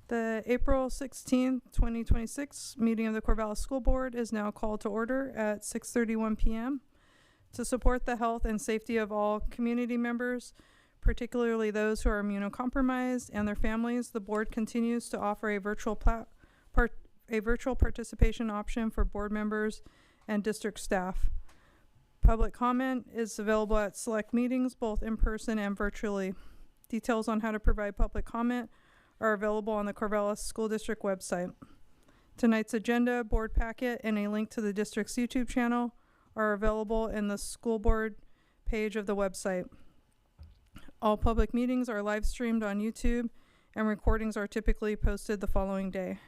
The April 16th, 2026 meeting of the Corvallis School Board is now called to order at 6:31 p.m. To support the health and safety of all community members, particularly those who are immunocompromised and their families, the board continues to offer a virtual participation option for board members and district staff. Public comment is available at select meetings, both in person and virtually. Details on how to provide public comment are available on the Corvallis School District website. Tonight's agenda, board packet, and a link to the district's YouTube channel are available in the school board page of the website. All public meetings are live streamed on YouTube, and recordings are typically posted the following day.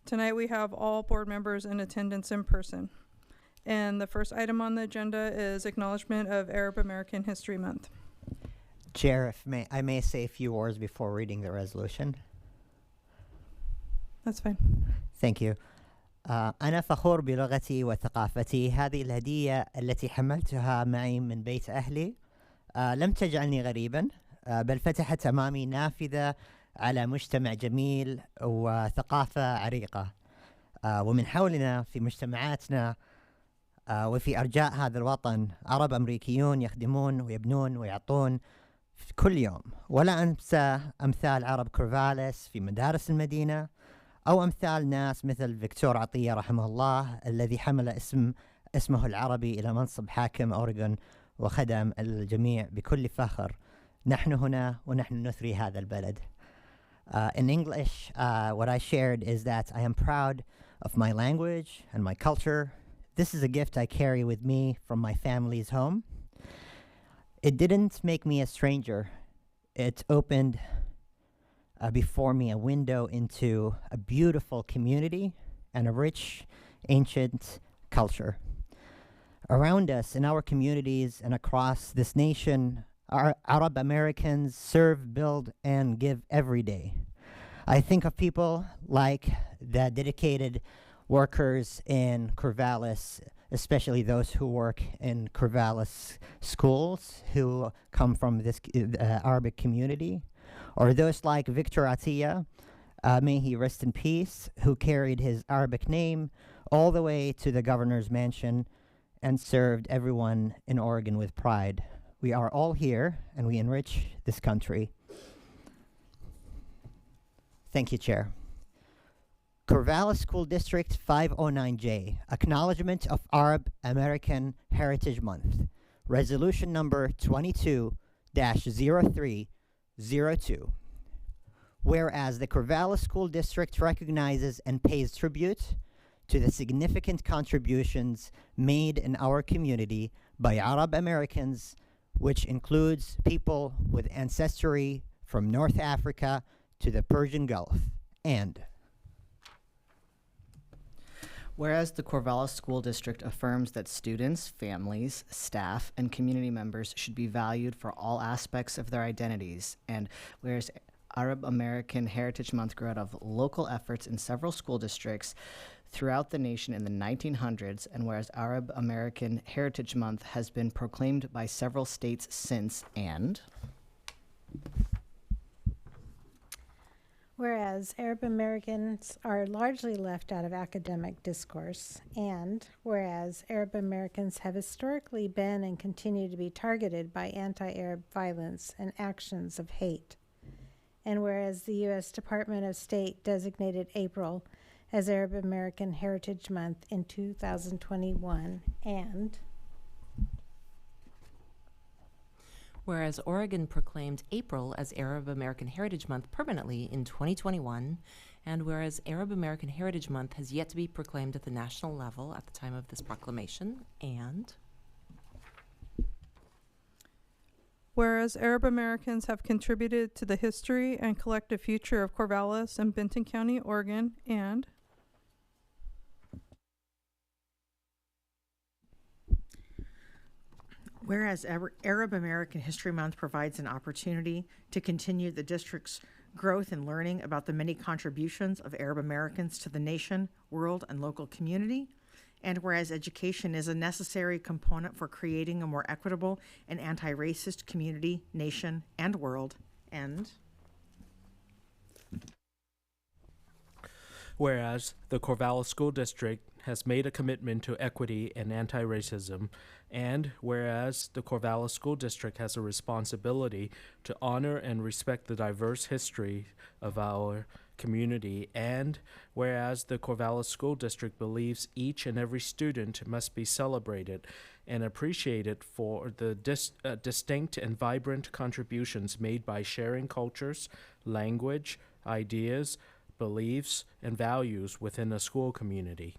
Tonight we have all board members in attendance in person. And the first item on the agenda is acknowledgement of Arab American History Month. Chair, if I may say a few words before reading the resolution. That's fine. Thank you. أنا فخور بلغتي وثقافتي. هذه الهدية التي حملتها معي من بيت أهلي لم تجعلني غريبا، بل فتحت أمامي نافذة على مجتمع جميل وثقافة عريقة. ومن حولنا في مجتمعاتنا وفي أرجاء هذا الوطن عرب أمريكيون يخدمون ويبنون ويعطون في كل يوم. ولا أنسى أمثال عرب كورفاليس في مدارس المدينة، أو أمثال ناس مثل فيكتور عطية رحمه الله الذي حمل اسمه العربي إلى منصب حاكم أوريغون وخدم الجميع بكل فخر. نحن هنا ونحن نثري هذا البلد. In English, what I shared is that I am proud of my language and my culture. This is a gift I carry with me from my family's home. It didn't make me a stranger. It opened before me a window into a beautiful community and a rich, ancient culture. Around us, in our communities and across this nation, our Arab Americans serve, build, and give every day. I think of people like the dedicated workers in Corvallis, especially those who work in Corvallis schools who come from this Arabic community, or those like Victor Atiyah, may he rest in peace, who carried his Arabic name all the way to the governor's mansion and served everyone in Oregon with pride. We are all here and we enrich this country. Thank you, Chair. Corvallis School District 509J, Acknowledgement of Arab American Heritage Month. Resolution number 22-0302. Whereas the Corvallis School District recognizes and pays tribute to the significant contributions made in our community by Arab Americans, which includes people with ancestry from North Africa to the Persian Gulf, and whereas the Corvallis School District affirms that students, families, staff, and community members should be valued for all aspects of their identities, and whereas Arab American Heritage Month grew out of local efforts in several school districts throughout the nation in the 1900s, and whereas Arab American Heritage Month has been proclaimed by several states since, and whereas Arab Americans are largely left out of academic discourse, and whereas Arab Americans have historically been and continue to be targeted by anti-Arab violence and actions of hate, and whereas the U.S. Department of State designated April as Arab American Heritage Month in 2021, and whereas Oregon proclaimed April as Arab American Heritage Month permanently in 2021, and whereas Arab American Heritage Month has yet to be proclaimed at the national level at the time of this proclamation, and whereas Arab Americans have contributed to the history and collective future of Corvallis and Benton County, Oregon, and whereas Arab American History Month provides an opportunity to continue the district's growth and learning about the many contributions of Arab Americans to the nation, world, and local community, and whereas education is a necessary component for creating a more equitable and anti-racist community, nation, and world, and Whereas the Corvallis School District has made a commitment to equity and anti-racism, and whereas the Corvallis School District has a responsibility to honor and respect the diverse history of our community, and whereas the Corvallis School District believes each and every student must be celebrated and appreciated for the distinct and vibrant contributions made by sharing cultures, language, ideas, beliefs, and values within a school community.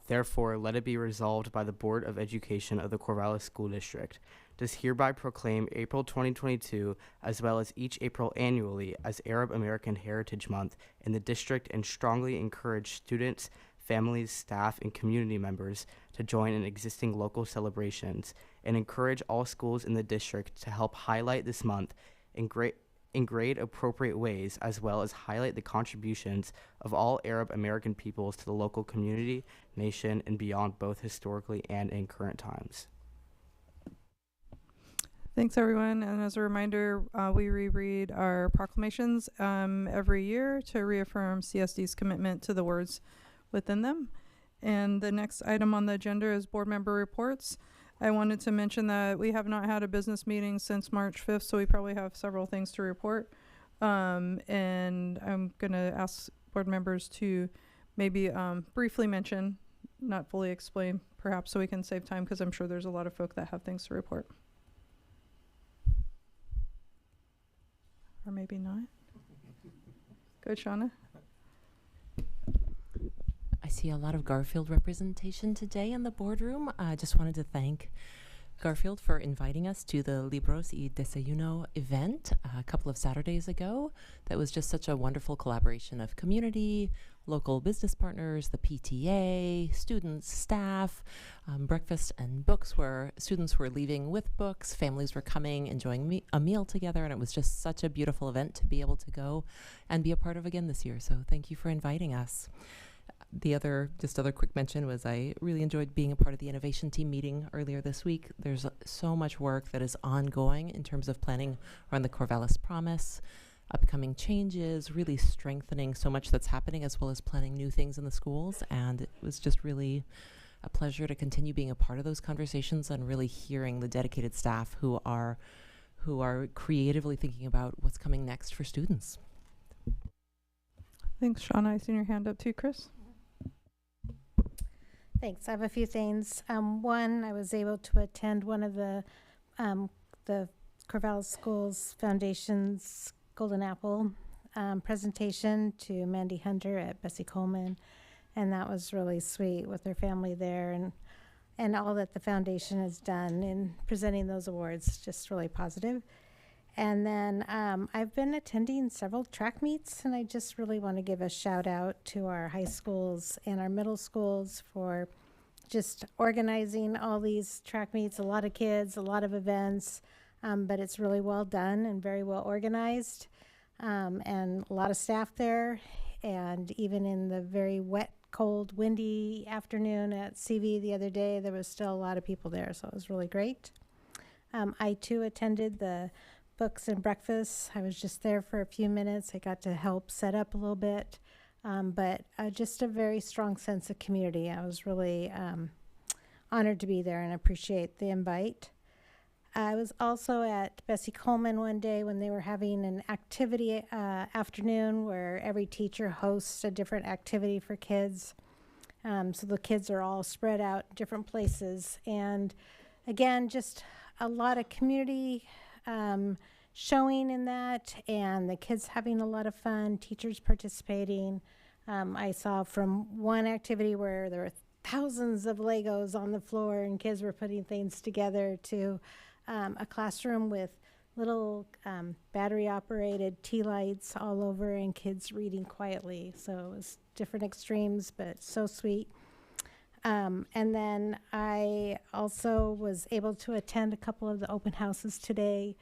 Therefore, let it be resolved by the Board of Education of the Corvallis School District, does hereby proclaim April 2022, as well as each April annually, as Arab American Heritage Month in the district, and strongly encourage students, families, staff, and community members to join in existing local celebrations, and encourage all schools in the district to help highlight this month in grade appropriate ways, as well as highlight the contributions of all Arab American peoples to the local community, nation, and beyond, both historically and in current times. Thanks, everyone. And as a reminder, we reread our proclamations every year to reaffirm CSD's commitment to the words within them. And the next item on the agenda is board member reports. I wanted to mention that we have not had a business meeting since March 5th, so we probably have several things to report. And I'm going to ask board members to maybe briefly mention, not fully explain, perhaps, so we can save time, because I'm sure there's a lot of folk that have things to report. Or maybe not. Go, Shauna. I see a lot of Garfield representation today in the boardroom. I just wanted to thank Garfield for inviting us to the Libros y Desayuno event a couple of Saturdays ago. That was just such a wonderful collaboration of community, local business partners, the PTA, students, staff, breakfast and books, where students were leaving with books, families were coming, enjoying a meal together, and it was just such a beautiful event to be able to go and be a part of again this year. So thank you for inviting us. The other quick mention was I really enjoyed being a part of the innovation team meeting earlier this week. There's so much work that is ongoing in terms of planning around the Corvallis Promise, upcoming changes, really strengthening so much that's happening, as well as planning new things in the schools. And it was just really a pleasure to continue being a part of those conversations and really hearing the dedicated staff who are creatively thinking about what's coming next for students. Thanks, Shauna. I seen your hand up too, Chris. Thanks. I have a few things. One, I was able to attend one of the Corvallis Schools Foundation's Golden Apple presentation to Mandy Hunter at Bessie Coleman, and that was really sweet with her family there, and all that the foundation has done in presenting those awards. Just really positive. And then I've been attending several track meets, and I just really want to give a shout out to our high schools and our middle schools for just organizing all these track meets. A lot of kids, a lot of events, but it's really well done and very well organized, and a lot of staff there. And even in the very wet, cold, windy afternoon at CV the other day, there was still a lot of people there, so it was really great. I too attended the books and breakfast. I was just there for a few minutes. I got to help set up a little bit, but just a very strong sense of community. I was really honored to be there and appreciate the invite. I was also at Bessie Coleman one day when they were having an activity afternoon where every teacher hosts a different activity for kids. So the kids are all spread out in different places. And again, just a lot of community showing in that, and the kids having a lot of fun, teachers participating. I saw from one activity where there were thousands of Legos on the floor and kids were putting things together, to a classroom with little battery operated tea lights all over and kids reading quietly. So it was different extremes, but so sweet. And then I also was able to attend a couple of the open houses today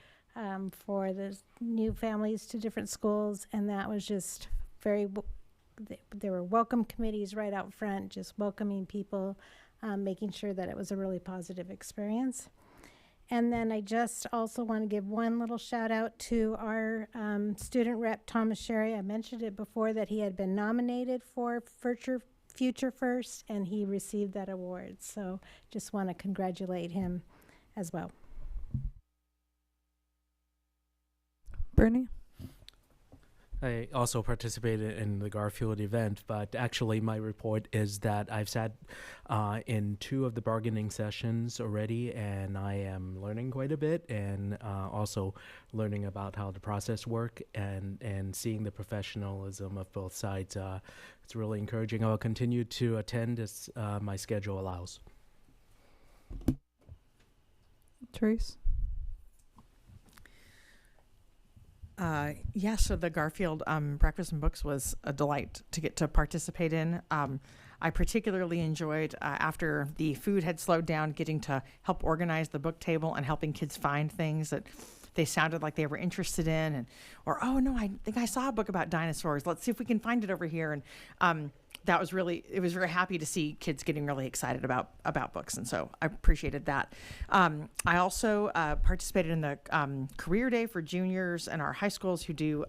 for the new families to different schools, and that was just there were welcome committees right out front, just welcoming people, making sure that it was a really positive experience. And then I just also want to give one little shout out to our student rep, Thomas Sherry. I mentioned it before that he had been nominated for Future First, and he received that award. So just want to congratulate him as well. Bernie? I also participated in the Garfield event, but actually my report is that I've sat in 2 of the bargaining sessions already, and I am learning quite a bit, and also learning about how the process work and seeing the professionalism of both sides. It's really encouraging. I'll continue to attend as my schedule allows. Therese? Yeah, so the Garfield Breakfast and Books was a delight to get to participate in. I particularly enjoyed, after the food had slowed down, getting to help organize the book table and helping kids find things that they sounded like they were interested in, or, oh no, I think I saw a book about dinosaurs. Let's see if we can find it over here. And that was it was very happy to see kids getting really excited about books. And so I appreciated that. I also participated in the career day for juniors in our high schools who do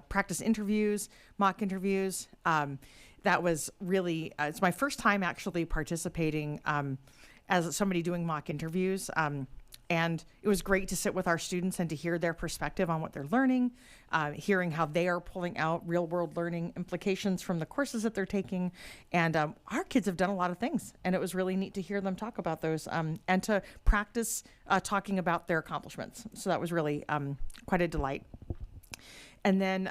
practice interviews, mock interviews. That was really, it's my first time actually participating as somebody doing mock interviews. And it was great to sit with our students and to hear their perspective on what they're learning, hearing how they are pulling out real world learning implications from the courses that they're taking. And our kids have done a lot of things, and it was really neat to hear them talk about those and to practice talking about their accomplishments. So that was really quite a delight. And then,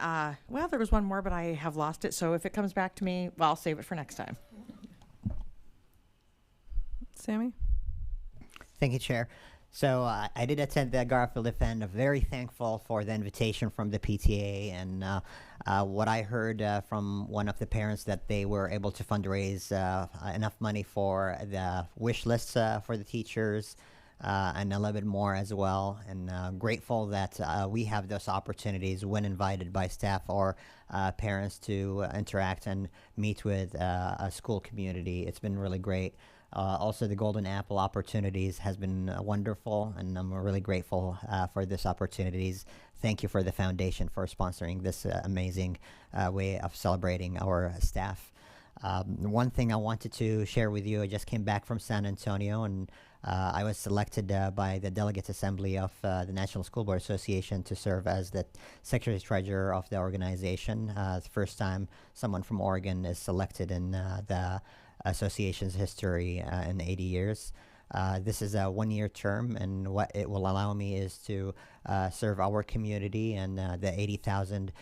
well, there was one more, but I have lost it. So if it comes back to me, well, I'll save it for next time. Sammy? Thank you, Chair. So I did attend the Garfield event. I'm very thankful for the invitation from the PTA, and what I heard from one of the parents that they were able to fundraise enough money for the wish lists for the teachers and a little bit more as well. And grateful that we have those opportunities when invited by staff or parents to interact and meet with a school community. It's been really great. Also, the Golden Apple opportunities has been wonderful, and I'm really grateful for this opportunities. Thank you for the foundation for sponsoring this amazing way of celebrating our staff. One thing I wanted to share with you, I just came back from San Antonio, and I was selected by the Delegates Assembly of the National School Board Association to serve as the Secretary-Treasurer of the organization. It's the first time someone from Oregon is selected in the association's history in 80 years. This is a 1-year term, and what it will allow me is to serve our community and the 80,000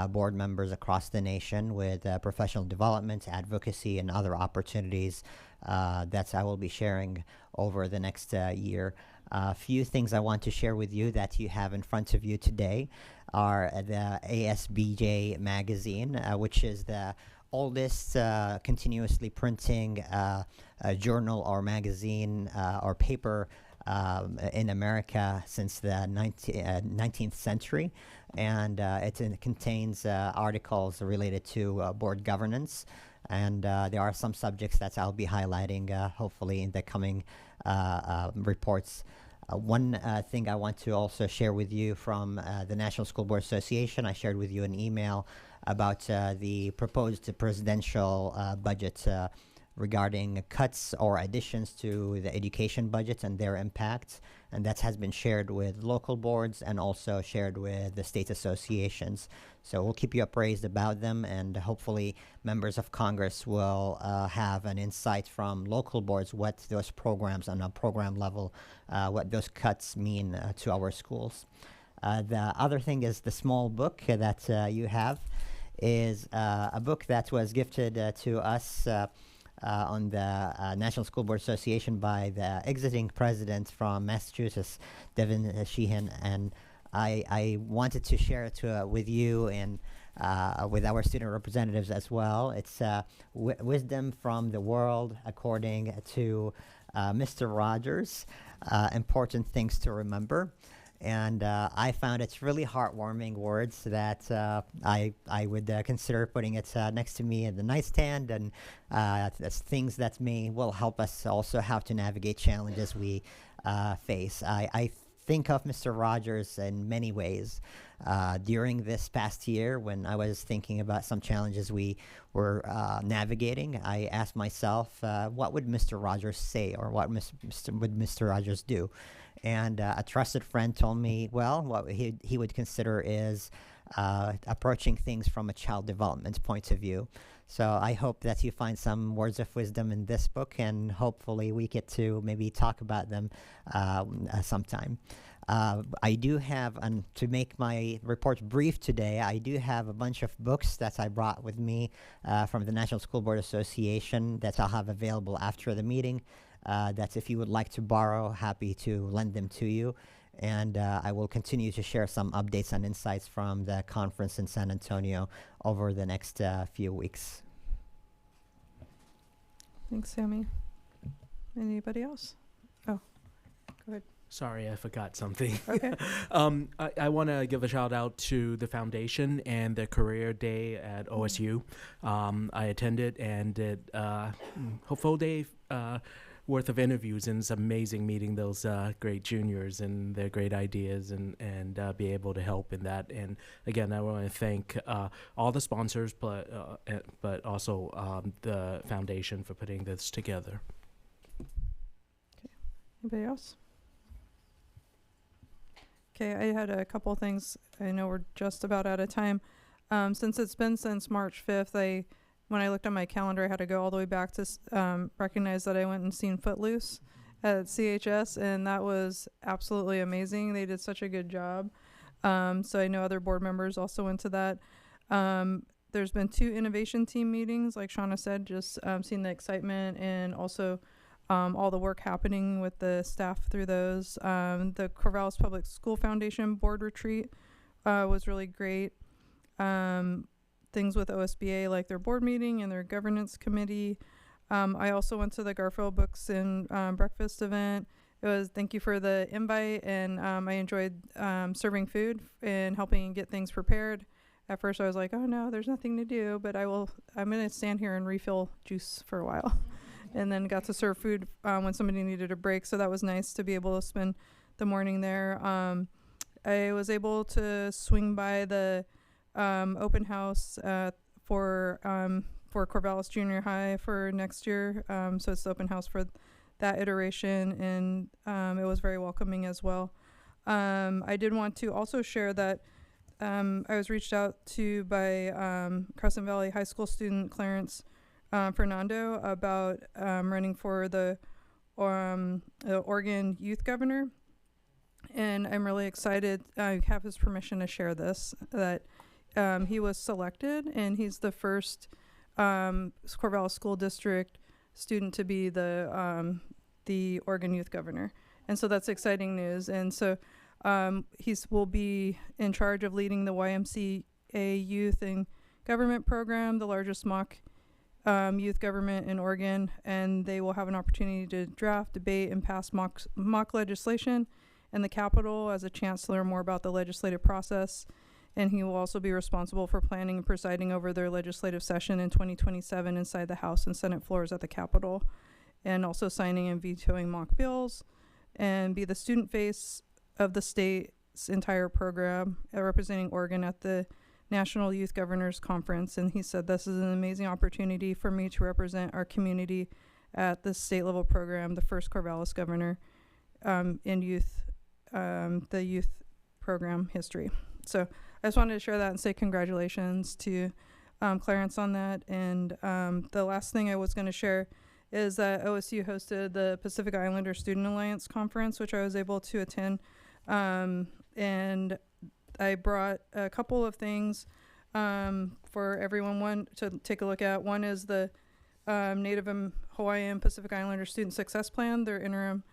board members across the nation with professional development, advocacy, and other opportunities that I will be sharing over the next year. A few things I want to share with you that you have in front of you today are the ASBJ magazine, which is the oldest continuously printing journal or magazine or paper in America since the 19th century, and it contains articles related to board governance, and there are some subjects that I'll be highlighting hopefully in the coming reports. One thing I want to also share with you from the National School Board Association, I shared with you an email about the proposed presidential budget regarding cuts or additions to the education budget and their impact, and that has been shared with local boards and also shared with the state associations. So we'll keep you appraised about them, and hopefully members of Congress will have an insight from local boards what those programs on a program level, what those cuts mean to our schools. The other thing is the small book that you have is a book that was gifted to us on the National School Board Association by the exiting president from Massachusetts, Devin Sheehan, and I wanted to share it with you and with our student representatives as well. It's Wisdom from the World according to Mr. Rogers, Important Things to Remember. And I found it's really heartwarming words that I would consider putting it next to me in the nightstand, and that's things that will help us also how to navigate challenges we face. I think of Mr. Rogers in many ways. During this past year, when I was thinking about some challenges we were navigating, I asked myself, what would Mr. Rogers say, or what would Mr. Rogers do? And a trusted friend told me, well, what he would consider is approaching things from a child development point of view. So I hope that you find some words of wisdom in this book, and hopefully we get to maybe talk about them sometime. I do have, and to make my report brief today, I do have a bunch of books that I brought with me from the National School Board Association that I'll have available after the meeting. That if you would like to borrow, happy to lend them to you. And I will continue to share some updates and insights from the conference in San Antonio over the next few weeks. Thanks, Sammy. Anybody else? Oh, go ahead. Sorry, I forgot something. Okay. I want to give a shout out to the foundation and the career day at OSU. I attended and did a full day worth of interviews, and it's amazing meeting those great juniors and their great ideas, and be able to help in that. And again, I want to thank all the sponsors, but also the foundation for putting this together. Anybody else? Okay, I had a couple things. I know we're just about out of time. Since it's been since March 5th, when I looked on my calendar, I had to go all the way back to recognize that I went and seen Footloose at CHS, and that was absolutely amazing. They did such a good job. So I know other board members also went to that. There's been 2 innovation team meetings, like Shauna said, just seeing the excitement and also all the work happening with the staff through those. The Corvallis Public School Foundation board retreat was really great. Things with OSBA, like their board meeting and their governance committee. I also went to the Garfield Books and breakfast event. Thank you for the invite, and I enjoyed serving food and helping get things prepared. At first I was like, oh no, there's nothing to do, but I'm going to stand here and refill juice for a while. And then got to serve food when somebody needed a break, so that was nice to be able to spend the morning there. I was able to swing by the open house for Corvallis Junior High for next year. So it's the open house for that iteration, and it was very welcoming as well. I did want to also share that I was reached out to by Crescent Valley High School student Clarence Fernando about running for the Oregon Youth Governor. And I'm really excited. I have his permission to share this, that he was selected, and he's the first Corvallis School District student to be the Oregon Youth Governor. And so that's exciting news. And so will be in charge of leading the YMCA Youth and Government Program, the largest mock youth government in Oregon, and they will have an opportunity to draft, debate, and pass mock legislation in the Capitol as a chance to learn more about the legislative process. And he will also be responsible for planning and presiding over their legislative session in 2027 inside the House and Senate floors at the Capitol, and also signing and vetoing mock bills, and be the student face of the state's entire program, representing Oregon at the National Youth Governors Conference. And he said, this is an amazing opportunity for me to represent our community at the state level program, the first Corvallis governor in youth, the youth program history. So I just wanted to share that and say congratulations to Clarence on that. And the last thing I was going to share is that OSU hosted the Pacific Islander Student Alliance Conference, which I was able to attend. And I brought a couple of things for everyone. One to take a look at. One is the Native Hawaiian Pacific Islander Student Success Plan, their interim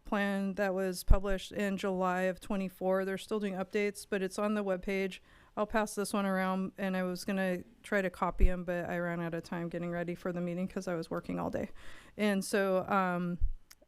plan that was published in July of 24. They're still doing updates, but it's on the webpage. I'll pass this one around, and I was going to try to copy them, but I ran out of time getting ready for the meeting because I was working all day. And so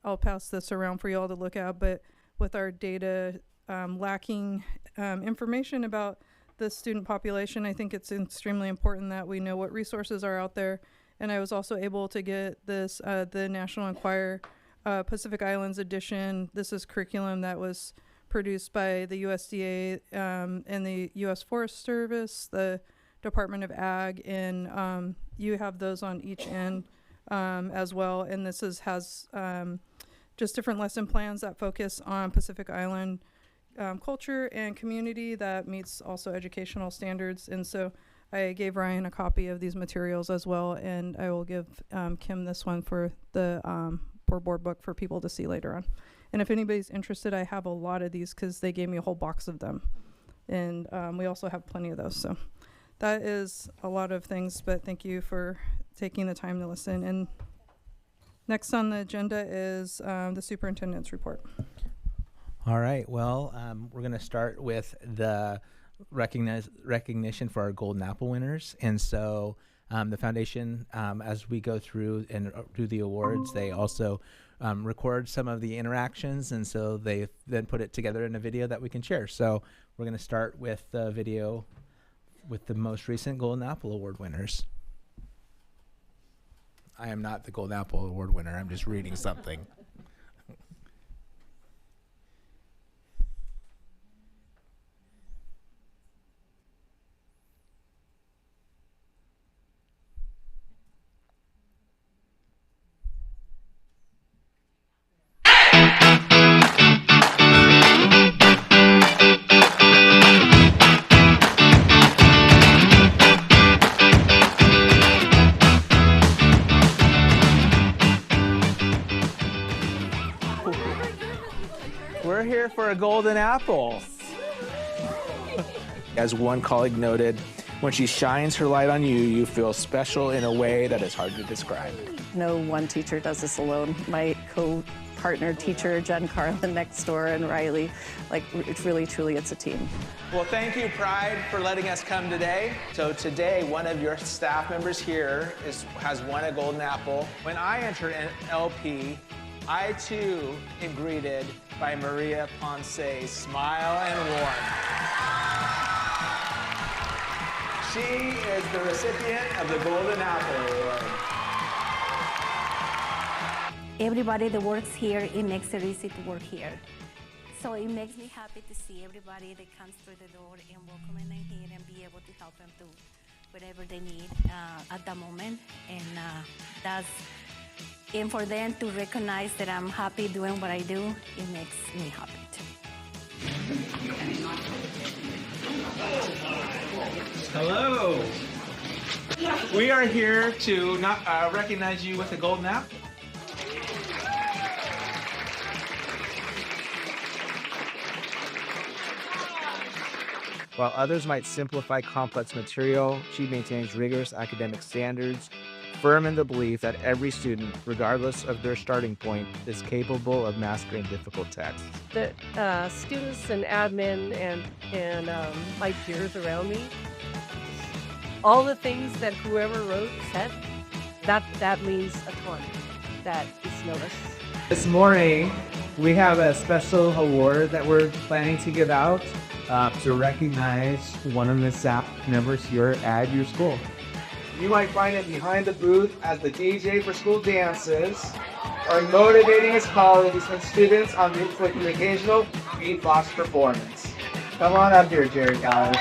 I'll pass this around for you all to look at. But with our data lacking information about the student population. I think it's extremely important that we know what resources are out there. And I was also able to get this, the National Enquirer Pacific Islands edition. This is curriculum that was produced by the USDA and the U.S. Forest Service, the Department of Ag, and you have those on each end as well. And this has just different lesson plans that focus on Pacific Island culture and community that meets also educational standards. And so I gave Ryan a copy of these materials as well, and I will give Kim this one for the board book for people to see later on. And if anybody's interested, I have a lot of these because they gave me a whole box of them. And we also have plenty of those. So that is a lot of things, but thank you for taking the time to listen. And next on the agenda is the superintendent's report. All right. Well, we're going to start with the recognition for our Golden Apple winners. And so the foundation, as we go through and do the awards, they also record some of the interactions. And so they then put it together in a video that we can share. So we're going to start with the video with the most recent Golden Apple Award winners. I am not the Golden Apple Award winner. I'm just reading something. We're here for a golden apple. As one colleague noted, when she shines her light on you, you feel special in a way that is hard to describe. No one teacher does this alone. My co-partner teacher, Jen Carlin next door, and Riley, it's really, truly, it's a team. Well, thank you, Pride, for letting us come today. So today, one of your staff members here has won a golden apple. When I entered an LP, I too am greeted by Maria Ponce's smile and warmth. She is the recipient of the Golden Apple Award. Everybody that works here, it makes it easy to work here. So it makes me happy to see everybody that comes through the door and welcome them in here and be able to help them do whatever they need at the moment. And for them to recognize that I'm happy doing what I do, it makes me happy too. Hello. We are here to recognize you with a golden apple. While others might simplify complex material, she maintains rigorous academic standards, firm in the belief that every student, regardless of their starting point, is capable of mastering difficult texts. The students and admin and my peers around me, all the things that whoever wrote said, that means a ton. That is noticed. This morning, we have a special award that we're planning to give out to recognize one of the staff members here at your school. You might find him behind the booth as the DJ for school dances, or motivating his colleagues and students with an occasional beatbox performance. Come on up here, Jerry Collins.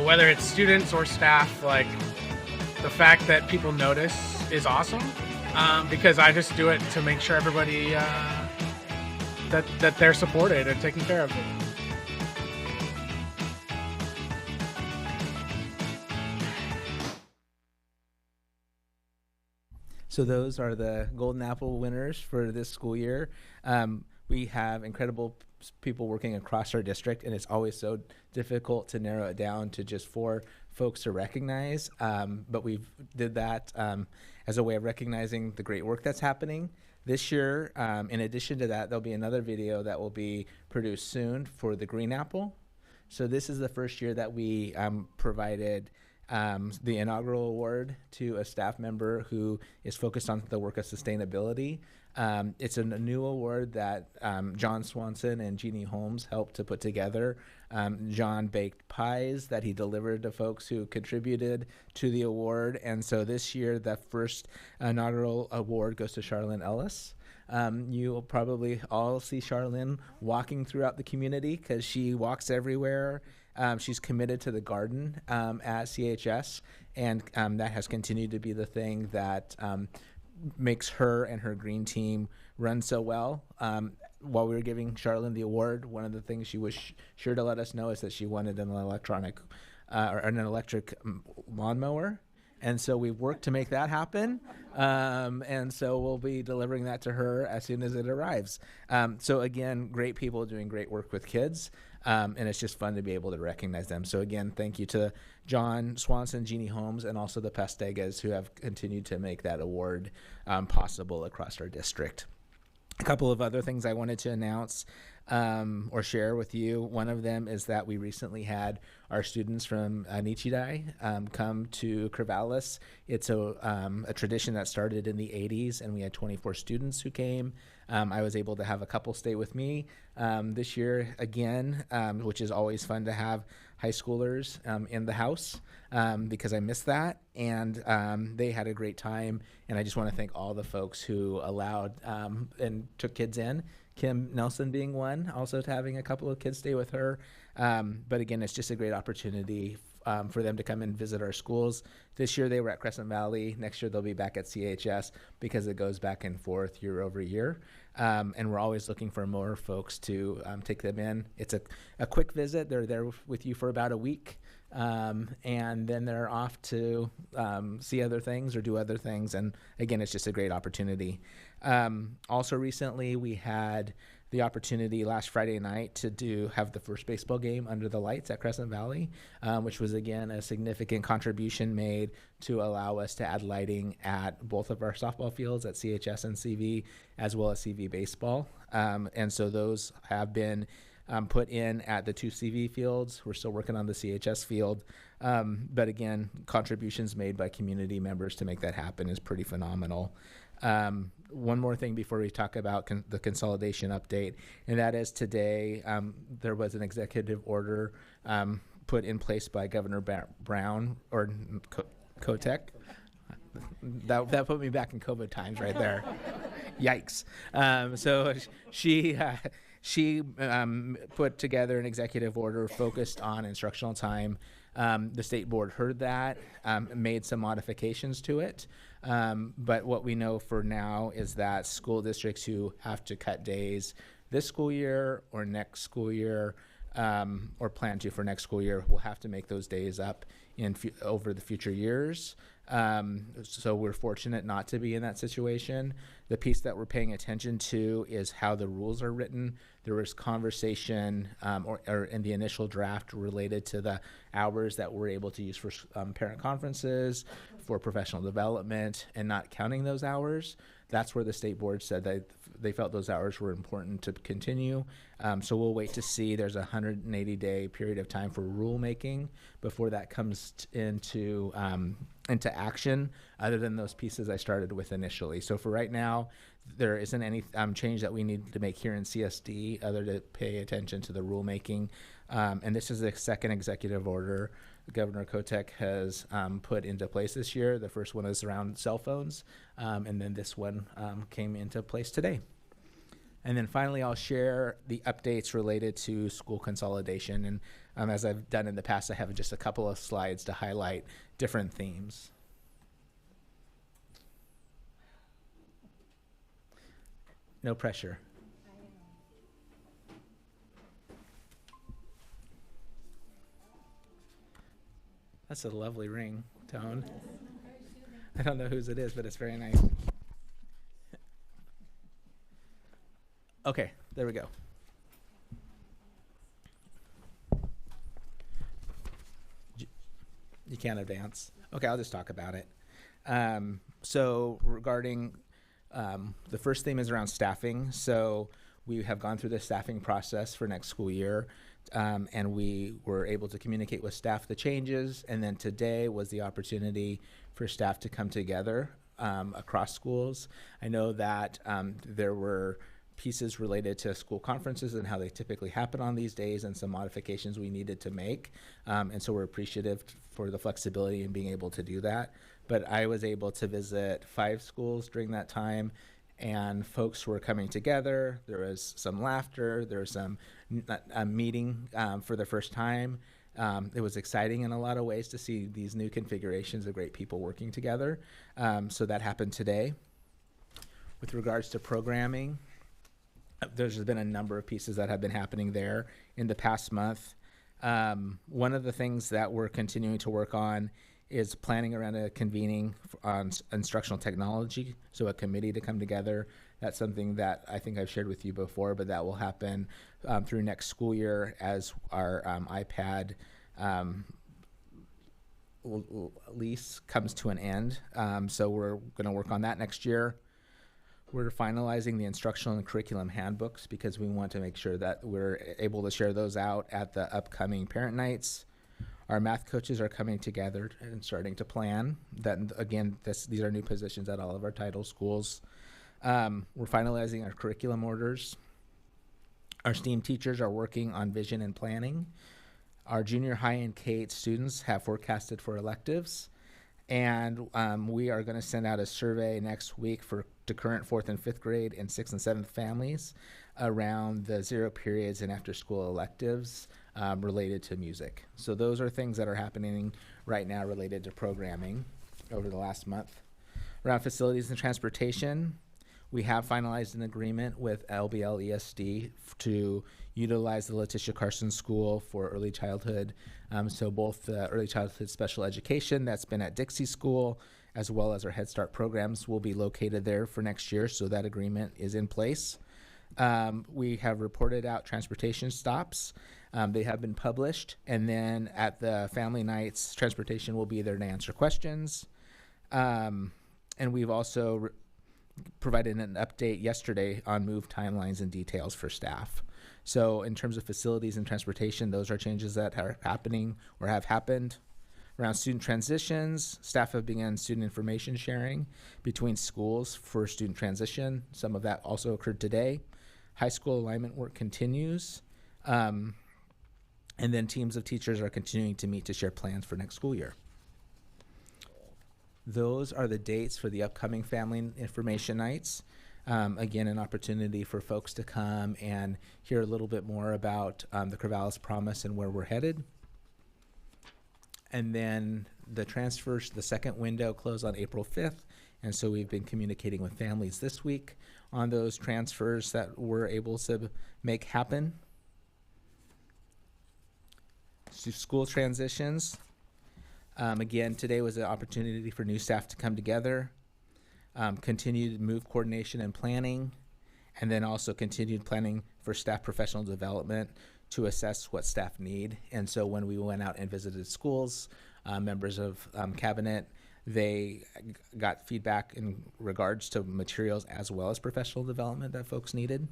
Whether it's students or staff, the fact that people notice is awesome, because I just do it to make sure everybody that they're supported and taken care of. So those are the Golden Apple winners for this school year. We have incredible people working across our district, and it's always so difficult to narrow it down to just 4 folks to recognize. But we did that as a way of recognizing the great work that's happening. This year, in addition to that, there'll be another video that will be produced soon for the Green Apple. So this is the first year that we provided the inaugural award to a staff member who is focused on the work of sustainability. It's a new award that John Swanson and Jeannie Holmes helped to put together. John baked pies that he delivered to folks who contributed to the award. And so this year, the first inaugural award goes to Charlene Ellis. You will probably all see Charlene walking throughout the community because she walks everywhere. She's committed to the garden at CHS, and that has continued to be the thing that makes her and her green team run so well. While we were giving Charlene the award, one of the things she was sure to let us know is that she wanted an electric lawnmower. And so we've worked to make that happen. And so we'll be delivering that to her as soon as it arrives. So again, great people doing great work with kids. And it's just fun to be able to recognize them. So again, thank you to John Swanson, Jeannie Holmes, and also the Pastegas who have continued to make that award possible across our district. A couple of other things I wanted to announce or share with you. One of them is that we recently had our students from Nichidai come to Corvallis. It's a tradition that started in the 80s, and we had 24 students who came. I was able to have a couple stay with me this year again, which is always fun to have high schoolers in the house because I missed that. And they had a great time. And I just want to thank all the folks who allowed and took kids in. Kim Nelson being one, also to having a couple of kids stay with her. But again, it's just a great opportunity for them to come and visit our schools. This year they were at Crescent Valley. Next year they'll be back at CHS because it goes back and forth year over year. And we're always looking for more folks to take them in. It's a quick visit. They're there with you for about a week. And then they're off to see other things or do other things. And again, it's just a great opportunity. Also recently we had the opportunity last Friday night to have the first baseball game under the lights at Crescent Valley, which was again a significant contribution made to allow us to add lighting at both of our softball fields at CHS and CV, as well as CV baseball. And so those have been put in at the two CV fields. We're still working on the CHS field. But again, contributions made by community members to make that happen is pretty phenomenal. One more thing before we talk about the consolidation update, and that is today there was an executive order put in place by Governor Brown, or Kotek. That put me back in COVID times right there. Yikes. So she put together an executive order focused on instructional time. The state board heard that, made some modifications to it. But what we know for now is that school districts who have to cut days this school year or next school year, or plan to for next school year, will have to make those days up over the future years. So we're fortunate not to be in that situation. The piece that we're paying attention to is how the rules are written. There was conversation or in the initial draft related to the hours that we're able to use for parent conferences, for professional development, and not counting those hours. That's where the state board said that they felt those hours were important to continue. So we'll wait to see. There's a 180-day period of time for rulemaking before that comes into action, other than those pieces I started with initially. So for right now, there isn't any change that we need to make here in CSD other to pay attention to the rulemaking. And this is the second executive order Governor Kotek has put into place this year. The first one is around cell phones, and then this one came into place today. And then finally, I'll share the updates related to school consolidation. And as I've done in the past, I have just a couple of slides to highlight different themes. No pressure. That's a lovely ring tone. I don't know whose it is, but it's very nice. Okay, there we go. You can't advance. Okay, I'll just talk about it. So regarding the first theme is around staffing. So we have gone through the staffing process for next school year. and we were able to communicate with staff the changes. And then today was the opportunity for staff to come together across schools. I know that there were pieces related to school conferences and how they typically happen on these days, and some modifications we needed to make. And so we're appreciative for the flexibility in being able to do that. But I was able to visit 5 schools during that time, and folks were coming together. There was some laughter. There was some meeting for the first time. It was exciting in a lot of ways to see these new configurations of great people working together. So that happened today. With regards to programming, there's been a number of pieces that have been happening there in the past month. One of the things that we're continuing to work on is planning around a convening on instructional technology, so a committee to come together. That's something that I think I've shared with you before, but that will happen through next school year as our iPad lease comes to an end. So we're going to work on that next year. We're finalizing the instructional and curriculum handbooks because we want to make sure that we're able to share those out at the upcoming parent nights. Our math coaches are coming together and starting to plan. That again, these are new positions at all of our title schools. We're finalizing our curriculum orders. Our STEAM teachers are working on vision and planning. Our junior high and K-8 students have forecasted for electives. And we are going to send out a survey next week to current 4th and 5th grade and 6th and 7th families around the 0 periods and after school electives related to music. So those are things that are happening right now related to programming over the last month. Around facilities and transportation, we have finalized an agreement with LBL ESD to utilize the Letitia Carson School for early childhood. So both the early childhood special education that's been at Dixie School, as well as our Head Start programs, will be located there for next year. So that agreement is in place. We have reported out transportation stops. They have been published. And then at the family nights, transportation will be there to answer questions. And we've also provided an update yesterday on move timelines and details for staff. So in terms of facilities and transportation, those are changes that are happening or have happened. Around student transitions, staff have begun student information sharing between schools for student transition. Some of that also occurred today. High school alignment work continues. And then teams of teachers are continuing to meet to share plans for next school year. Those are the dates for the upcoming family information nights. Again, an opportunity for folks to come and hear a little bit more about the Corvallis Promise and where we're headed. And then the transfers, the second window closed on April 5th. And so we've been communicating with families this week on those transfers that we're able to make happen. So school transitions. Again, today was an opportunity for new staff to come together, continued move coordination and planning, and then also continued planning for staff professional development to assess what staff need. And so when we went out and visited schools, members of cabinet, they got feedback in regards to materials as well as professional development that folks needed.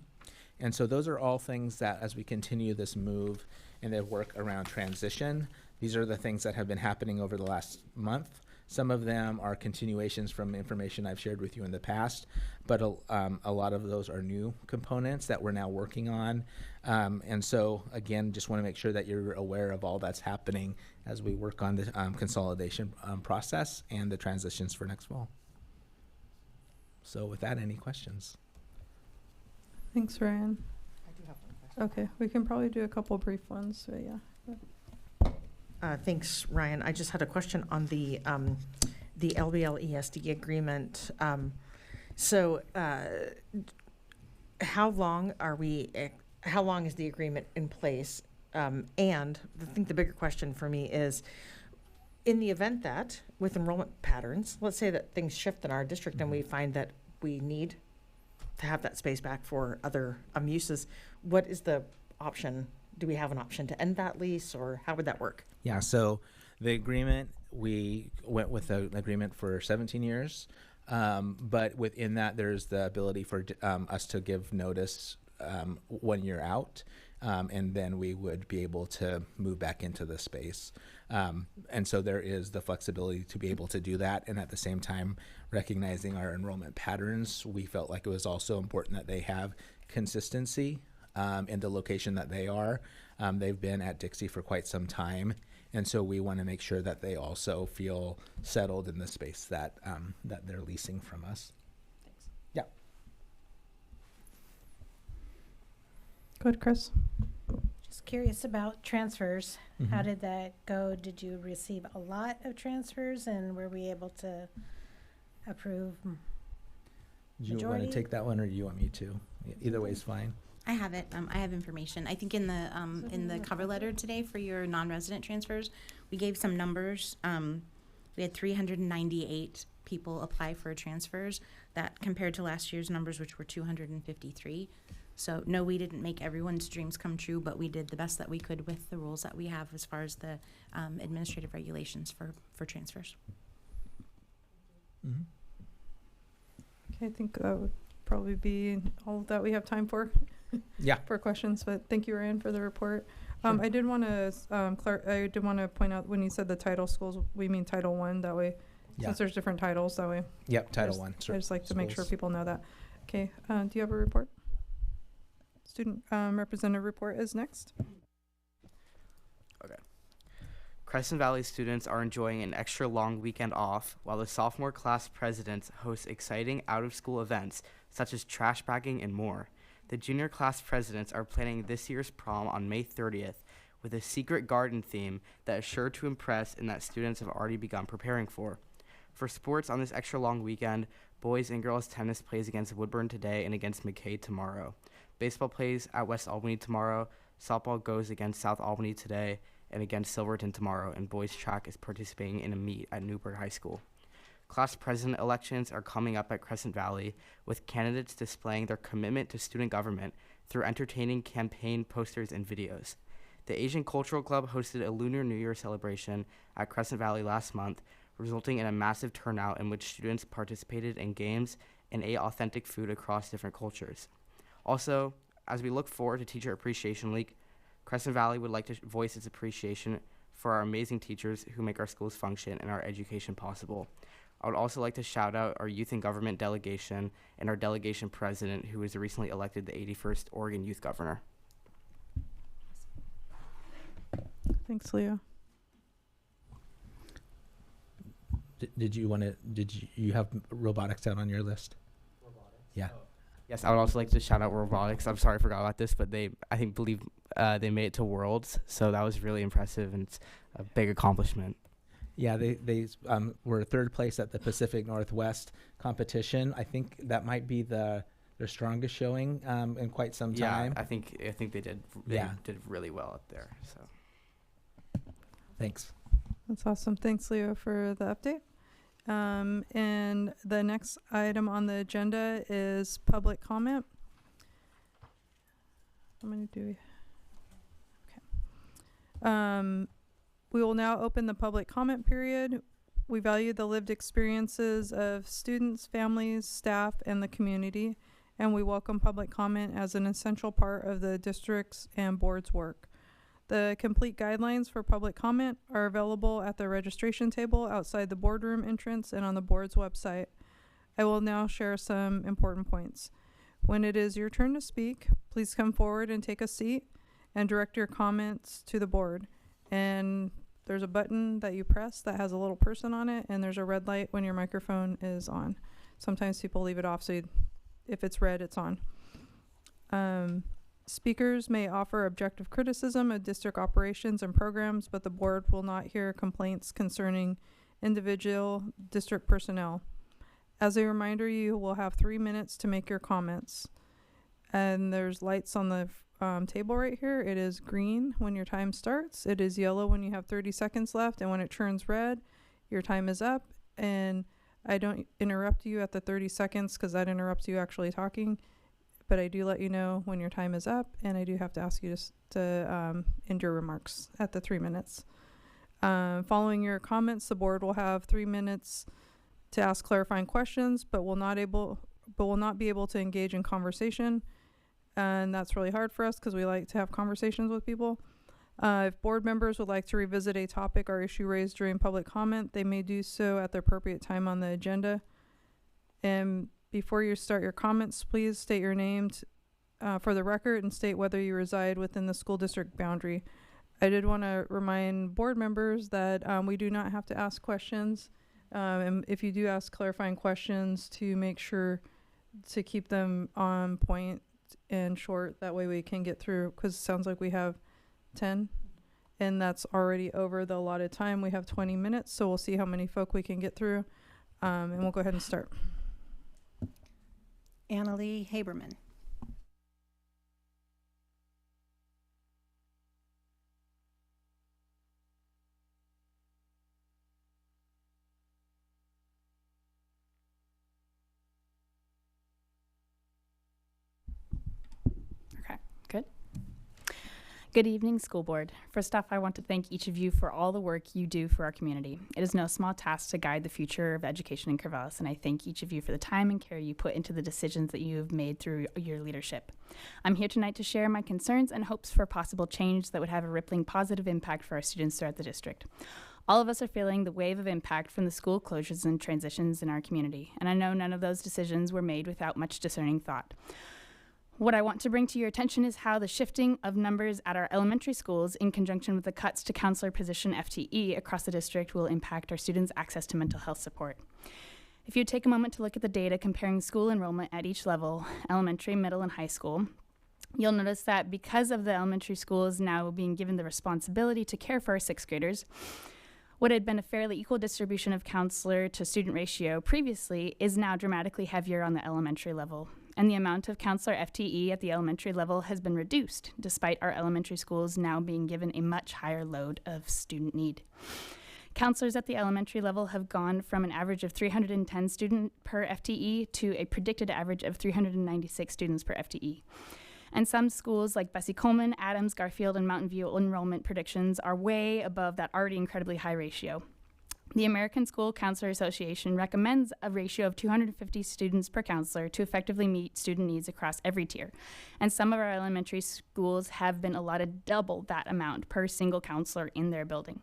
And so those are all things that as we continue this move and the work around transition, these are the things that have been happening over the last month. Some of them are continuations from information I've shared with you in the past, but a lot of those are new components that we're now working on. And so, again, just want to make sure that you're aware of all that's happening as we work on the consolidation process and the transitions for next fall. So with that, any questions? Thanks, Ryan. I do have one question. Okay, we can probably do a couple brief ones, but yeah. Thanks, Ryan. I just had a question on the LBL ESD agreement. How long is the agreement in place? And I think the bigger question for me is, in the event that with enrollment patterns, let's say that things shift in our district and we find that we need to have that space back for other uses, what is the option? Do we have an option to end that lease, or how would that work? Yeah, so the agreement, we went with an agreement for 17 years, but within that, there's the ability for us to give notice 1 year out. and then we would be able to move back into the space. And so there is the flexibility to be able to do that. And at the same time, recognizing our enrollment patterns, we felt like it was also important that they have consistency in the location that they are. They've been at Dixie for quite some time. And so we want to make sure that they also feel settled in the space that that they're leasing from us. Thanks. Yeah. Good, Chris. Just curious about transfers. How Mhm. did that go? Did you receive a lot of transfers, and were we able to approve? Do you want Majority? to take that one, or do you want me to? Either way is fine. I have it. I have information. I think in the cover letter today for your non-resident transfers, we gave some numbers. We had 398 people apply for transfers. That compared to last year's numbers, which were 253. So no, we didn't make everyone's dreams come true, but we did the best that we could with the rules that we have as far as the administrative regulations for transfers. Mhm. Okay, I think that would probably be all that we have time for. Yeah. For questions, but thank you, Ryan, for the report. Sure. I did want to point out when you said the title schools, we mean Title I. That way, Yeah. since there's different titles, that way. Yep. Title I I. just like to make sure schools. people know that. Okay. Do you have a report? Student representative report is next. Okay. Crescent Valley students are enjoying an extra long weekend off, while the sophomore class presidents host exciting out-of-school events such as trash bagging and more. The junior class presidents are planning this year's prom on May 30th with a secret garden theme that is sure to impress and that students have already begun preparing for. For sports on this extra long weekend, boys and girls tennis plays against Woodburn today and against McKay tomorrow. Baseball plays at West Albany tomorrow, softball goes against South Albany today and against Silverton tomorrow, and boys track is participating in a meet at Newburgh High School. Class president elections are coming up at Crescent Valley, with candidates displaying their commitment to student government through entertaining campaign posters and videos. The Asian Cultural Club hosted a Lunar New Year celebration at Crescent Valley last month, resulting in a massive turnout in which students participated in games and ate authentic food across different cultures. Also, as we look forward to Teacher Appreciation Week, Crescent Valley would like to voice its appreciation for our amazing teachers who make our schools function and our education possible. I would also like to shout out our Youth and Government delegation and our delegation president, who was recently elected the 81st Oregon Youth Governor. Thanks, Leo. Did you have robotics down on your list? Robotics? Yeah. Oh. Yes, I would also like to shout out robotics. I'm sorry I forgot about this, but they made it to Worlds, so that was really impressive and it's a big accomplishment. Yeah, they were third place at the Pacific Northwest competition. I think that might be their strongest showing in quite some time. Yeah, I think they did really well up there. So thanks. That's awesome. Thanks, Leo, for the update. And the next item on the agenda is public comment. How many do we? Okay. We will now open the public comment period. We value the lived experiences of students, families, staff, and the community, and we welcome public comment as an essential part of the district's and board's work. The complete guidelines for public comment are available at the registration table outside the boardroom entrance and on the board's website. I will now share some important points. When it is your turn to speak, please come forward and take a seat and direct your comments to the board. And there's a button that you press that has a little person on it, and there's a red light when your microphone is on. Sometimes people leave it off, so if it's red, it's on. Speakers may offer objective criticism of district operations and programs, but the board will not hear complaints concerning individual district personnel. As a reminder, you will have 3 minutes to make your comments. And there's lights on the table right here. It is green when your time starts. It is yellow when you have 30 seconds left. And when it turns red, your time is up. And I don't interrupt you at the 30 seconds because that interrupts you actually talking. But I do let you know when your time is up, and I do have to ask you to end your remarks at the 3 minutes. Following your comments, the board will have 3 minutes to ask clarifying questions, but will not be able to engage in conversation. and that's really hard for us because we like to have conversations with people. If board members would like to revisit a topic or issue raised during public comment, they may do so at the appropriate time on the agenda. And before you start your comments, please state your name for the record and state whether you reside within the school district boundary. I did want to remind board members that we do not have to ask questions. And if you do ask clarifying questions, to make sure to keep them on point and short. That way we can get through, because it sounds like we have 10 and that's already over the allotted time. We have 20 minutes, so we'll see how many folk we can get through, and we'll go ahead and start. Annalee Haberman. Good. Good evening, school board. First off, I want to thank each of you for all the work you do for our community. It is no small task to guide the future of education in Corvallis, and I thank each of you for the time and care you put into the decisions that you have made through your leadership. I'm here tonight to share my concerns and hopes for possible change that would have a rippling positive impact for our students throughout the district. All of us are feeling the wave of impact from the school closures and transitions in our community, and I know none of those decisions were made without much discerning thought. What I want to bring to your attention is how the shifting of numbers at our elementary schools in conjunction with the cuts to counselor position FTE across the district will impact our students' access to mental health support. If you take a moment to look at the data comparing school enrollment at each level, elementary, middle, and high school, you'll notice that because of the elementary schools now being given the responsibility to care for our sixth graders, what had been a fairly equal distribution of counselor to student ratio previously is now dramatically heavier on the elementary level. And the amount of counselor FTE at the elementary level has been reduced, despite our elementary schools now being given a much higher load of student need. Counselors at the elementary level have gone from an average of 310 students per FTE to a predicted average of 396 students per FTE. And some schools like Bessie Coleman, Adams, Garfield, and Mountain View enrollment predictions are way above that already incredibly high ratio. The American School Counselor Association recommends a ratio of 250 students per counselor to effectively meet student needs across every tier. And some of our elementary schools have been allotted double that amount per single counselor in their building.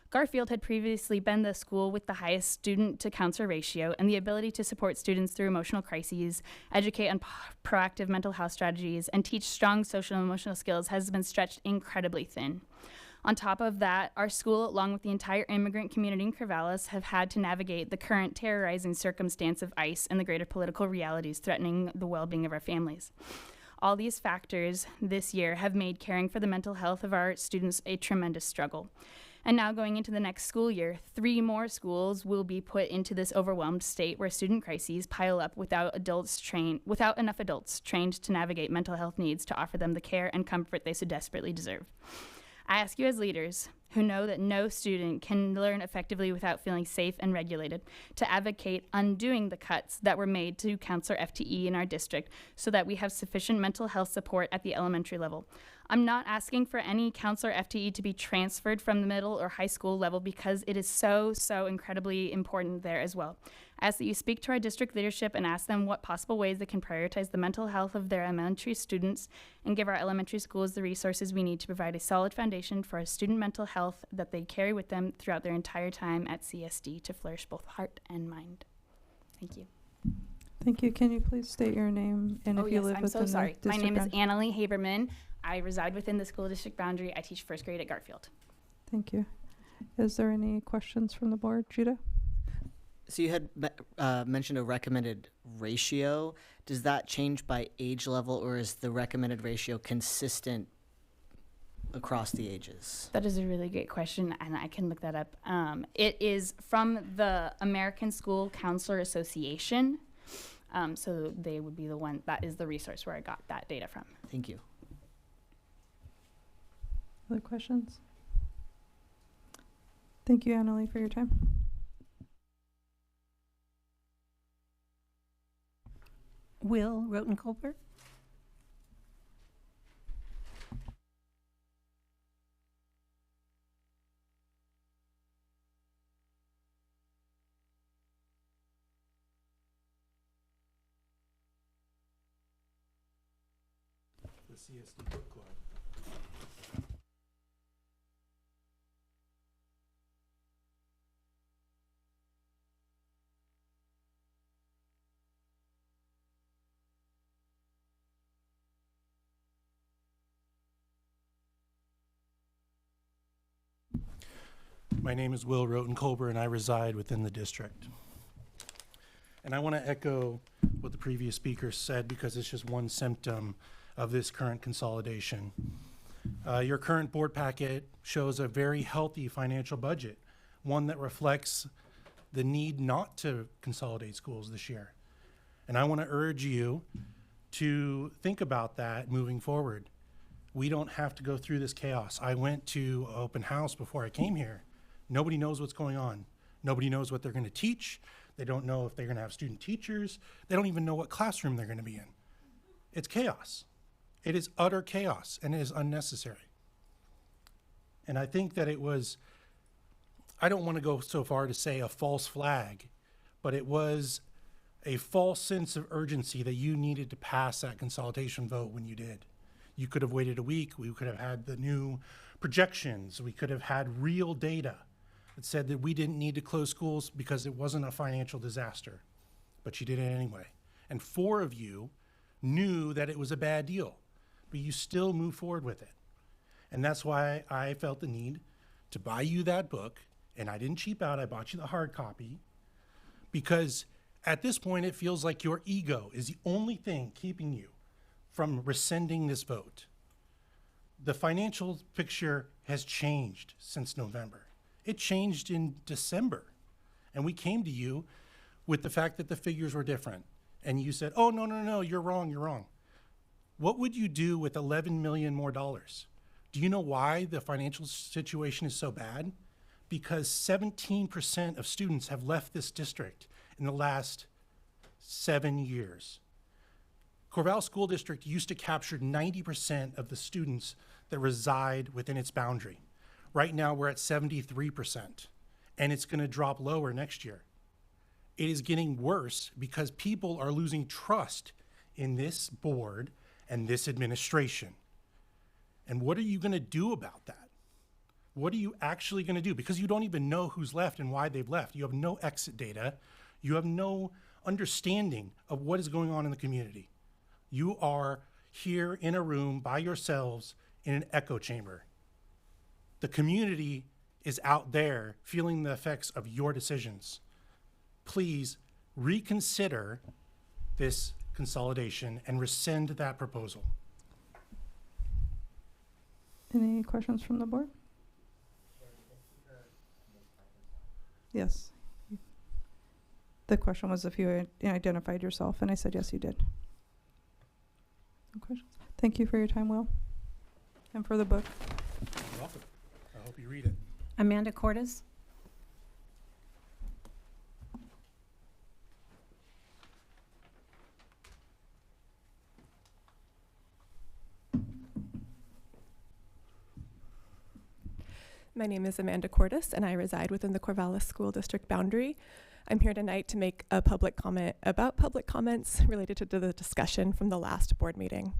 Garfield had previously been the school with the highest student to counselor ratio, and the ability to support students through emotional crises, educate on proactive mental health strategies, and teach strong social and emotional skills has been stretched incredibly thin. On top of that, our school, along with the entire immigrant community in Corvallis, have had to navigate the current terrorizing circumstance of ICE and the greater political realities threatening the well-being of our families. All these factors this year have made caring for the mental health of our students a tremendous struggle. And now going into the next school year, 3 more schools will be put into this overwhelmed state where student crises pile up without enough adults trained to navigate mental health needs to offer them the care and comfort they so desperately deserve. I ask you as leaders who know that no student can learn effectively without feeling safe and regulated to advocate undoing the cuts that were made to counselor FTE in our district so that we have sufficient mental health support at the elementary level. I'm not asking for any counselor FTE to be transferred from the middle or high school level because it is so incredibly important there as well. I ask that you speak to our district leadership and ask them what possible ways they can prioritize the mental health of their elementary students and give our elementary schools the resources we need to provide a solid foundation for our student mental health that they carry with them throughout their entire time at CSD to flourish both heart and mind. Thank you. Thank you. Can you please state your name and if you live within the district? I'm so sorry. My name is boundary? Annalee Haberman. I reside within the school district boundary. I teach first grade at Garfield. Thank you. Is there any questions from the board? Judah? So you had mentioned a recommended ratio. Does that change by age level, or is the recommended ratio consistent across the ages? That is a really great question, and I can look that up. It is from the American School Counselor Association. So they would be the one, that is the resource where I got that data from. Thank you. Other questions? Thank you, Annalee, for your time. Will Rotenkolper. the CSD Book Club. My name is Will Roten-Kolber, and I reside within the district. And I want to echo what the previous speaker said, because it's just one symptom of this current consolidation. Your current board packet shows a very healthy financial budget, one that reflects the need not to consolidate schools this year. And I want to urge you to think about that moving forward. We don't have to go through this chaos. I went to an open house before I came here. Nobody knows what's going on. Nobody knows what they're going to teach. They don't know if they're going to have student teachers. They don't even know what classroom they're going to be in. It's chaos. It is utter chaos, and it is unnecessary. And I think that it was, I don't want to go so far to say a false flag, but it was a false sense of urgency that you needed to pass that consolidation vote when you did. You could have waited a week. We could have had the new projections. We could have had real data that said that we didn't need to close schools because it wasn't a financial disaster, but you did it anyway. And 4 of you knew that it was a bad deal, but you still moved forward with it. And that's why I felt the need to buy you that book, and I didn't cheap out, I bought you the hard copy, because at this point it feels like your ego is the only thing keeping you from rescinding this vote. The financial picture has changed since November. It changed in December. And we came to you with the fact that the figures were different. And you said, oh, no, you're wrong, you're wrong. What would you do with $11 million more dollars? Do you know why the financial situation is so bad? Because 17% of students have left this district in the last 7 years. Corvallis School District used to capture 90% of the students that reside within its boundary. Right now, we're at 73%, and it's going to drop lower next year. It is getting worse because people are losing trust in this board and this administration. And what are you going to do about that? What are you actually going to do? Because you don't even know who's left and why they've left. You have no exit data. You have no understanding of what is going on in the community. You are here in a room by yourselves in an echo chamber. The community is out there feeling the effects of your decisions. Please reconsider this consolidation and rescind that proposal. Any questions from the board? Yes. The question was if you identified yourself, and I said yes, you did. No questions. Thank you for your time, Will, and for the book. You're welcome. I hope you read it. Amanda Cordes. My name is Amanda Cordes, and I reside within the Corvallis School District boundary. I'm here tonight to make a public comment about public comments related to the discussion from the last board meeting.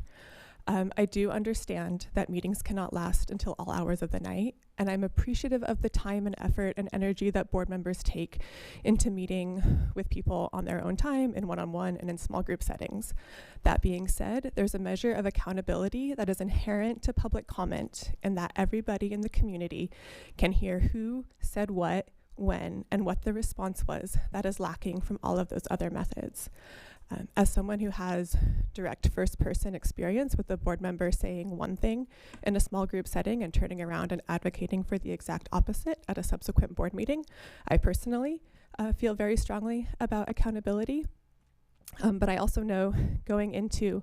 I do understand that meetings cannot last until all hours of the night, and I'm appreciative of the time and effort and energy that board members take into meeting with people on their own time, in one-on-one and in small group settings. That being said, there's a measure of accountability that is inherent to public comment, and that everybody in the community can hear who said what, when, and what the response was that is lacking from all of those other methods. As someone who has direct first-person experience with a board member saying one thing in a small group setting and turning around and advocating for the exact opposite at a subsequent board meeting, I personally feel very strongly about accountability. But I also know going into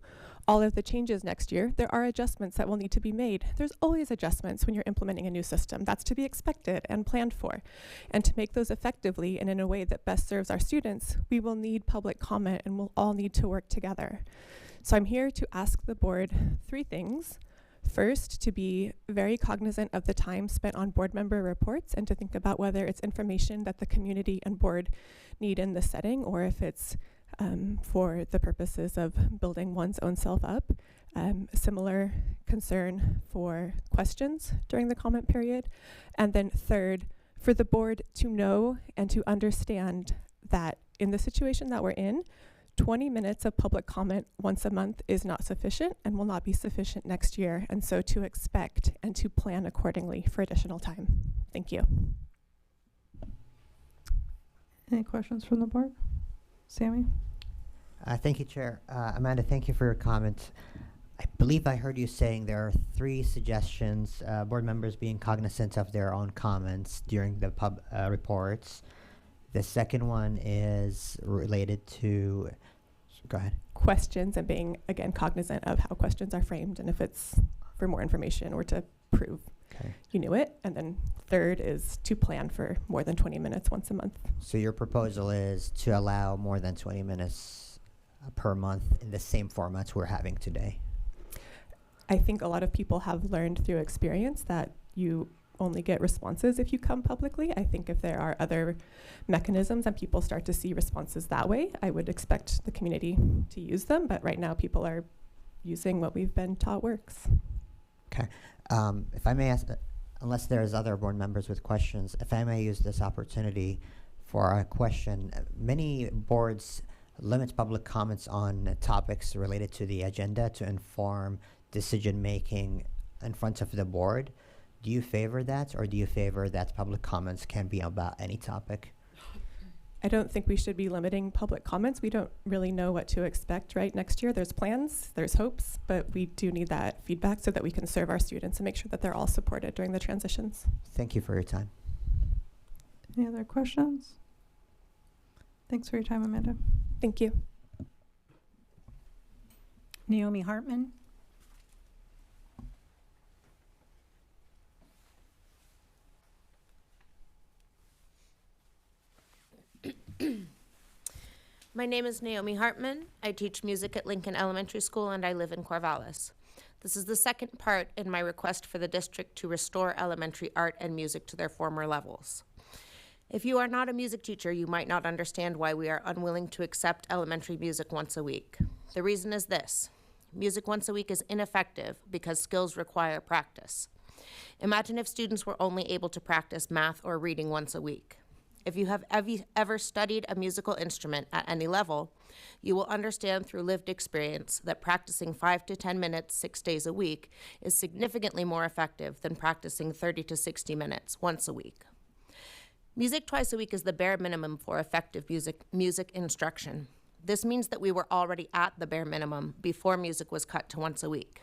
all of the changes next year, there are adjustments that will need to be made. There's always adjustments when you're implementing a new system. That's to be expected and planned for. And to make those effectively and in a way that best serves our students, we will need public comment and we'll all need to work together. So I'm here to ask the board 3 things. First, to be very cognizant of the time spent on board member reports and to think about whether it's information that the community and board need in this setting or if it's for the purposes of building one's own self up. Similar concern for questions during the comment period. And then third, for the board to know and to understand that in the situation that we're in, 20 minutes of public comment once a month is not sufficient and will not be sufficient next year. And so to expect and to plan accordingly for additional time. Thank you. Any questions from the board? Sammy? Thank you, Chair. Amanda, thank you for your comment. I believe I heard you saying there are 3 suggestions, board members being cognizant of their own comments during the reports. The second one is related to, go ahead. Questions and being, again, cognizant of how questions are framed and if it's for more information or to prove you knew it. And then third is to plan for more than 20 minutes once a month. So your proposal is to allow more than 20 minutes per month in the same formats we're having today. I think a lot of people have learned through experience that you only get responses if you come publicly. I think if there are other mechanisms and people start to see responses that way, I would expect the community to use them. But right now people are using what we've been taught works. Okay. If I may ask, unless there's other board members with questions, if I may use this opportunity for a question. Many boards limit public comments on topics related to the agenda to inform decision-making in front of the board. Do you favor that, or do you favor that public comments can be about any topic? I don't think we should be limiting public comments. We don't really know what to expect right next year. There's plans, there's hopes, but we do need that feedback so that we can serve our students and make sure that they're all supported during the transitions. Thank you for your time. Any other questions? Thanks for your time, Amanda. Thank you. Naomi Hartman. My name is Naomi Hartman. I teach music at Lincoln Elementary School and I live in Corvallis. This is the second part in my request for the district to restore elementary art and music to their former levels. If you are not a music teacher, you might not understand why we are unwilling to accept elementary music once a week. The reason is this: music once a week is ineffective because skills require practice. Imagine if students were only able to practice math or reading once a week. If you have ever studied a musical instrument at any level, you will understand through lived experience that practicing 5 to 10 minutes 6 days a week is significantly more effective than practicing 30 to 60 minutes once a week. Music twice a week is the bare minimum for effective music instruction. This means that we were already at the bare minimum before music was cut to once a week.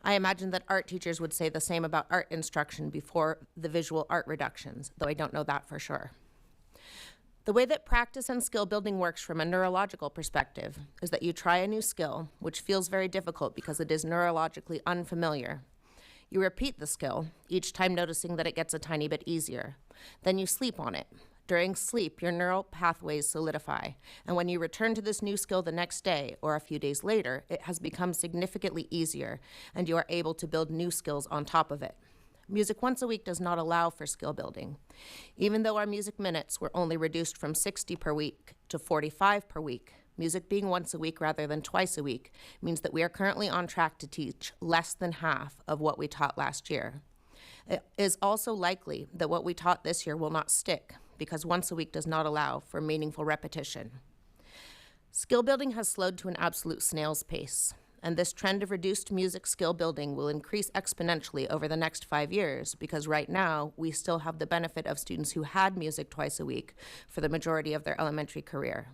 I imagine that art teachers would say the same about art instruction before the visual art reductions, though I don't know that for sure. The way that practice and skill building works from a neurological perspective is that you try a new skill, which feels very difficult because it is neurologically unfamiliar. You repeat the skill, each time noticing that it gets a tiny bit easier. Then you sleep on it. During sleep, your neural pathways solidify, and when you return to this new skill the next day or a few days later, it has become significantly easier, and you are able to build new skills on top of it. Music once a week does not allow for skill building. Even though our music minutes were only reduced from 60 per week to 45 per week, music being once a week rather than twice a week means that we are currently on track to teach less than half of what we taught last year. It is also likely that what we taught this year will not stick because once a week does not allow for meaningful repetition. Skill building has slowed to an absolute snail's pace, and this trend of reduced music skill building will increase exponentially over the next 5 years because right now we still have the benefit of students who had music twice a week for the majority of their elementary career.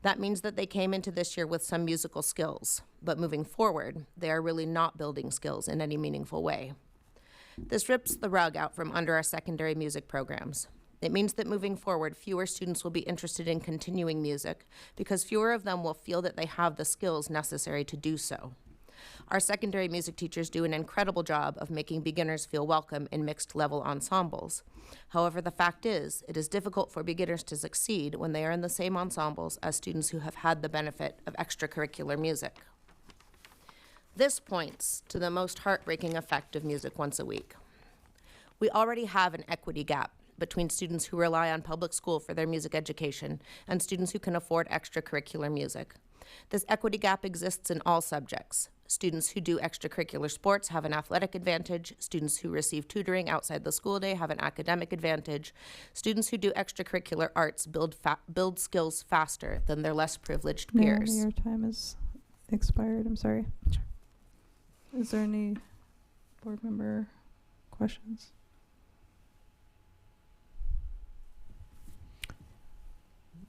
That means that they came into this year with some musical skills, but moving forward, they are really not building skills in any meaningful way. This rips the rug out from under our secondary music programs. It means that moving forward, fewer students will be interested in continuing music because fewer of them will feel that they have the skills necessary to do so. Our secondary music teachers do an incredible job of making beginners feel welcome in mixed-level ensembles. However, the fact is, it is difficult for beginners to succeed when they are in the same ensembles as students who have had the benefit of extracurricular music. This points to the most heartbreaking effect of music once a week. We already have an equity gap between students who rely on public school for their music education and students who can afford extracurricular music. This equity gap exists in all subjects. Students who do extracurricular sports have an athletic advantage. Students who receive tutoring outside the school day have an academic advantage. Students who do extracurricular arts build skills faster than their less privileged peers. Naomi, your time is expired. I'm sorry. Is there any board member questions?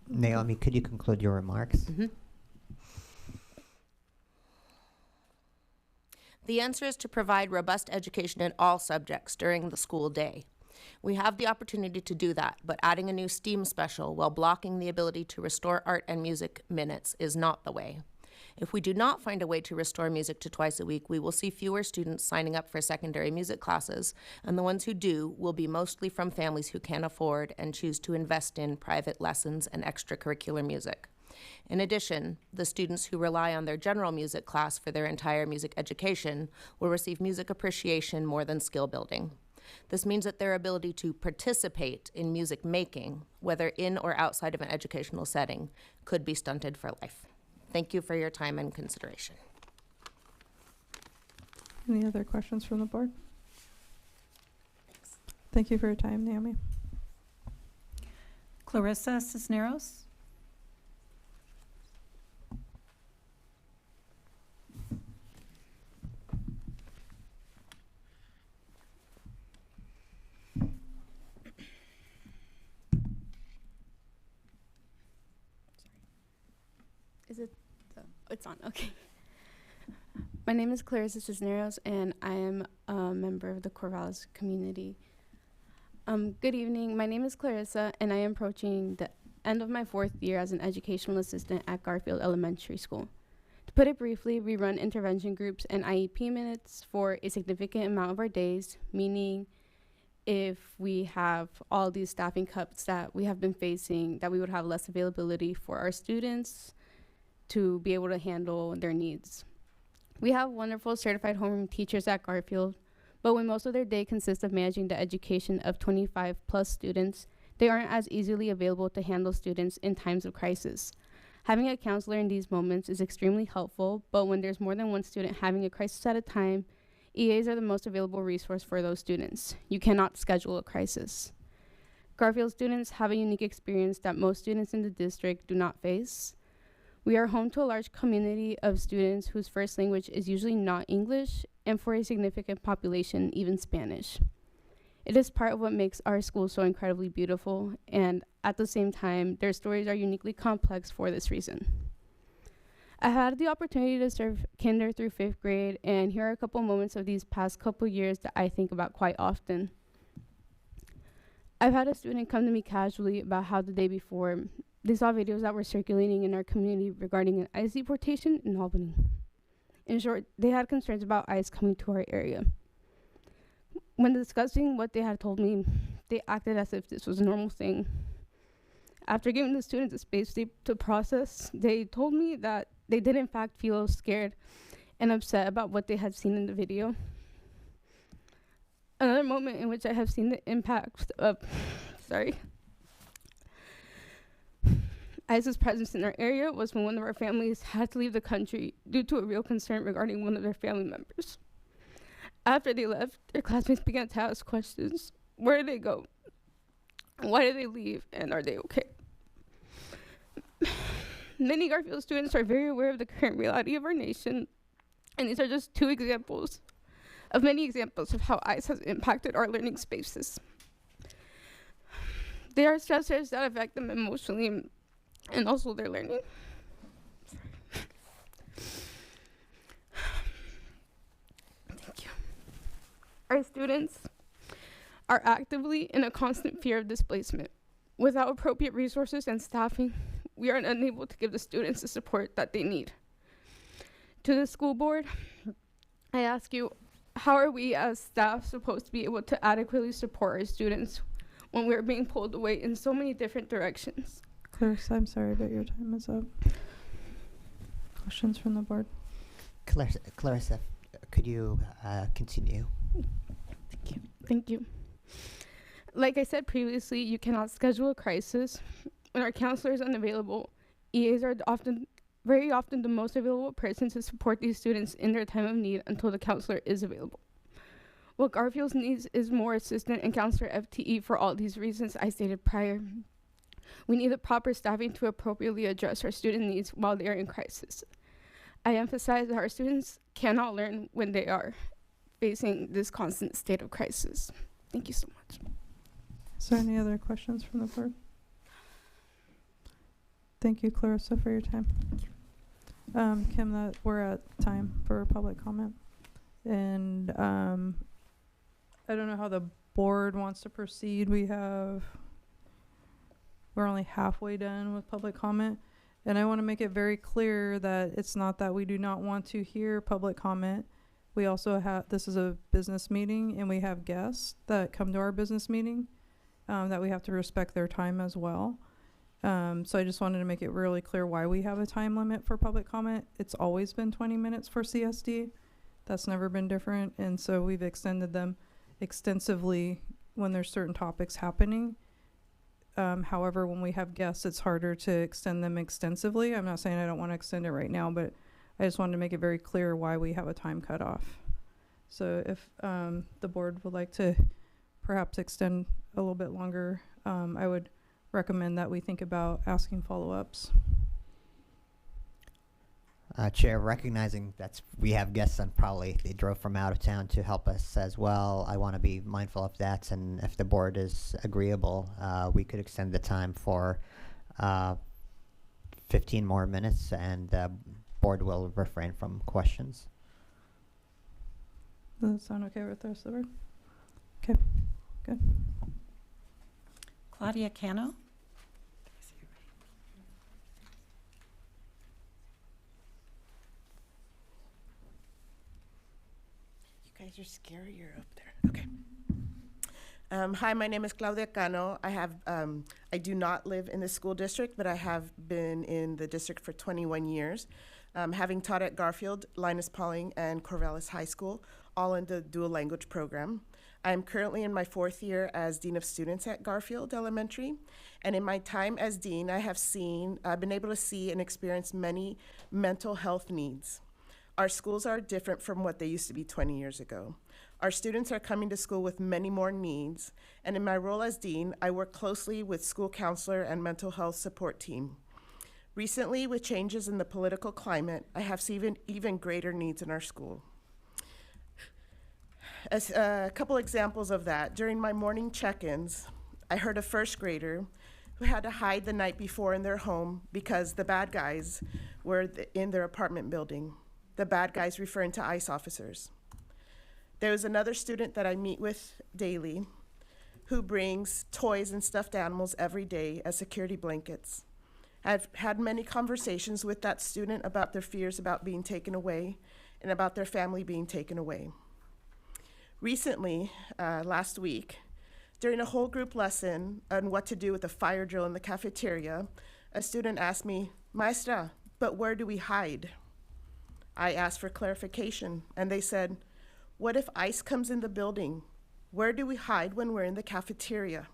Naomi, could you conclude your remarks? The answer is to provide robust education in all subjects during the school day. We have the opportunity to do that, but adding a new STEAM special while blocking the ability to restore art and music minutes is not the way. If we do not find a way to restore music to twice a week, we will see fewer students signing up for secondary music classes, and the ones who do will be mostly from families who can afford and choose to invest in private lessons and extracurricular music. In addition, the students who rely on their general music class for their entire music education will receive music appreciation more than skill building. This means that their ability to participate in music making, whether in or outside of an educational setting, could be stunted for life. Thank you for your time and consideration. Any other questions from the board? Thank you for your time, Naomi. Clarissa Cisneros. Is it? It's on. Okay. My name is Clarissa Cisneros, and I am a member of the Corvallis community. Good evening. My name is Clarissa, and I am approaching the end of my 4th year as an educational assistant at Garfield Elementary School. To put it briefly, we run intervention groups and IEP minutes for a significant amount of our days, meaning if we have all these staffing cuts that we have been facing, that we would have less availability for our students to be able to handle their needs. We have wonderful certified homeroom teachers at Garfield, but when most of their day consists of managing the education of 25 plus students, they aren't as easily available to handle students in times of crisis. Having a counselor in these moments is extremely helpful, but when there's more than one student having a crisis at a time, EAs are the most available resource for those students. You cannot schedule a crisis. Garfield students have a unique experience that most students in the district do not face. We are home to a large community of students whose first language is usually not English, and for a significant population, even Spanish. It is part of what makes our school so incredibly beautiful, and at the same time, their stories are uniquely complex for this reason. I had the opportunity to serve kinder through 5th grade, and here are a couple moments of these past couple years that I think about quite often. I've had a student come to me casually about how the day before, they saw videos that were circulating in our community regarding an ICE deportation in Albany. In short, they had concerns about ICE coming to our area. When discussing what they had told me, they acted as if this was a normal thing. After giving the students the space to process, they told me that they did in fact feel scared and upset about what they had seen in the video. Another moment in which I have seen the impact of, ICE's presence in our area was when one of our families had to leave the country due to a real concern regarding one of their family members. After they left, their classmates began to ask questions. Where did they go? Why did they leave? And are they okay? Many Garfield students are very aware of the current reality of our nation, and these are just 2 examples of many examples of how ICE has impacted our learning spaces. They are stressors that affect them emotionally and also their learning. Thank you. Our students are actively in a constant fear of displacement. Without appropriate resources and staffing, we are unable to give the students the support that they need. To the school board, I ask you, how are we as staff supposed to be able to adequately support our students when we're being pulled away in so many different directions? Clarissa, I'm sorry, but your time is up. Questions from the board? Clarissa, could you continue? Thank you. Like I said previously, you cannot schedule a crisis. When our counselor is unavailable, EAs are often very often the most available person to support these students in their time of need until the counselor is available. What Garfield needs is more assistant and counselor FTE for all these reasons I stated prior. We need the proper staffing to appropriately address our student needs while they are in crisis. I emphasize that our students cannot learn when they are facing this constant state of crisis. Thank you so much. Is there any other questions from the board? Thank you, Clarissa, for your time. Kim, that we're at time for public comment. And I don't know how the board wants to proceed. We're only halfway done with public comment. And I want to make it very clear that it's not that we do not want to hear public comment. We also this is a business meeting, and we have guests that come to our business meeting that we have to respect their time as well. So I just wanted to make it really clear why we have a time limit for public comment. It's always been 20 minutes for CSD. That's never been different. And so we've extended them extensively when there's certain topics happening. However, when we have guests, it's harder to extend them extensively. I'm not saying I don't want to extend it right now, but I just wanted to make it very clear why we have a time cutoff. So if the board would like to perhaps extend a little bit longer, I would recommend that we think about asking follow-ups. Chair, recognizing that we have guests and probably they drove from out of town to help us as well, I want to be mindful of that, and if the board is agreeable, we could extend the time for 15 more minutes, and the board will refrain from questions. Does that sound okay with the rest of the board? Okay, good. Claudia Cano. You guys are scarier up there. Okay. Hi, my name is Claudia Cano. I do not live in the school district, but I have been in the district for 21 years, having taught at Garfield, Linus Pauling, and Corvallis High School, all in the dual language program. I'm currently in my 4th year as Dean of Students at Garfield Elementary, and in my time as Dean, I've been able to see and experience many mental health needs. Our schools are different from what they used to be 20 years ago. Our students are coming to school with many more needs, and in my role as Dean, I work closely with school counselor and mental health support team. Recently, with changes in the political climate, I have seen even greater needs in our school. As a couple examples of that, during my morning check-ins, I heard a 1st grader who had to hide the night before in their home because the bad guys were in their apartment building. The bad guys referring to ICE officers. There was another student that I meet with daily who brings toys and stuffed animals every day as security blankets. I've had many conversations with that student about their fears about being taken away and about their family being taken away. Recently, last week, during a whole group lesson on what to do with a fire drill in the cafeteria, a student asked me, "Maestra, but where do we hide?" I asked for clarification, and they said, "What if ICE comes in the building? Where do we hide when we're in the cafeteria?"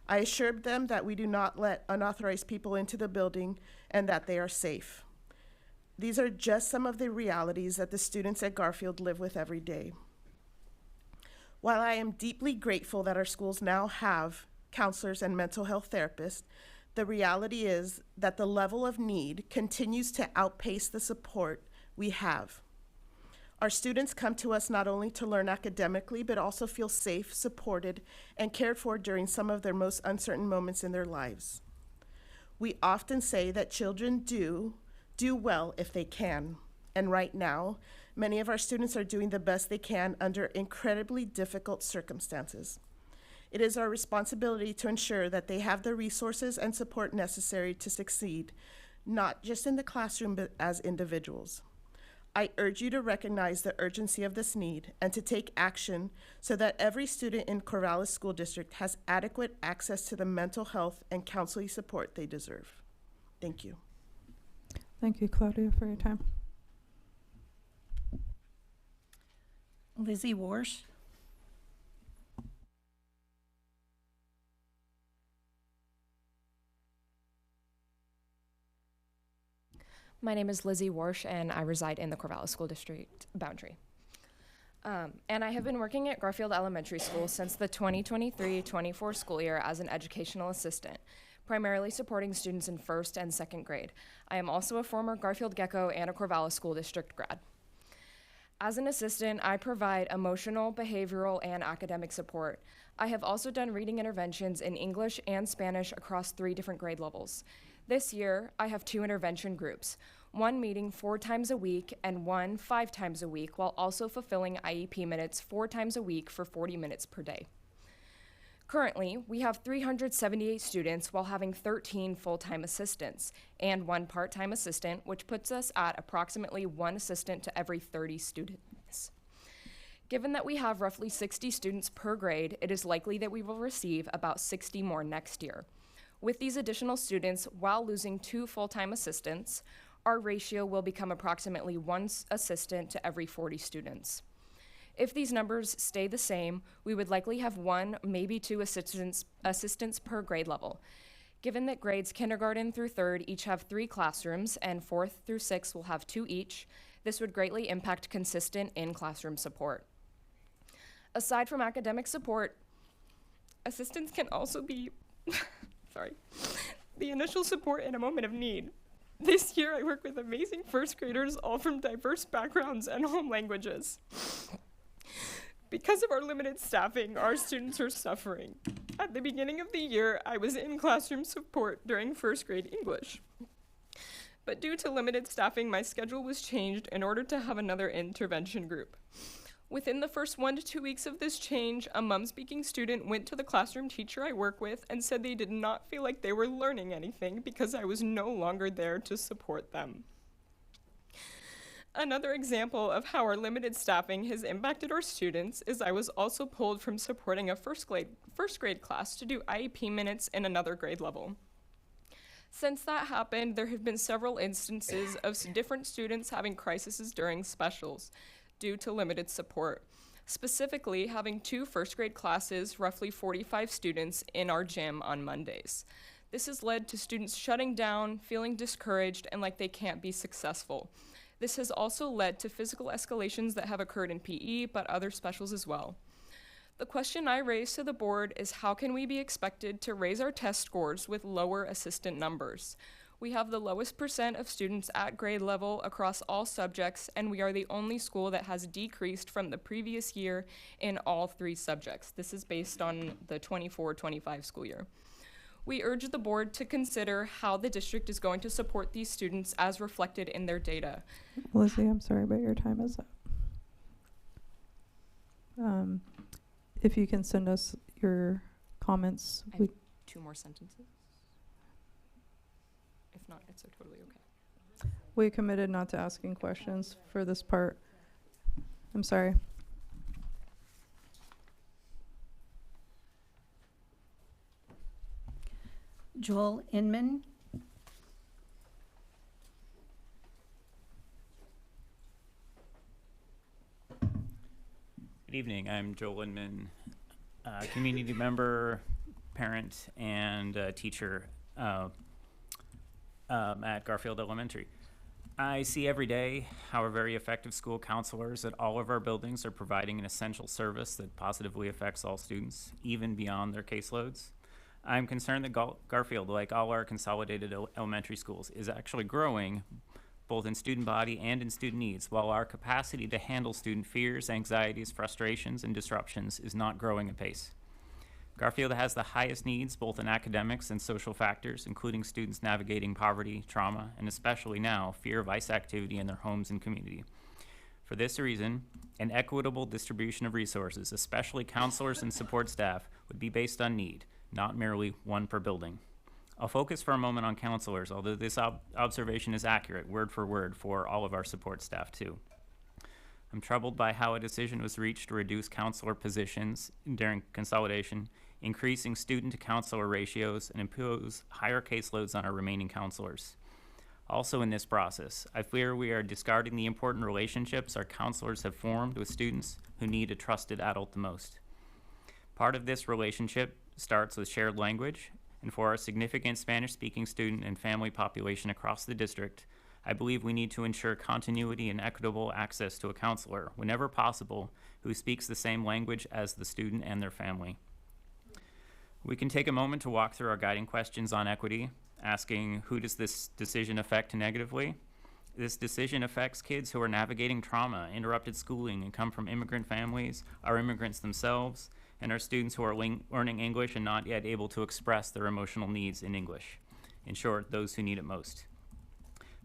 I assured them that we do not let unauthorized people into the building and that they are safe. These are just some of the realities that the students at Garfield live with every day. While I am deeply grateful that our schools now have counselors and mental health therapists, the reality is that the level of need continues to outpace the support we have. Our students come to us not only to learn academically, but also feel safe, supported, and cared for during some of their most uncertain moments in their lives. We often say that children do well if they can, and right now, many of our students are doing the best they can under incredibly difficult circumstances. It is our responsibility to ensure that they have the resources and support necessary to succeed, not just in the classroom, but as individuals. I urge you to recognize the urgency of this need and to take action so that every student in Corvallis School District has adequate access to the mental health and counseling support they deserve. Thank you. Thank you, Claudia, for your time. Lizzie Warsh. My name is Lizzie Warsh, and I reside in the Corvallis School District boundary. And I have been working at Garfield Elementary School since the 2023-24 school year as an educational assistant, primarily supporting students in 1st and 2nd grade. I am also a former Garfield Gecko and a Corvallis School District grad. As an assistant, I provide emotional, behavioral, and academic support. I have also done reading interventions in English and Spanish across 3 different grade levels. This year, I have 2 intervention groups, one meeting 4 times a week and one 5 times a week, while also fulfilling IEP minutes 4 times a week for 40 minutes per day. Currently, we have 378 students while having 13 full-time assistants and 1 part-time assistant, which puts us at approximately 1 assistant to every 30 students. Given that we have roughly 60 students per grade, it is likely that we will receive about 60 more next year. With these additional students, while losing 2 full-time assistants, our ratio will become approximately 1 assistant to every 40 students. If these numbers stay the same, we would likely have 1, maybe 2 assistants per grade level. Given that grades kindergarten through 3rd each have 3 classrooms and 4th through 6th will have 2 each, this would greatly impact consistent in-classroom support. Aside from academic support, assistants can also be the initial support in a moment of need. This year I work with amazing 1st graders, all from diverse backgrounds and home languages. Because of our limited staffing, our students are suffering. At the beginning of the year, I was in classroom support during 1st grade English. But due to limited staffing, my schedule was changed in order to have another intervention group. Within the first 1 to 2 weeks of this change, a mum-speaking student went to the classroom teacher I work with and said they did not feel like they were learning anything because I was no longer there to support them. Another example of how our limited staffing has impacted our students is I was also pulled from supporting a first grade class to do IEP minutes in another grade level. Since that happened, there have been several instances of different students having crises during specials due to limited support. Specifically, having 2 first grade classes, roughly 45 students, in our gym on Mondays. This has led to students shutting down, feeling discouraged, and like they can't be successful. This has also led to physical escalations that have occurred in PE, but other specials as well. The question I raise to the board is how can we be expected to raise our test scores with lower assistant numbers? We have the lowest % of students at grade level across all subjects, and we are the only school that has decreased from the previous year in all 3 subjects. This is based on the 24-25 school year. We urge the board to consider how the district is going to support these students as reflected in their data. Lizzie, I'm sorry, but your time is up. If you can send us your comments. I have 2 more sentences. If not, it's totally okay. We committed not to asking questions for this part. I'm sorry. Joel Inman. Good evening. I'm Joel Inman, community member, parent, and teacher at Garfield Elementary. I see every day how our very effective school counselors at all of our buildings are providing an essential service that positively affects all students, even beyond their caseloads. I'm concerned that Garfield, like all our consolidated elementary schools, is actually growing both in student body and in student needs, while our capacity to handle student fears, anxieties, frustrations, and disruptions is not growing apace. Garfield has the highest needs both in academics and social factors, including students navigating poverty, trauma, and especially now, fear of ICE activity in their homes and community. For this reason, an equitable distribution of resources, especially counselors and support staff, would be based on need, not merely 1 per building. I'll focus for a moment on counselors, although this observation is accurate, word for word, for all of our support staff too. I'm troubled by how a decision was reached to reduce counselor positions during consolidation, increasing student to counselor ratios, and impose higher caseloads on our remaining counselors. Also in this process, I fear we are discarding the important relationships our counselors have formed with students who need a trusted adult the most. Part of this relationship starts with shared language, and for our significant Spanish-speaking student and family population across the district, I believe we need to ensure continuity and equitable access to a counselor, whenever possible, who speaks the same language as the student and their family. We can take a moment to walk through our guiding questions on equity, asking who does this decision affect negatively? This decision affects kids who are navigating trauma, interrupted schooling, and come from immigrant families, are immigrants themselves, and are students who are learning English and not yet able to express their emotional needs in English. In short, those who need it most.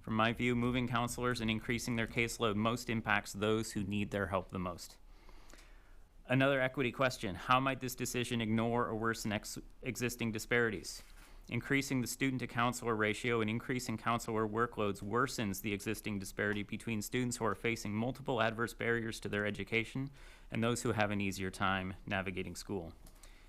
From my view, moving counselors and increasing their caseload most impacts those who need their help the most. Another equity question: how might this decision ignore or worsen existing disparities? Increasing the student to counselor ratio and increasing counselor workloads worsens the existing disparity between students who are facing multiple adverse barriers to their education and those who have an easier time navigating school.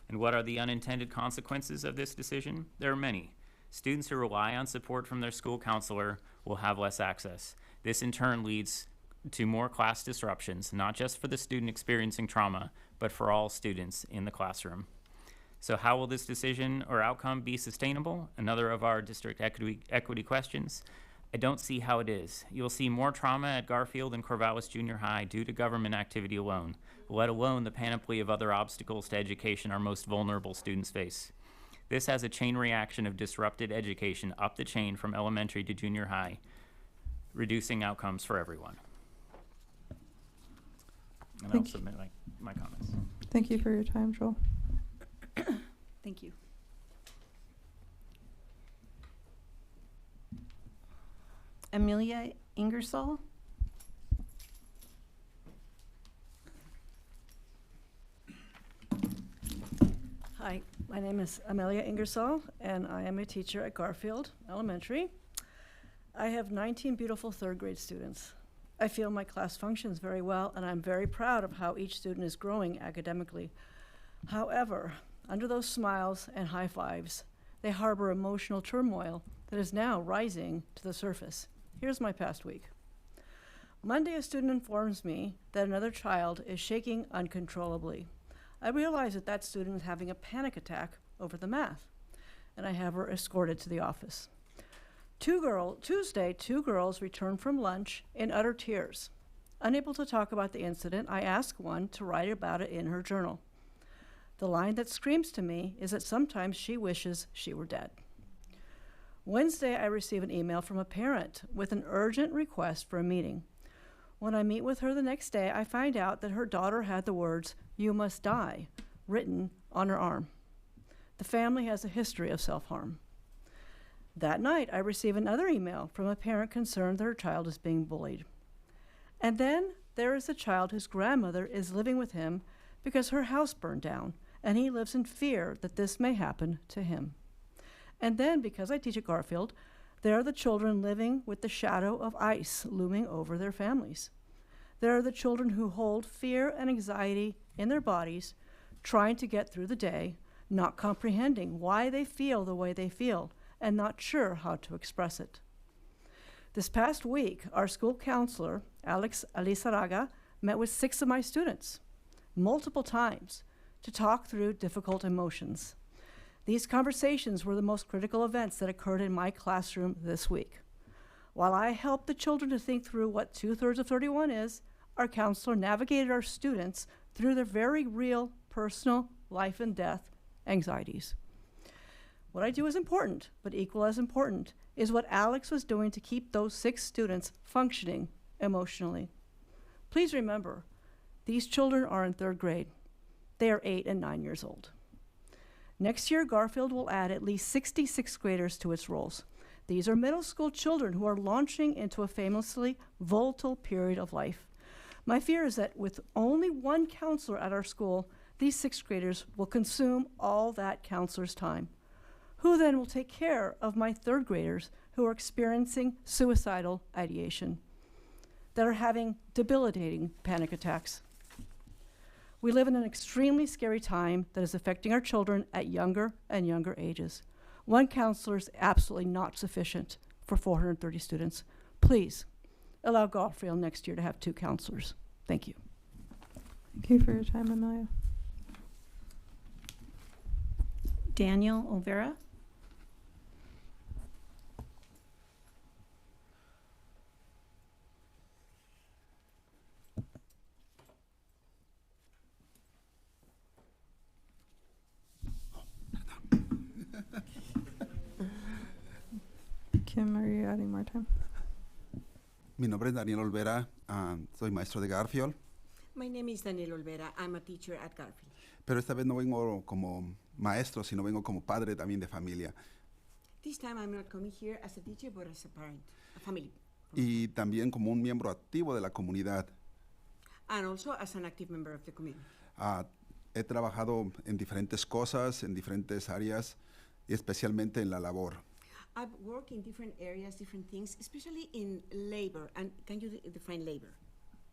And what are the unintended consequences of this decision? There are many. Students who rely on support from their school counselor will have less access. This in turn leads to more class disruptions, not just for the student experiencing trauma, but for all students in the classroom. So how will this decision or outcome be sustainable? Another of our district equity questions. I don't see how it is. You'll see more trauma at Garfield and Corvallis Junior High due to government activity alone, let alone the panoply of other obstacles to education our most vulnerable students face. This has a chain reaction of disrupted education up the chain from elementary to junior high, reducing outcomes for everyone. And I'll submit my comments. Thank you for your time, Joel. Thank you. Amelia Ingersoll. Hi, my name is Amelia Ingersoll, and I am a teacher at Garfield Elementary. I have 19 beautiful third grade students. I feel my class functions very well, and I'm very proud of how each student is growing academically. However, under those smiles and high fives, they harbor emotional turmoil that is now rising to the surface. Here's my past week. Monday, a student informs me that another child is shaking uncontrollably. I realize that that student is having a panic attack over the math, and I have her escorted to the office. Tuesday, two girls returned from lunch in utter tears. Unable to talk about the incident, I ask one to write about it in her journal. The line that screams to me is that sometimes she wishes she were dead. Wednesday, I receive an email from a parent with an urgent request for a meeting. When I meet with her the next day, I find out that her daughter had the words, "You must die," written on her arm. The family has a history of self-harm. That night, I receive another email from a parent concerned that her child is being bullied. And then there is a child whose grandmother is living with him because her house burned down, and he lives in fear that this may happen to him. And then, because I teach at Garfield, there are the children living with the shadow of ICE looming over their families. There are the children who hold fear and anxiety in their bodies, trying to get through the day, not comprehending why they feel the way they feel, and not sure how to express it. This past week, our school counselor, Alex Alizaraga, met with 6 of my students, multiple times, to talk through difficult emotions. These conversations were the most critical events that occurred in my classroom this week. While I helped the children to think through what 2/3 of 31 is, our counselor navigated our students through their very real, personal, life and death anxieties. What I do is important, but equal as important is what Alex was doing to keep those 6 students functioning emotionally. Please remember, these children are in 3rd grade. They are 8 and 9 years old. Next year, Garfield will add at least 60 6th graders to its rolls. These are middle school children who are launching into a famously volatile period of life. My fear is that with only one counselor at our school, these 6th graders will consume all that counselor's time. Who then will take care of my 3rd graders who are experiencing suicidal ideation, that are having debilitating panic attacks? We live in an extremely scary time that is affecting our children at younger and younger ages. One counselor is absolutely not sufficient for 430 students. Please allow Garfield next year to have 2 counselors. Thank you. Thank you for your time, Amelia. Daniel Olvera. Kim, are you adding more time? Mi nombre es Daniel Olvera, soy maestro de Garfield, My name is Daniel Olvera. I'm a teacher at Garfield. pero esta vez no vengo como maestro, sino vengo como padre también de familia. This time I'm not coming here as a teacher, but as a parent, a family, Y también como un miembro activo de la comunidad. and also as an active member of the community. He trabajado en diferentes cosas, en diferentes áreas, y especialmente en la labor. I've worked in different areas, different things, especially in labor. And can you define labor?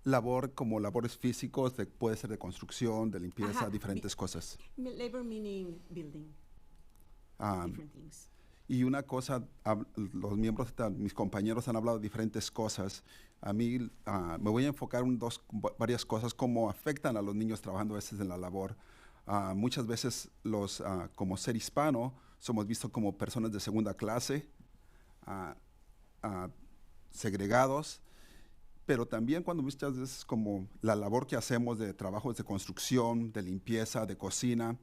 Labor como labores físicos, puede ser de construcción, de limpieza, Ajá, diferentes cosas. Labor meaning building, Ah, different things. Y una cosa, los miembros, mis compañeros han hablado de diferentes cosas. A mí me voy a enfocar en varias cosas, cómo afectan a los niños trabajando a veces en la labor. Muchas veces como ser hispano, somos vistos como personas de segunda clase, segregados, pero también cuando muchas veces como la labor que hacemos de trabajos de construcción, de limpieza, de cocina,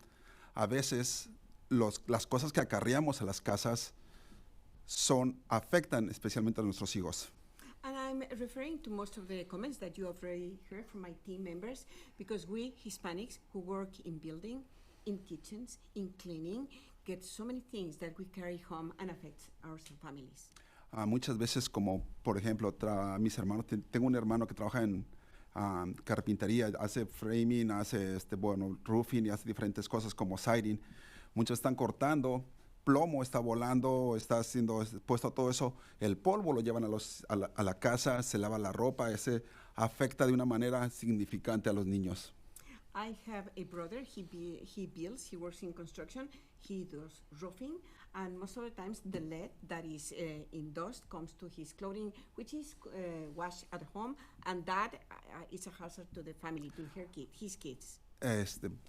a veces las cosas que acarreamos a las casas afectan especialmente a nuestros hijos. And I'm referring to most of the comments that you have already heard from my team members, because we Hispanics who work in building, in kitchens, in cleaning, get so many things that we carry home and affect our families. Muchas veces, como por ejemplo, mis hermanos, tengo un hermano que trabaja en carpintería, hace framing, hace roofing y hace diferentes cosas como siding. Muchos están cortando, plomo está volando, está siendo puesto a todo eso, el polvo lo llevan a la casa, se lava la ropa, ese afecta de una manera significante a los niños. I have a brother, he builds, he works in construction, he does roofing, and most of the times the lead that is in dust comes to his clothing, which is washed at home, and that is a hazard to the family, to his kids.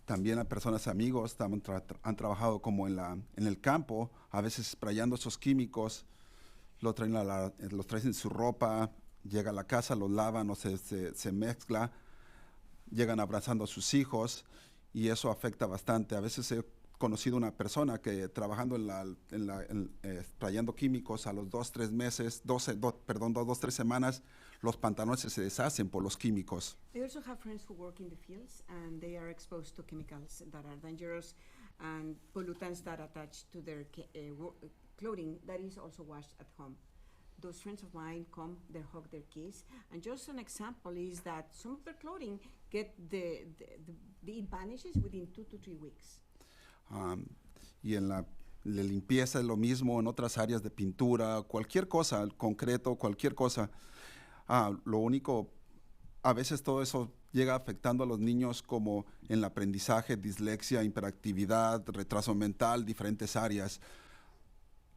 También a personas amigos han trabajado como en el campo, a veces sprayando esos químicos, los traen en su ropa, llega a la casa, los lavan o se mezcla, llegan abrazando a sus hijos y eso afecta bastante. A veces he conocido una persona que trabajando sprayando químicos a los 2-3 meses, 2-3 semanas, los pantalones se deshacen por los químicos. I also have friends who work in the fields and they are exposed to chemicals that are dangerous and pollutants that attach to their clothing that is also washed at home. Those friends of mine come, they hug their kids, and just an example is that some of their clothing it vanishes within 2 to 3 weeks. Y en la limpieza es lo mismo, en otras áreas de pintura, cualquier cosa, el concreto, cualquier cosa. Lo único, a veces todo eso llega afectando a los niños como en el aprendizaje, dislexia, hiperactividad, retraso mental, diferentes áreas.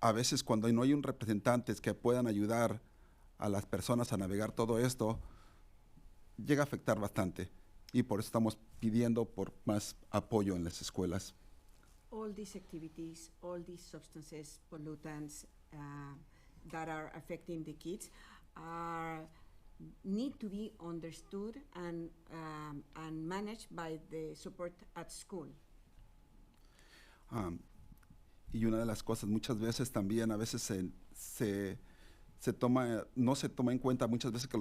A veces cuando no hay un representantes que puedan ayudar a las personas a navegar todo esto, llega a afectar bastante. Y por eso estamos pidiendo por más apoyo en las escuelas. All these activities, all these substances, pollutants that are affecting the kids need to be understood and managed by the support at school. Y una de las cosas muchas veces también, a veces no se toma en cuenta muchas veces que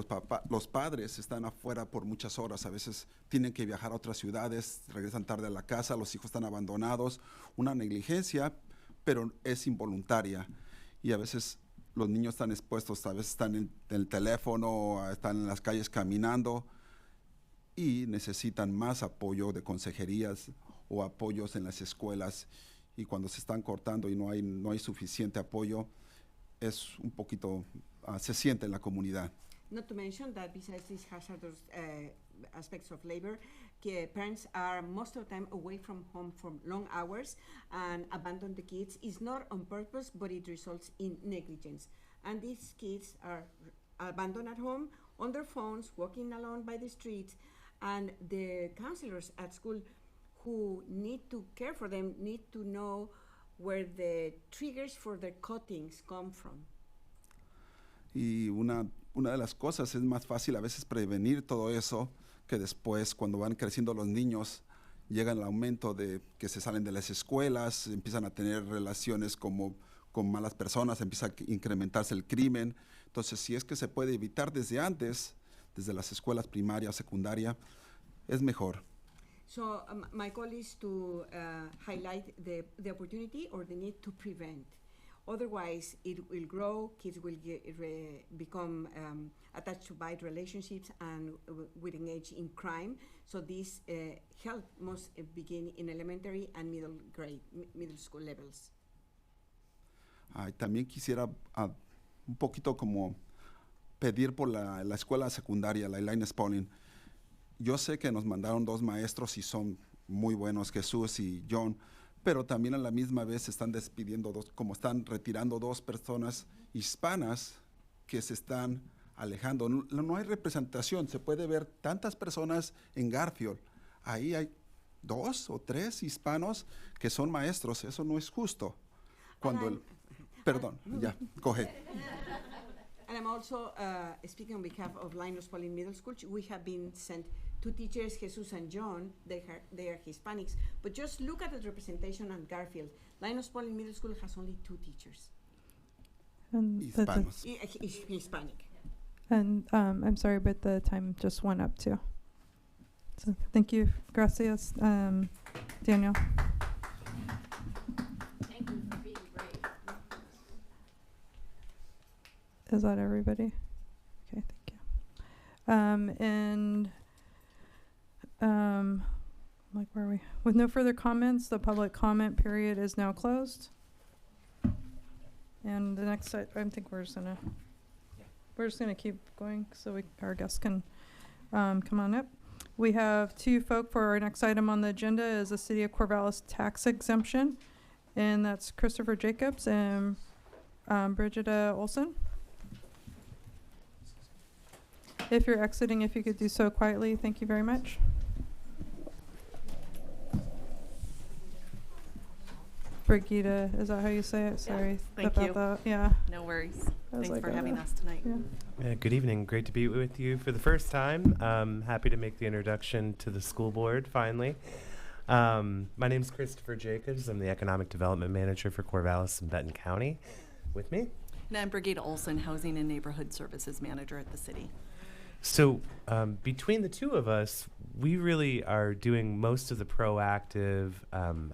los padres están afuera por muchas horas, a veces tienen que viajar a otras ciudades, regresan tarde a la casa, los hijos están abandonados, una negligencia, pero es involuntaria y a veces los niños están expuestos, a veces están en el teléfono, están en las calles caminando y necesitan más apoyo de consejerías o apoyos en las escuelas. Y cuando se están cortando y no hay suficiente apoyo, es un poquito, se siente en la comunidad. Not to mention that besides these hazardous aspects of labor, parents are most of the time away from home for long hours and abandon the kids. It's not on purpose, but it results in negligence. And these kids are abandoned at home, on their phones, walking alone by the streets, and the counselors at school who need to care for them need to know where the triggers for their cuttings come from. Y una de las cosas es más fácil a veces prevenir todo eso que después cuando van creciendo los niños llega el aumento de que se salen de las escuelas, empiezan a tener relaciones como con malas personas, empieza a incrementarse el crimen. Entonces, si es que se puede evitar desde antes, desde las escuelas primaria, secundaria, es mejor. So my goal is to highlight the opportunity or the need to prevent. Otherwise, it will grow, kids will become attached to bad relationships and will engage in crime. So this help must begin in elementary and middle school levels. También quisiera un poquito como pedir por la escuela secundaria, la Elaine Spalding. Yo sé que nos mandaron 2 maestros y son muy buenos, Jesús y John, pero también a la misma vez están despidiendo como están retirando 2 personas hispanas que se están alejando. No hay representación, se puede ver tantas personas en Garfield. Ahí hay 2 o 3 hispanos que son maestros, eso no es justo. Perdón, ya, go ahead. And I'm also speaking on behalf of Linus Pauling Middle School. We have been sent 2 teachers, Jesus and John. They are Hispanics. But just look at the representation at Garfield. Linus Pauling Middle School has only 2 teachers. Hispanos. Hispanic. And I'm sorry, but the time just went up too. So thank you. Gracias, Daniel. Thank you for being brave. Is that everybody? Okay, thank you. Like where are we? With no further comments, the public comment period is now closed. And the next I think we're just gonna keep going so our guests can come on up. We have 2 folk for our next item on the agenda is the City of Corvallis tax exemption, and that's Christopher Jacobs and Brigida Olson. If you're exiting, if you could do so quietly, thank you very much. Brigida, is that how you say it? Sorry. Thank about you. that. Yeah. No worries. I was Thanks like, for having us tonight. Yeah. Good evening. Great to be with you for the first time. Happy to make the introduction to the school board finally. My name is Christopher Jacobs. I'm the Economic Development Manager for Corvallis and Benton County. With me? And I'm Brigida Olson, Housing and Neighborhood Services Manager at the city. So between the 2 of us, we really are doing most of the proactive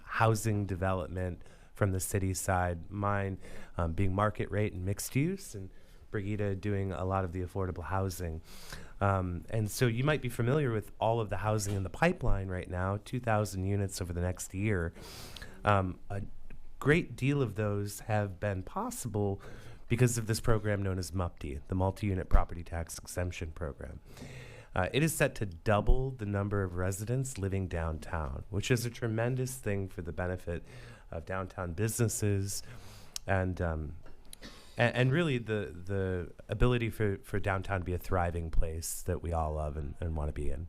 housing development from the city side. Mine being market rate and mixed use, and Brigida doing a lot of the affordable housing. And so you might be familiar with all of the housing in the pipeline right now, 2,000 units over the next year. A great deal of those have been possible because of this program known as MUPTI, the Multi-Unit Property Tax Exemption Program. It is set to double the number of residents living downtown, which is a tremendous thing for the benefit of downtown businesses and really the ability for downtown to be a thriving place that we all love and want to be in.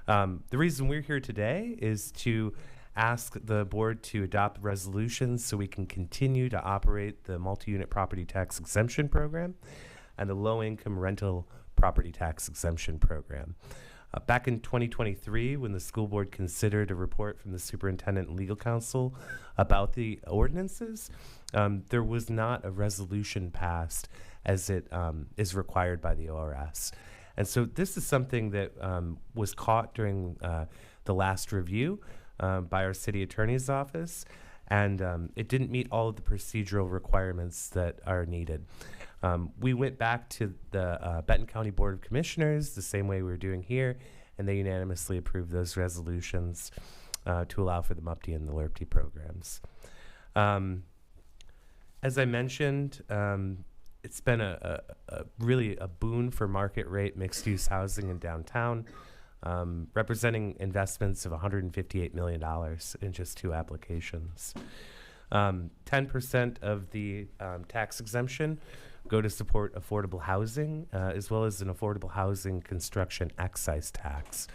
The reason we're here today is to ask the board to adopt resolutions so we can continue to operate the multi-unit property tax exemption program and the low-income rental property tax exemption program. Back in 2023, when the school board considered a report from the superintendent and legal counsel about the ordinances, there was not a resolution passed as it is required by the ORS. And so this is something that was caught during the last review by our city attorney's office, and it didn't meet all of the procedural requirements that are needed. We went back to the Benton County Board of Commissioners the same way we were doing here, and they unanimously approved those resolutions to allow for the MUPTI and the LRPT programs. As I mentioned, it's been a really a boon for market rate mixed use housing in downtown, representing investments of $158 million in just 2 applications. 10% of the tax exemption go to support affordable housing, as well as an affordable housing construction excise tax.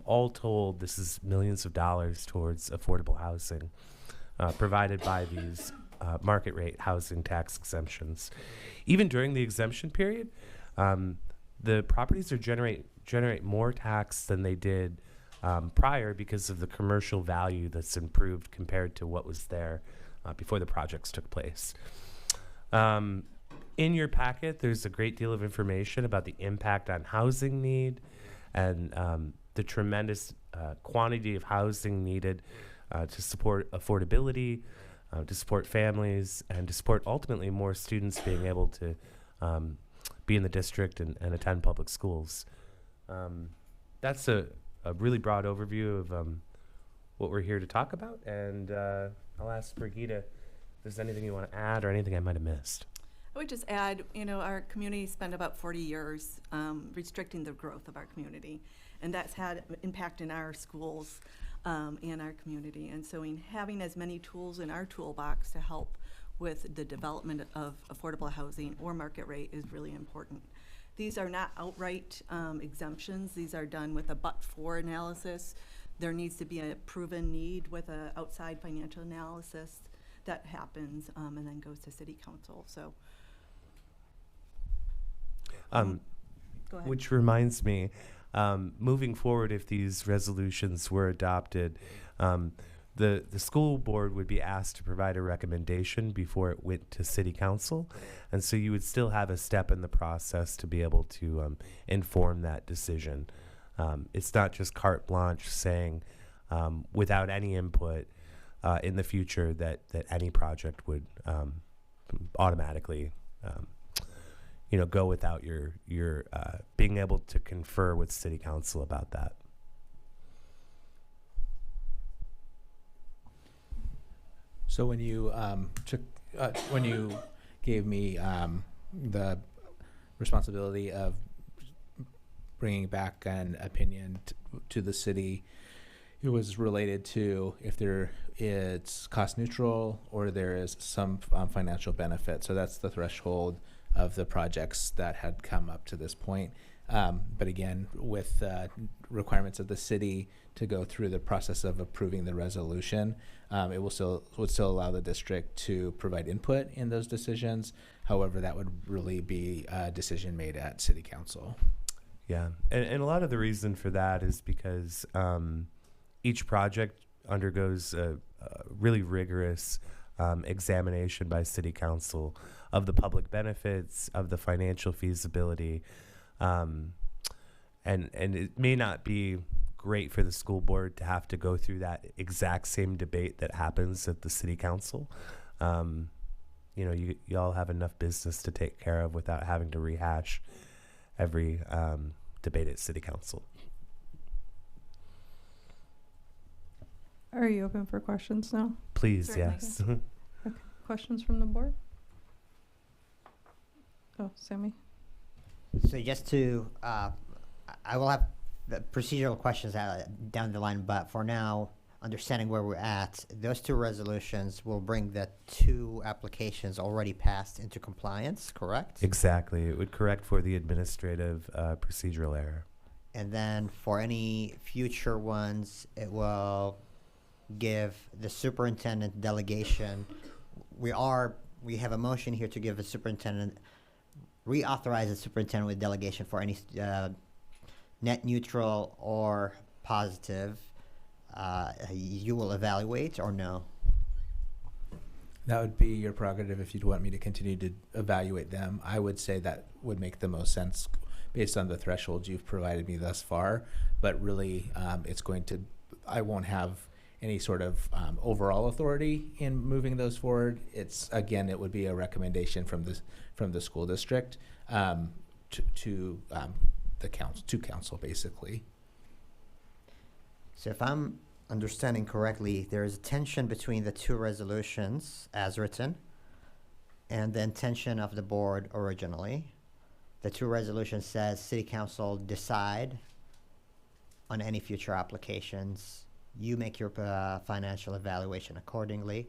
All told, this is millions of dollars towards affordable housing provided by these market rate housing tax exemptions. Even during the exemption period, the properties are generate more tax than they did prior because of the commercial value that's improved compared to what was there before the projects took place. In your packet, there's a great deal of information about the impact on housing need and the tremendous quantity of housing needed to support affordability, to support families, and to support ultimately more students being able to be in the district and attend public schools. That's a really broad overview of what we're here to talk about, and I'll ask Brigitte if there's anything you want to add or anything I might have missed. I would just add, our community spent about 40 years restricting the growth of our community, and that's had an impact in our schools and our community. And so in having as many tools in our toolbox to help with the development of affordable housing or market rate is really important. These are not outright exemptions. These are done with a but-for analysis. There needs to be a proven need with an outside financial analysis that happens and then goes to City Council. So. Go ahead. Which reminds me, moving forward, if these resolutions were adopted, the school board would be asked to provide a recommendation before it went to City Council, and so you would still have a step in the process to be able to inform that decision. It's not just carte blanche saying without any input in the future that any project would automatically go without your being able to confer with City Council about that. So when you when you gave me the responsibility of bringing back an opinion to the city, it was related to if it's cost neutral or there is some financial benefit. So that's the threshold of the projects that had come up to this point. But again, with requirements of the city to go through the process of approving the resolution, it would still allow the district to provide input in those decisions. However, that would really be a decision made at City Council. Yeah, and a lot of the reason for that is because each project undergoes a really rigorous examination by City Council of the public benefits, of the financial feasibility, and it may not be great for the school board to have to go through that exact same debate that happens at the City Council. You all have enough business to take care of without having to rehash every debate at City Council. Are you open for questions now? Please, Certainly. yes. Okay. Questions from the board? Oh, Sammy. So just to, I will have the procedural questions down the line, but for now, understanding where we're at, those two resolutions will bring the two applications already passed into compliance, correct? Exactly. It would correct for the administrative procedural error. And then for any future ones, it will give the superintendent delegation. We have a motion here to give the superintendent, reauthorize the superintendent with delegation for any net neutral or positive. You will evaluate or no? That would be your prerogative if you'd want me to continue to evaluate them. I would say that would make the most sense based on the thresholds you've provided me thus far. But really, I won't have any sort of overall authority in moving those forward. It would be a recommendation from the school district to council basically. So if I'm understanding correctly, there is a tension between the two resolutions as written and the intention of the board originally. The two resolutions says City Council decide on any future applications. You make your financial evaluation accordingly.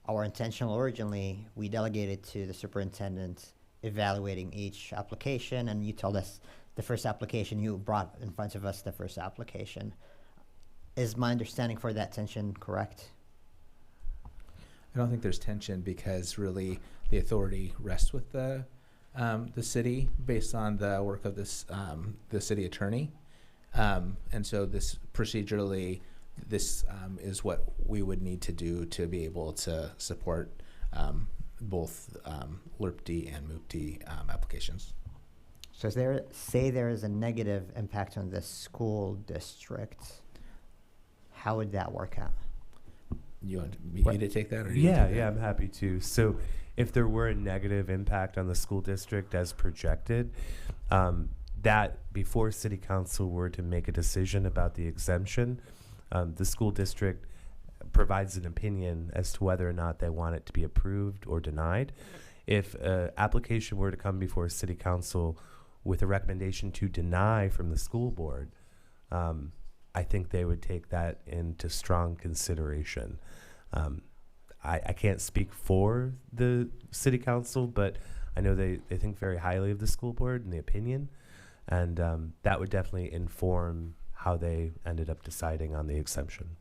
Our intention originally, we delegated to the superintendent evaluating each application, and you told us the first application, you brought in front of us the first application. Is my understanding for that tension correct? I don't think there's tension because really the authority rests with the city based on the work of the city attorney. And so this procedurally, this is what we would need to do to be able to support both LRPD and MOOCD applications. So say there is a negative impact on the school district, how would that work out? You want me to take that? Or Yeah, I'm happy to. So if there were a negative impact on the school district as projected, that before City Council were to make a decision about the exemption, the school district provides an opinion as to whether or not they want it to be approved or denied. If an application were to come before City Council with a recommendation to deny from the school board, I think they would take that into strong consideration. I can't speak for the City Council, but I know they think very highly of the school board and the opinion, and that would definitely inform how they ended up deciding on the exemption.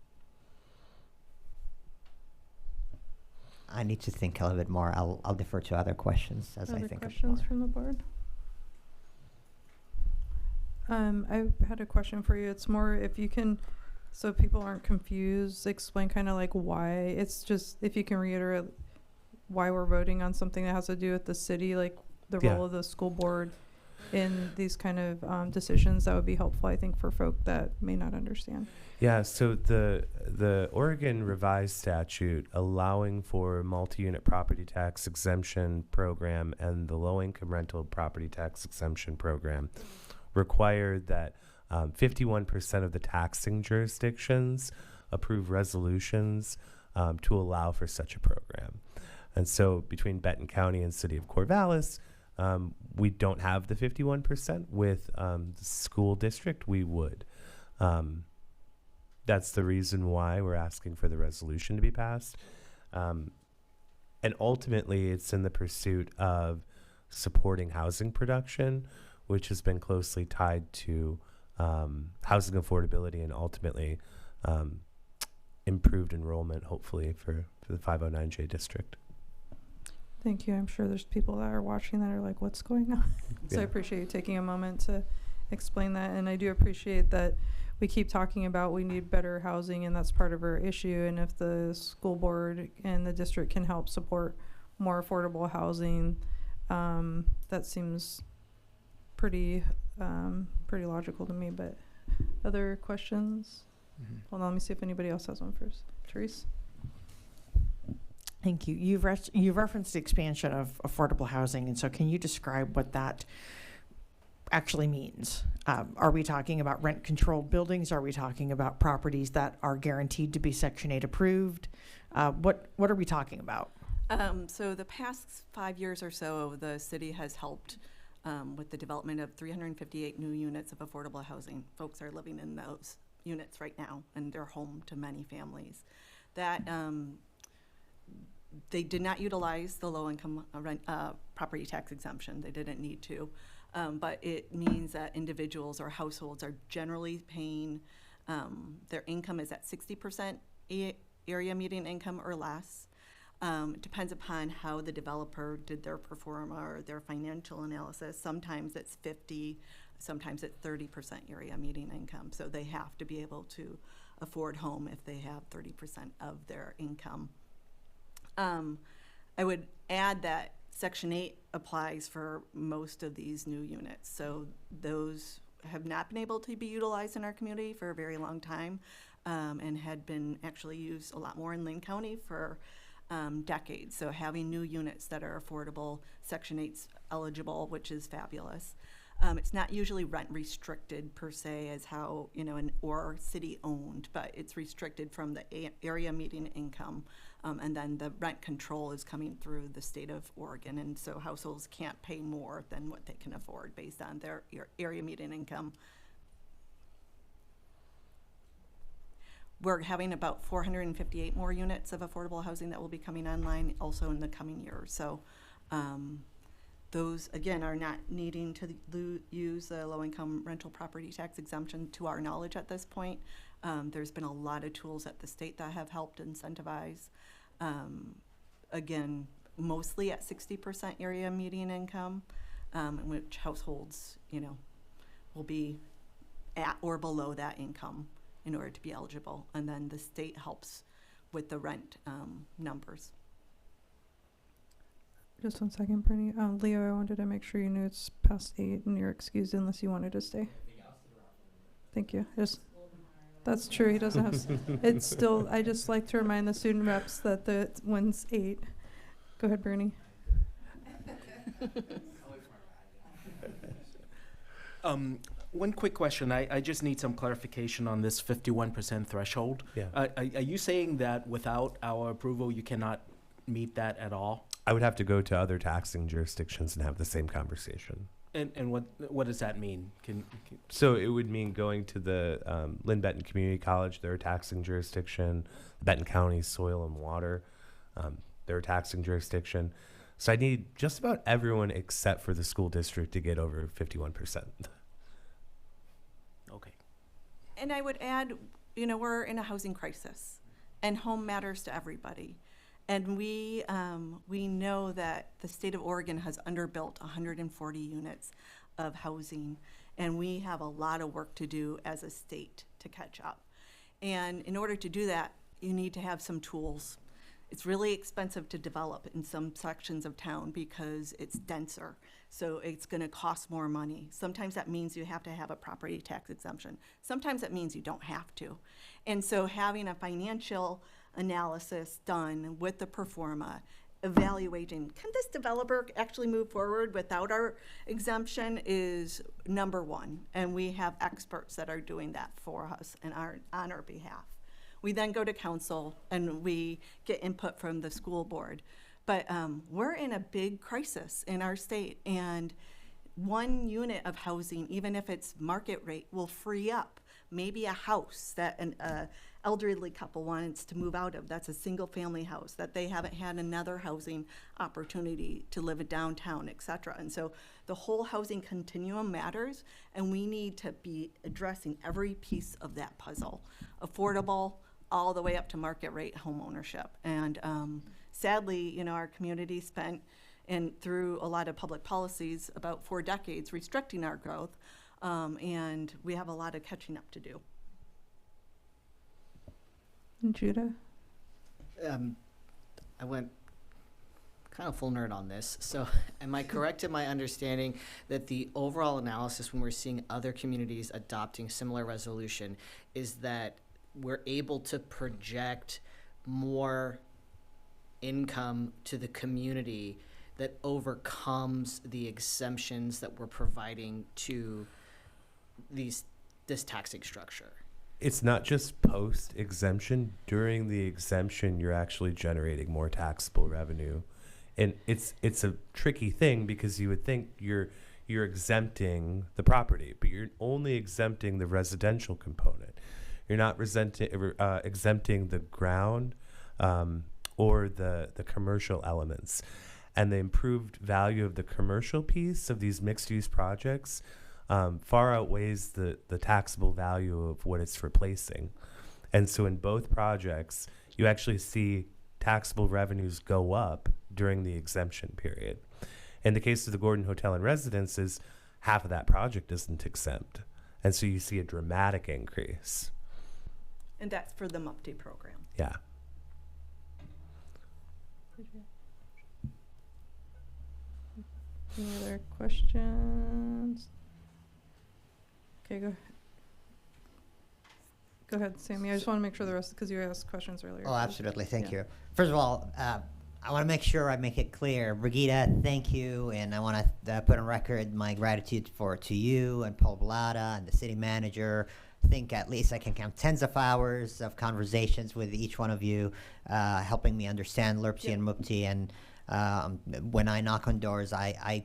I need to think a little bit more. I'll defer to other questions as I Other think questions of from the board? I had a question for you. It's more if you can, so people aren't confused, explain kind of like why. It's just if you can reiterate why we're voting on something that has to do with the city, like the role of the school board in these kind of decisions, that would be helpful, I think, for folk that may not understand. Yeah, so the Oregon revised statute allowing for multi-unit property tax exemption program and the low-income rental property tax exemption program required that 51% of the taxing jurisdictions approve resolutions to allow for such a program. And so between Benton County and City of Corvallis, we don't have the 51%. With the school district, we would. That's the reason why we're asking for the resolution to be passed. And ultimately, it's in the pursuit of supporting housing production, which has been closely tied to housing affordability and ultimately improved enrollment, hopefully, for the 509J district. Thank you. I'm sure there's people that are watching that are like, what's going on? So I appreciate you taking a moment to explain that. And I do appreciate that we keep talking about we need better housing, and that's part of our issue. And if the school board and the district can help support more affordable housing, that seems pretty logical to me. But other questions? Hold on, let me see if anybody else has one first. Therese? Thank you. You've referenced the expansion of affordable housing, and so can you describe what that actually means? Are we talking about rent-controlled buildings? Are we talking about properties that are guaranteed to be Section 8 approved? What are we talking about? So the past 5 years or so, the city has helped with the development of 358 new units of affordable housing. Folks are living in those units right now, and they're home to many families. That they did not utilize the low-income property tax exemption. They didn't need to. But it means that individuals or households are generally paying, their income is at 60% area median income or less. It depends upon how the developer did their performa or their financial analysis. Sometimes it's 50, sometimes it's 30% area median income. So they have to be able to afford home if they have 30% of their income. I would add that Section 8 applies for most of these new units. So those have not been able to be utilized in our community for a very long time, and had been actually used a lot more in Linn County for decades. So having new units that are affordable, Section 8's eligible, which is fabulous. It's not usually rent restricted per se as how, or city owned, but it's restricted from the area median income. And then the rent control is coming through the state of Oregon. And so households can't pay more than what they can afford based on their area median income. We're having about 458 more units of affordable housing that will be coming online also in the coming year. So those, again, are not needing to use the low-income rental property tax exemption to our knowledge at this point. There's been a lot of tools at the state that have helped incentivize. Again, mostly at 60% area median income, in which households, will be at or below that income in order to be eligible. And then the state helps with the rent numbers. Just 1 second, Brittany. Leo, I wanted to make sure you knew it's past 8 and you're excused unless you wanted to stay. Thank you. That's true. He doesn't have. It's still. I just like to remind the student reps that the when's 8. Go ahead, Bernie. One quick question. I just need some clarification on this 51% threshold. Yeah. Are you saying that without our approval, you cannot meet that at all? I would have to go to other taxing jurisdictions and have the same conversation. And what does that mean? So it would mean going to the Lynn Benton Community College, their taxing jurisdiction, Benton County Soil and Water, their taxing jurisdiction. So I need just about everyone except for the school district to get over 51%. Okay. And I would add, we're in a housing crisis, and home matters to everybody. And we know that the state of Oregon has underbuilt 140 units of housing, and we have a lot of work to do as a state to catch up. And in order to do that, you need to have some tools. It's really expensive to develop in some sections of town because it's denser, so it's going to cost more money. Sometimes that means you have to have a property tax exemption. Sometimes that means you don't have to. And so having a financial analysis done with the pro forma, evaluating, can this developer actually move forward without our exemption, is number one. And we have experts that are doing that for us and on our behalf. We then go to council and we get input from the school board. But we're in a big crisis in our state, and 1 unit of housing, even if it's market rate, will free up maybe a house that an elderly couple wants to move out of. That's a single family house that they haven't had another housing opportunity to live in downtown, et cetera. And so the whole housing continuum matters, and we need to be addressing every piece of that puzzle. Affordable, all the way up to market rate home ownership. And sadly, our community spent, and through a lot of public policies, about 4 decades restricting our growth, and we have a lot of catching up to do. Judah? I went kind of full nerd on this. So am I correct in my understanding that the overall analysis when we're seeing other communities adopting similar resolution is that we're able to project more income to the community that overcomes the exemptions that we're providing to this taxing structure? It's not just post-exemption. During the exemption, you're actually generating more taxable revenue. And it's a tricky thing because you would think you're exempting the property, but you're only exempting the residential component. You're not exempting the ground or the commercial elements. And the improved value of the commercial piece of these mixed-use projects far outweighs the taxable value of what it's replacing. And so in both projects, you actually see taxable revenues go up during the exemption period. In the case of the Gordon Hotel and Residences, half of that project isn't exempt. And so you see a dramatic increase. And that's for the MUPTE program. Yeah. Any other questions? Okay, go ahead, Sammy. I just want to make sure the rest, because you asked questions earlier. Oh, absolutely. Thank you. First of all, I want to make sure I make it clear. Brigitte, thank you. And I want to put on record my gratitude to you and Paul Blada and the city manager. I think at least I can count tens of hours of conversations with each one of you, helping me understand LRPC and MUPTE. And when I knock on doors, I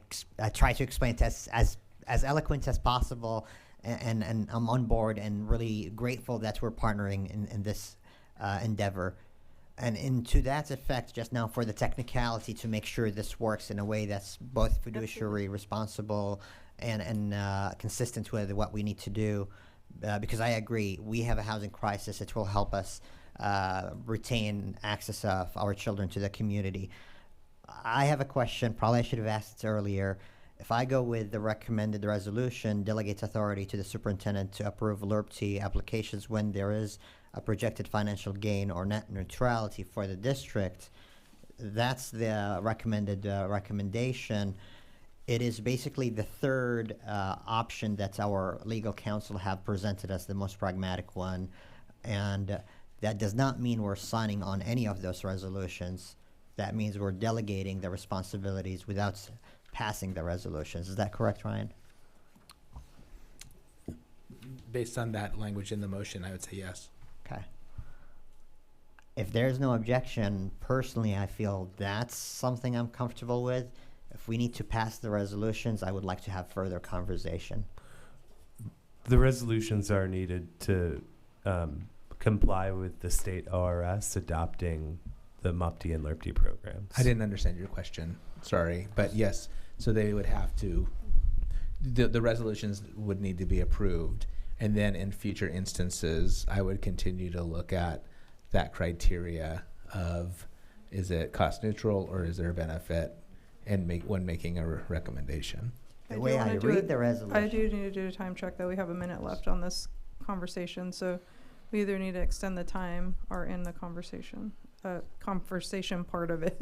try to explain it as eloquent as possible. And I'm on board and really grateful that we're partnering in this endeavor. And to that effect, just now for the technicality to make sure this works in a way that's both fiduciary, responsible, and consistent with what we need to do, because I agree, we have a housing crisis. It will help us retain access of our children to the community. I have a question, probably I should have asked it earlier. If I go with the recommended resolution, delegates authority to the superintendent to approve LRPT applications when there is a projected financial gain or net neutrality for the district, that's the recommended recommendation. It is basically the third option that our legal counsel have presented as the most pragmatic one. And that does not mean we're signing on any of those resolutions. That means we're delegating the responsibilities without passing the resolutions. Is that correct, Ryan? Based on that language in the motion, I would say yes. Okay. If there's no objection, personally, I feel that's something I'm comfortable with. If we need to pass the resolutions, I would like to have further conversation. The resolutions are needed to comply with the state ORS adopting the MUPTI and LRPT programs. I didn't understand your question. Sorry. But yes, so they would have to, the resolutions would need to be approved. And then in future instances, I would continue to look at that criteria of, is it cost neutral or is there a benefit, and when making a recommendation. The way I read the resolution. I do need to do a time check, though. We have a minute left on this conversation, so we either need to extend the time or end the conversation. Conversation part of it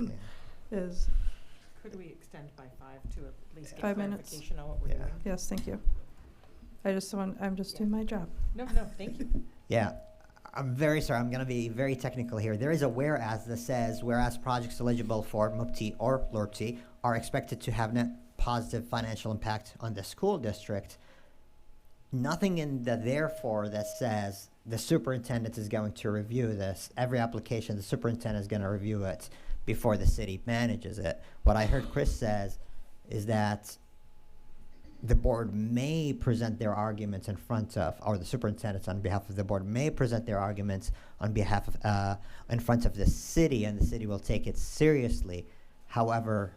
is. Could we extend by 5 to at least get 5 minutes. clarification on what we're doing? Yes, thank you. I'm just doing my job. No, thank you. Yeah. I'm very sorry. I'm going to be very technical here. There is a whereas that says, whereas projects eligible for MUPTI or LRPT are expected to have net positive financial impact on the school district. Nothing in the therefore that says the superintendent is going to review this. Every application, the superintendent is going to review it before the city manages it. What I heard Chris says is that the board may present their arguments in front of, or the superintendents on behalf of the board may present their arguments on behalf of, in front of the city, and the city will take it seriously. However,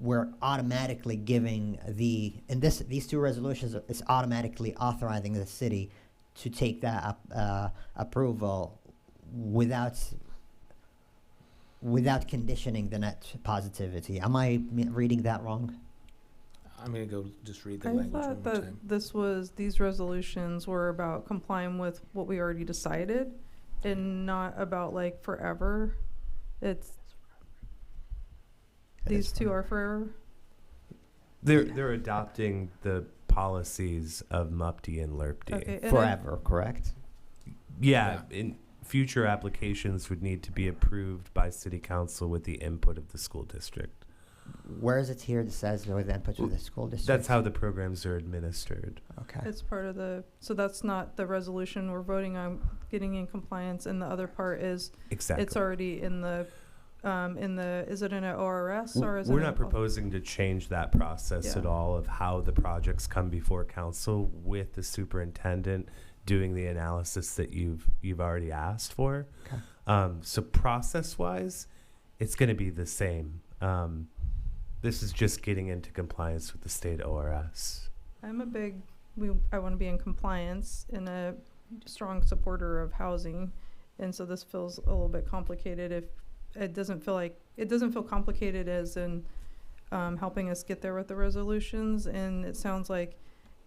we're automatically giving these two resolutions, it's automatically authorizing the city to take that approval without conditioning the net positivity. Am I reading that wrong? I'm going to go just read the I language thought one more that time. these resolutions were about complying with what we already decided and not about like forever. These two are forever? They're adopting the policies of MUPTI and LRPT. Okay, forever, correct? Yeah, in future applications would need to be approved by city council with the input of the school district. Where is it here that says with the input of the school district? That's how the programs are administered. Okay. It's part of so that's not the resolution we're voting on getting in compliance, and the other part is Exactly. it's already in the, is it in an ORS or is it? We're in not a proposing to change that process at all of how the projects come before council with the superintendent doing the analysis that you've already asked for. Okay. So process-wise, it's going to be the same. This is just getting into compliance with the state ORS. I'm I want to be in compliance and a strong supporter of housing. And so this feels a little bit complicated. If it doesn't feel complicated as in helping us get there with the resolutions. And it sounds like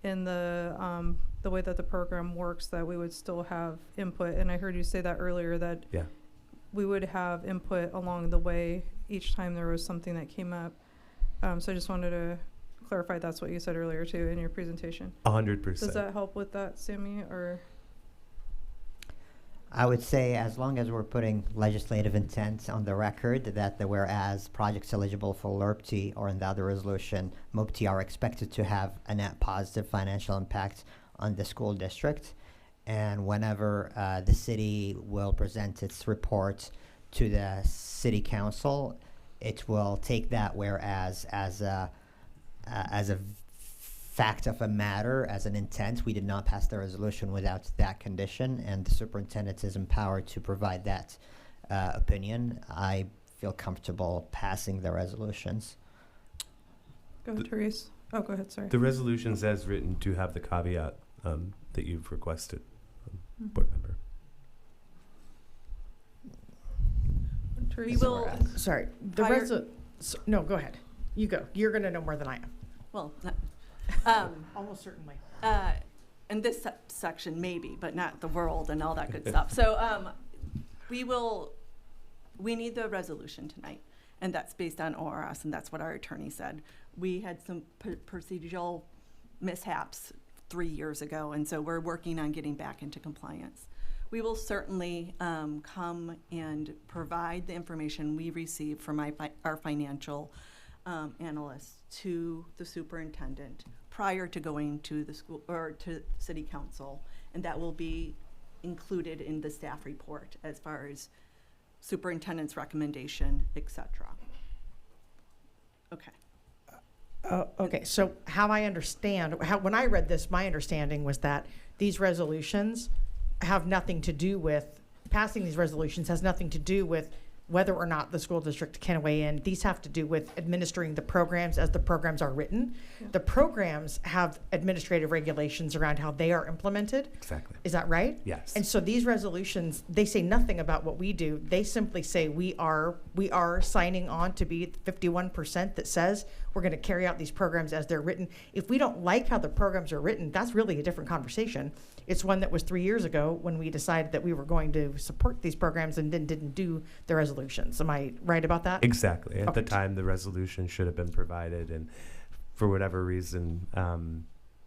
in the way that the program works that we would still have input. And I heard you say that earlier that we would have input along the way each time there was something that came up. So I just wanted to clarify that's what you said earlier too in your presentation. 100%. Does that help with that, Sammy, or? I would say as long as we're putting legislative intent on the record that the whereas projects eligible for LRPT or in the other resolution, MUPTI are expected to have a net positive financial impact on the school district. And whenever the city will present its report to the city council, it will take that whereas as a fact of a matter, as an intent. We did not pass the resolution without that condition, and the superintendent is empowered to provide that opinion. I feel comfortable passing the resolutions. Go ahead, Therese. Oh, go ahead, sorry. The resolutions as written do have the caveat that you've requested, board member. Therese, Sorry. No, go ahead. You go. You're going to know more than I am. Well, Almost certainly. in this section maybe, but not the world and all that good stuff. So we need the resolution tonight, and that's based on ORS, and that's what our attorney said. We had some procedural mishaps 3 years ago, and so we're working on getting back into compliance. We will certainly come and provide the information we receive from our financial analysts to the superintendent prior to going to the school or to city council, and that will be included in the staff report as far as superintendent's recommendation, etc. Okay. Okay, so how I understand, when I read this, my understanding was that these resolutions have nothing to do with, passing these resolutions has nothing to do with whether or not the school district can weigh in. These have to do with administering the programs as the programs are written. Yeah. The programs have administrative regulations around how they are implemented. Exactly. Is that right? Yes. And so these resolutions, they say nothing about what we do. They simply say we are signing on to be 51% that says we're going to carry out these programs as they're written. If we don't like how the programs are written, that's really a different conversation. It's one that was 3 years ago when we decided that we were going to support these programs and then didn't do the resolutions. Am I right about that? Exactly. At the Okay. time, the resolution should have been provided, and for whatever reason,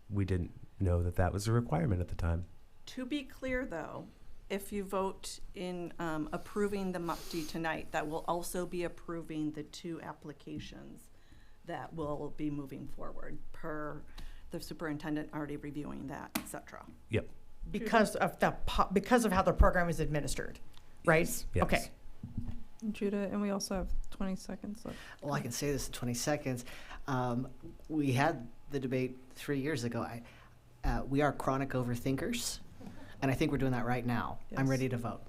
we didn't know that that was a requirement at the time. To be clear, though, if you vote in approving the MUPD tonight, that will also be approving the 2 applications that will be moving forward per the superintendent already reviewing that, et cetera. Yep. Because of how the program is administered, right? Yes. Okay. Judah, and we also have 20 seconds left. Well, I can say this in 20 seconds. We had the debate 3 years ago. We are chronic overthinkers, and I think we're doing that right now. I'm Yes. ready to vote.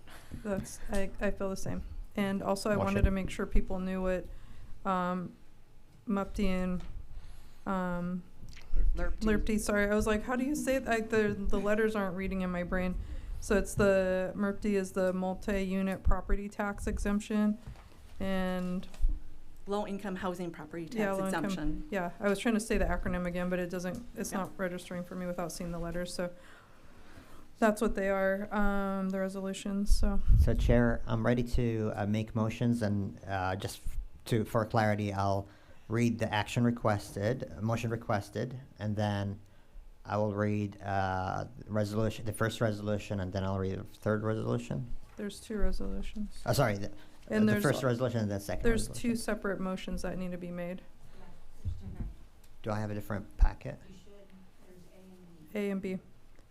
I feel the same. And also I Watch wanted it. to make sure people knew what MUPD and LRPD, sorry. I was like, how do you say it? The letters aren't reading in my brain. So it's the MRPD is the multi-unit property tax exemption, and Low-income housing property yeah, tax low-income- exemption. Yeah, I was trying to say the acronym again, but it's not registering for me without seeing the letters. So that's what they are, the resolutions. So So Chair, I'm ready to make motions, and for clarity, I'll read the motion requested, and then I will read the first resolution, and then I'll read the third resolution. there's 2 resolutions. Sorry, And the there's first resolution and the second There's resolution. 2 separate motions that need to be made, Do I have a different packet? A and B.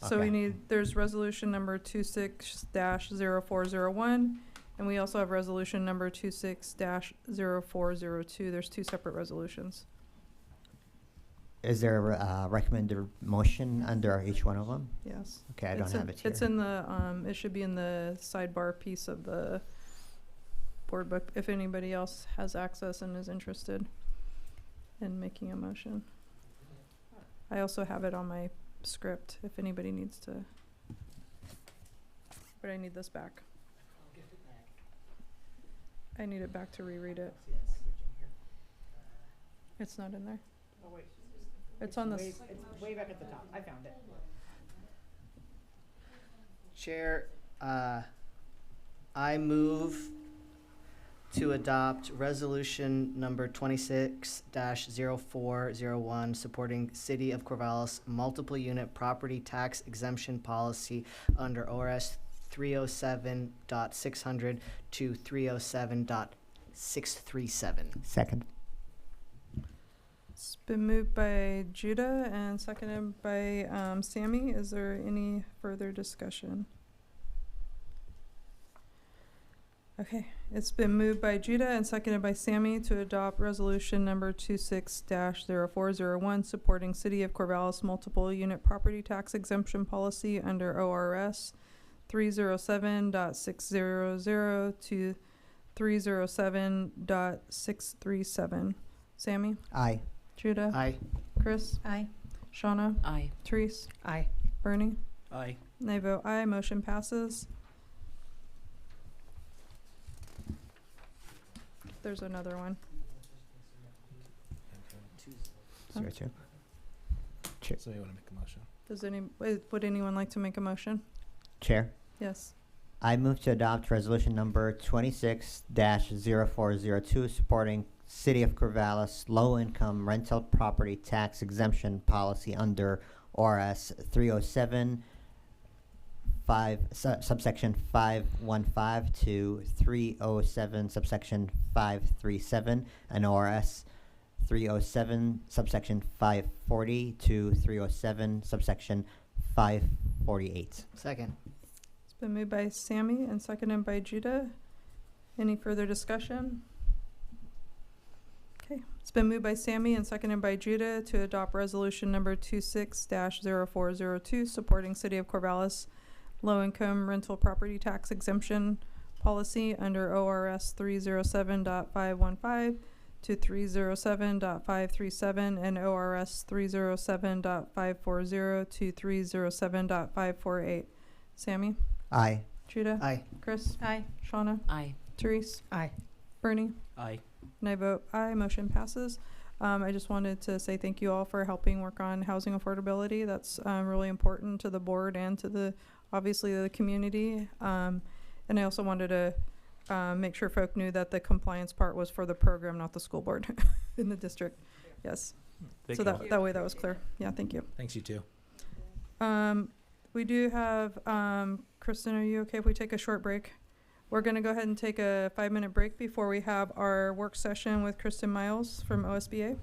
So we Okay. there's resolution number 26-0401, and we also have resolution number 26-0402. There's 2 separate resolutions. Is there a recommended motion under each one of them? Yes. Okay, I don't have it here. It's in the, it should be in the sidebar piece of the board book, if anybody else has access and is interested in making a motion. I also have it on my script if anybody needs to. But I need this back. I need it back to reread it. It's not in there. Oh, wait. It's on the. It's way back at the top. I found it. Chair, I move to adopt resolution number 26-0401, supporting City of Corvallis multiple unit property tax exemption policy under ORS 307.600 to 307.637. Second. It's been moved by Judah and seconded by Sammy. Is there any further discussion? Okay, it's been moved by Judah and seconded by Sammy to adopt resolution number 26-0401, supporting City of Corvallis multiple unit property tax exemption policy under ORS 307.600 to 307.637. Sammy? Aye. Judah? Aye. Chris? Aye. Shauna? Aye. Therese? Aye. Bernie? Aye. And I vote aye. Motion passes. There's another one. 26-02. Chair. So you want to make a motion? Would anyone like to make a motion? Chair. Yes. I move to adopt resolution number 26-0402 supporting City of Corvallis low-income rental property tax exemption policy under ORS 307 subsection 515 to 307 subsection 537 and ORS 307 subsection 540 to 307 subsection 548. Second. It's been moved by Sammy and seconded by Judah. Any further discussion? Okay, it's been moved by Sammy and seconded by Judah to adopt resolution number 26-0402 supporting City of Corvallis low-income rental property tax exemption policy under ORS 307.515 to 307.537 and ORS 307.540 to 307.548. Sammy? Aye. Judah? Aye. Chris? Aye. Shauna? Aye. Therese? Aye. Bernie? Aye. And I vote aye, motion passes. I just wanted to say thank you all for helping work on housing affordability. That's really important to the board and to the, obviously, the community. And I also wanted to make sure folk knew that the compliance part was for the program, not the school board in the district. Yes. Thank So you. that way that was clear. Yeah, thank you. Thanks, you too. We do have, Kristen, are you okay if we take a short break? We're going to go ahead and take a 5-minute break before we have our work session with Kristen Miles from OSBA.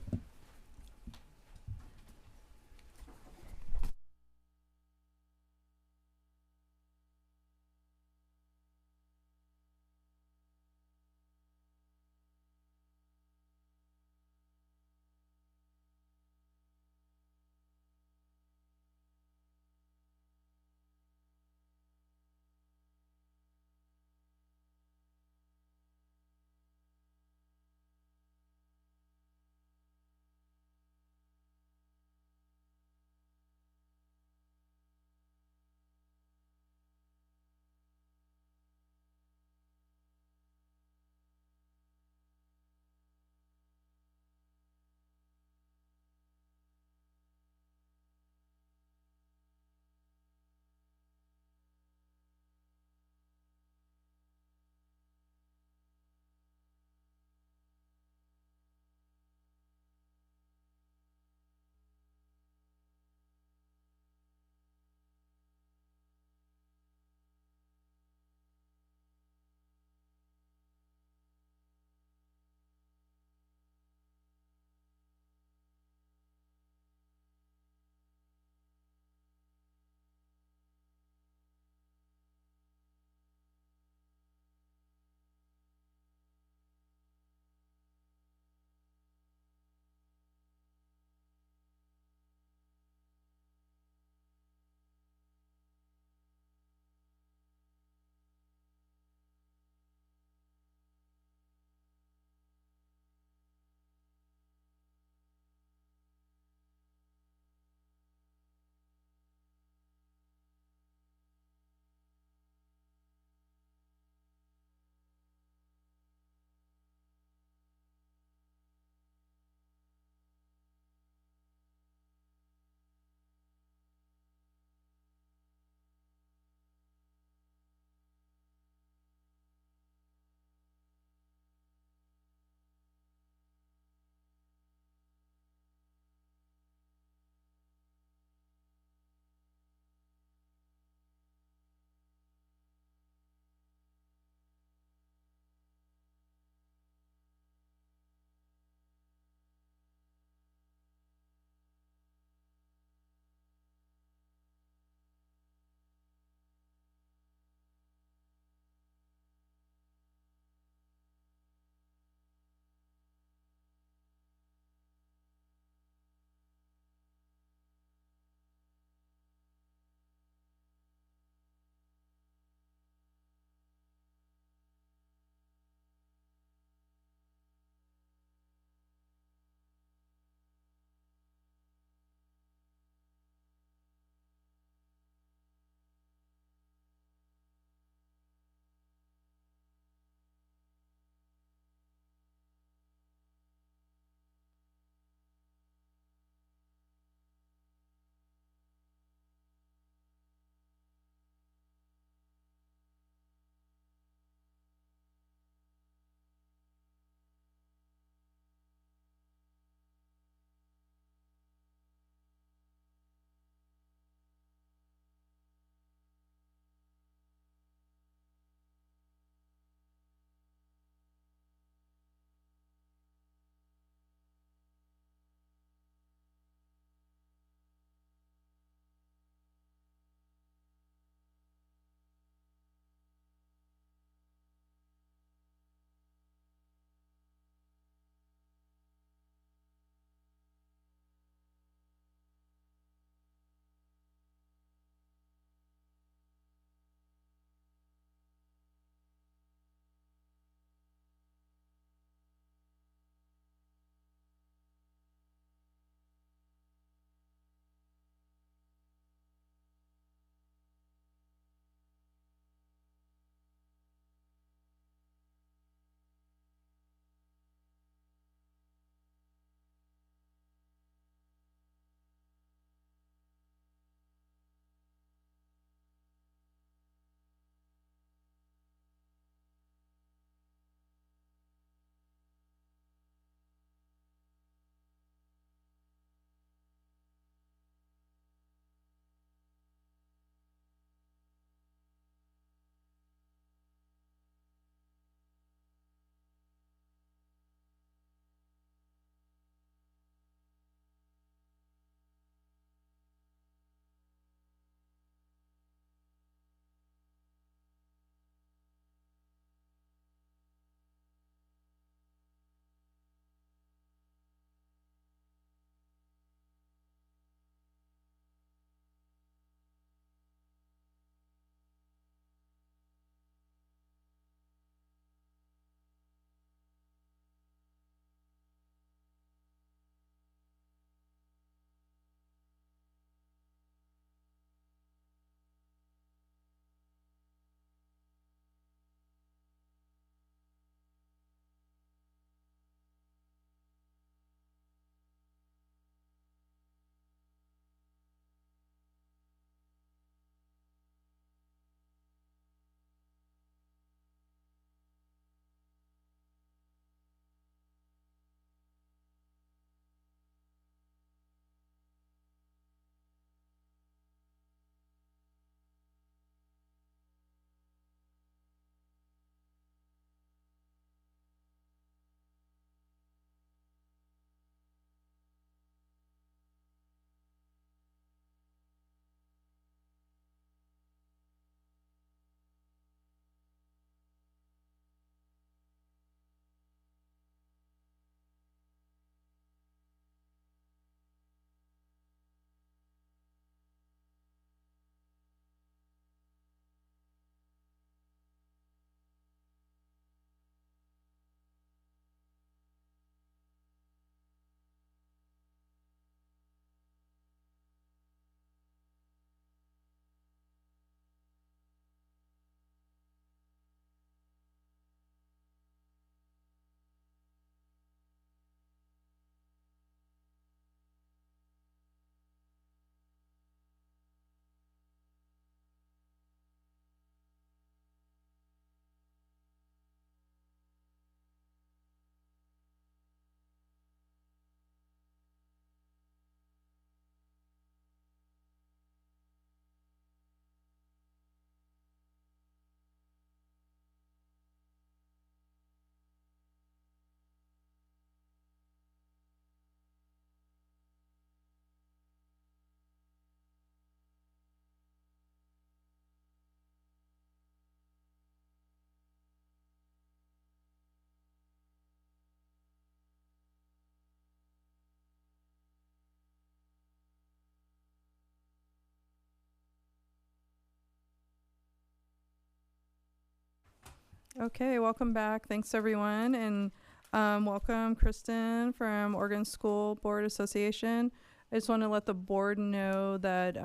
Okay, welcome back. Thanks, everyone. And welcome, Kristen from Oregon School Board Association. I just want to let the board know that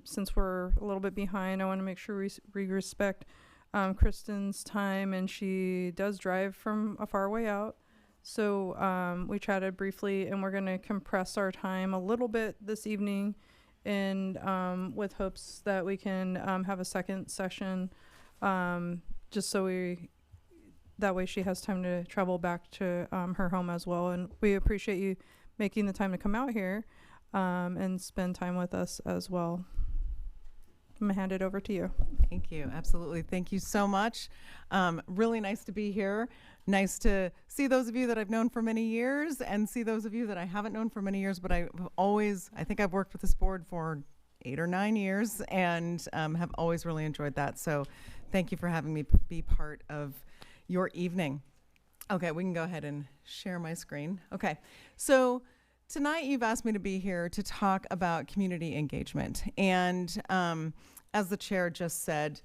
since we're a little bit behind, I want to make sure we respect Kristen's time, and she does drive from a far way out. So we chatted briefly, and we're going to compress our time a little bit this evening, and with hopes that we can have a second session, just so that way she has time to travel back to her home as well. And we appreciate you making the time to come out here and spend time with us as well. I'm gonna hand it over to you. Thank you. Absolutely. Thank you so much. Really nice to be here. Nice to see those of you that I've known for many years and see those of you that I haven't known for many years, but I think I've worked with this board for 8 or 9 years and have always really enjoyed that. So thank you for having me be part of your evening. Okay, we can go ahead and share my screen. Okay, so tonight you've asked me to be here to talk about community engagement. And as the chair just said,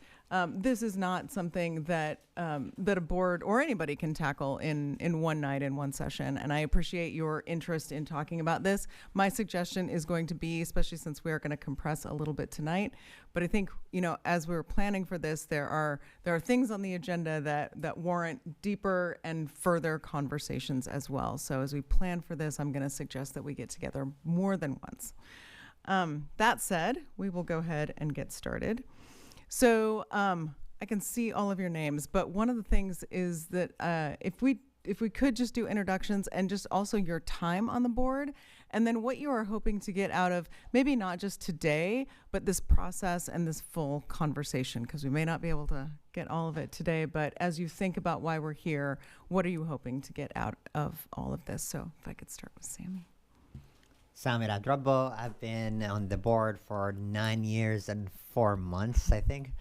this is not something that that a board or anybody can tackle in one night, in one session. And I appreciate your interest in talking about this. My suggestion is going to be, especially since we are going to compress a little bit tonight, but I think, you know, as we're planning for this, there are things on the agenda that warrant deeper and further conversations as well. So as we plan for this, I'm going to suggest that we get together more than once. That said, we will go ahead and get started. So I can see all of your names, but one of the things is that if we could just do introductions and just also your time on the board, and then what you are hoping to get out of maybe not just today, but this process and this full conversation, because we may not be able to get all of it today, but as you think about why we're here, what are you hoping to get out of all of this? So if I could start with Sammy. Samir Adrabo. I've been on the board for 9 years and 4 months, I think.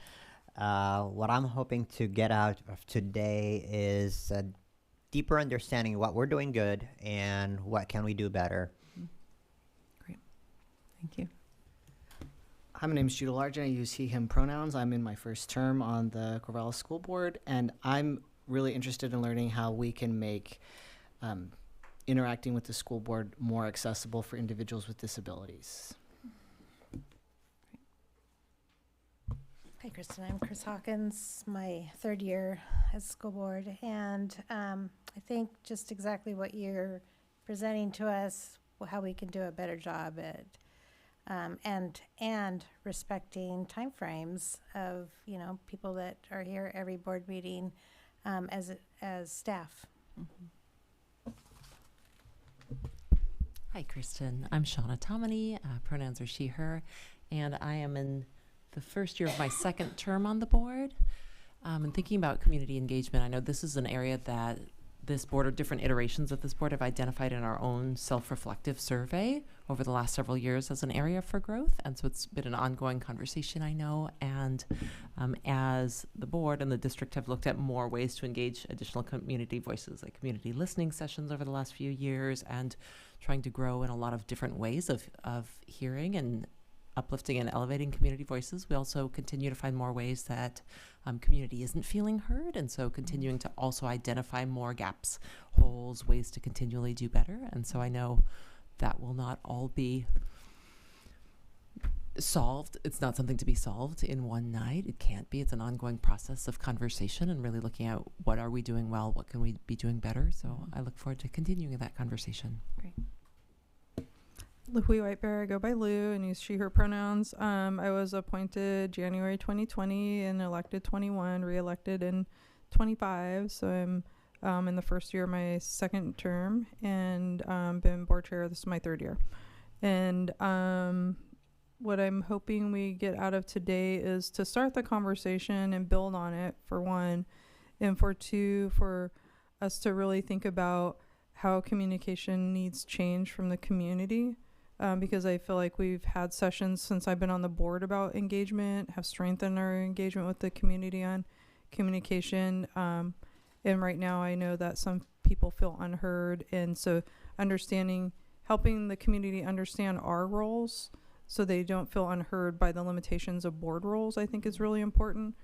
What I'm hoping to get out of today is a deeper understanding of what we're doing good and what can we do better. Great. Thank you. Hi, my name is Judah Largen. I use he, him pronouns. I'm in my first term on the Corvallis School Board, and I'm really interested in learning how we can make interacting with the school board more accessible for individuals with disabilities. Hi, Kristen. I'm Chris Hawkins, my 3rd year as school board, and I think just exactly what you're presenting to us, how we can do a better job at and respecting timeframes of, you know, people that are here every board meeting as staff. Mm-hmm. Hi, Kristen. I'm Shauna Tomini. Pronouns are she, her, and I am in the first year of my 2nd term on the board. And thinking about community engagement, I know this is an area that this board, or different iterations of this board, have identified in our own self-reflective survey over the last several years as an area for growth. And so it's been an ongoing conversation, I know. And as the board and the district have looked at more ways to engage additional community voices, like community listening sessions over the last few years, and trying to grow in a lot of different ways of hearing and uplifting and elevating community voices. We also continue to find more ways that community isn't feeling heard, and so continuing to also identify more gaps, holes, ways to continually do better. And so I know that will not all be solved. It's not something to be solved in one night. It can't be. It's an ongoing process of conversation and really looking at what are we doing well, what can we be doing better. So I look forward to continuing that conversation. Great. Hui Whitebear, I go by Lou and use she, her pronouns. I was appointed January 2020 and elected 21, re-elected in 25. So I'm in the first year of my 2nd term, and been board chair. This is my 3rd year. And what I'm hoping we get out of today is to start the conversation and build on it, for one, and for two, for us to really think about how communication needs change from the community. Because I feel like we've had sessions since I've been on the board about engagement, have strengthened our engagement with the community on communication. And right now I know that some people feel unheard. And so helping the community understand our roles so they don't feel unheard by the limitations of board roles, I think is really important.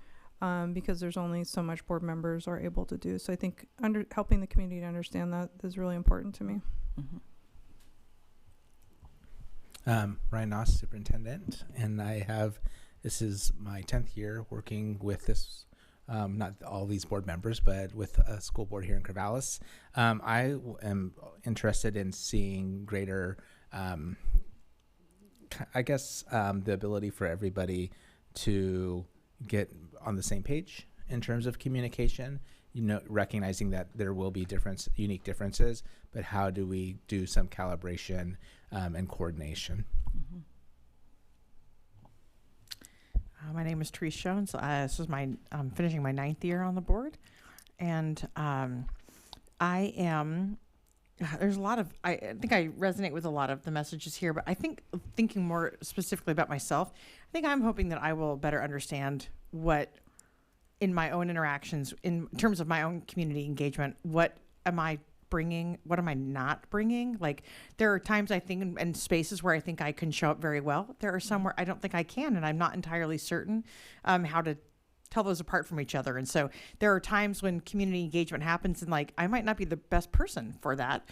because there's only so much board members are able to do. So I think helping the community to understand that is really important to me. Ryan Noss, superintendent, and this is my 10th year working with this, not all these board members, but with a school board here in Corvallis. I am interested in seeing greater, the ability for everybody to get on the same page in terms of communication, recognizing that there will be unique differences, but how do we do some calibration and coordination? My name is Therese Jones. This is I'm finishing my 9th year on the board, and there's a lot of, I think I resonate with a lot of the messages here, but I think thinking more specifically about myself, I think I'm hoping that I will better understand what, in my own interactions, in terms of my own community engagement, what am I bringing, what am I not bringing? Like, there are times I think in spaces where I think I can show up very well. There are some where I don't think I can, and I'm not entirely certain how to tell those apart from each other. And so there are times when community engagement happens and like, I might not be the best person for that.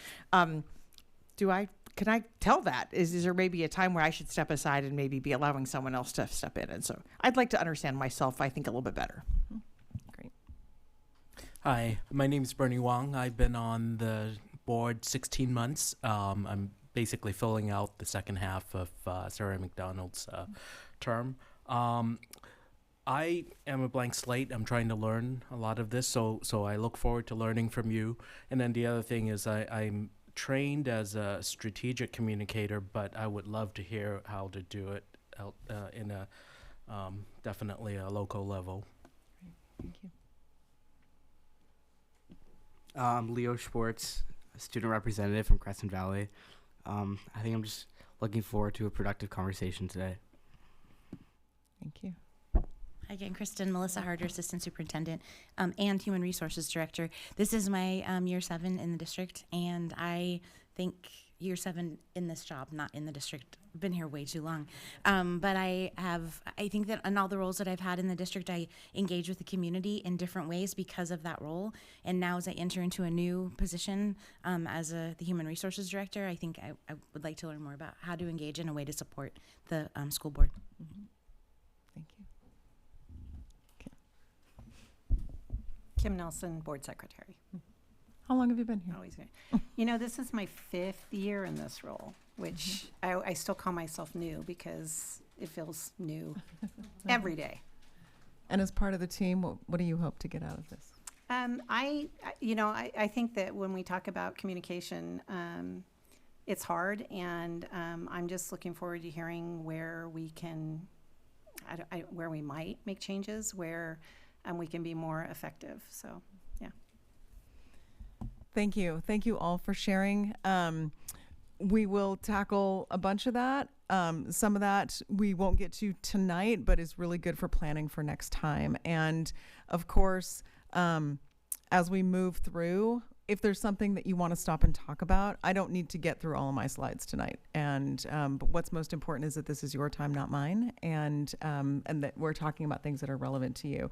Can I tell that? Is there maybe a time where I should step aside and maybe be allowing someone else to step in? And so I'd like to understand myself, I think, a little bit better. Great. Hi, my name is Bernie Wong. I've been on the board 16 months. I'm basically filling out the second half of Sarah McDonald's term. I am a blank slate. I'm trying to learn a lot of this, so I look forward to learning from you. And then the other thing is I'm trained as a strategic communicator, but I would love to hear how to do it in a definitely a local level. Thank you. I'm Leo Schwartz, a student representative from Crescent Valley. I think I'm just looking forward to a productive conversation today. Thank you. Hi again, Kristen. Melissa Harder, Assistant Superintendent and Human Resources Director. This is my year 7 in the district, and I think year 7 in this job, not in the district. I've been here way too long. But I think that in all the roles that I've had in the district, I engage with the community in different ways because of that role. And now as I enter into a new position as the Human Resources Director, I think I would like to learn more about how to engage in a way to support the school board. Mm-hmm. Thank you. Kim Nelson, Board Secretary. How long have you been here? Always good. This is my 5th year in this role, which I still call myself new because it feels new every day. And as part of the team, what do you hope to get out of this? I think that when we talk about communication, it's hard, and I'm just looking forward to hearing where we can, where we might make changes, where we can be more effective. So, yeah. Thank you. Thank you all for sharing. We will tackle a bunch of that. Some of that we won't get to tonight, but is really good for planning for next time. And of course, as we move through, if there's something that you want to stop and talk about, I don't need to get through all of my slides tonight. And but what's most important is that this is your time, not mine, and that we're talking about things that are relevant to you.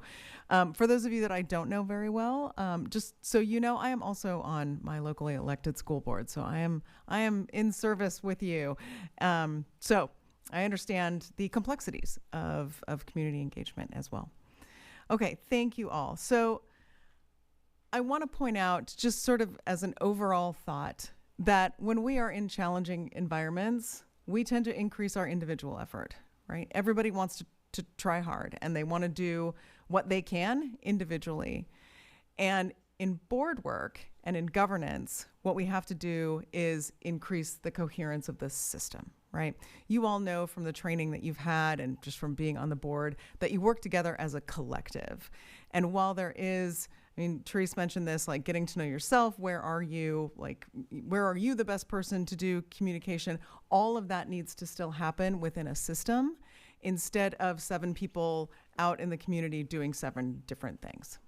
For those of you that I don't know very well, just so you know, I am also on my locally elected school board, so I am in service with you. So I understand the complexities of community engagement as well. Okay, thank you all. So I want to point out, just sort of as an overall thought, that when we are in challenging environments, we tend to increase our individual effort, right? Everybody wants to try hard, and they want to do what they can individually. And in board work and in governance, what we have to do is increase the coherence of this system, right? You all know from the training that you've had and just from being on the board that you work together as a collective. And while there is, Therese mentioned this, like getting to know yourself, where are you the best person to do communication? All of that needs to still happen within a system instead of 7 people out in the community doing 7 different things.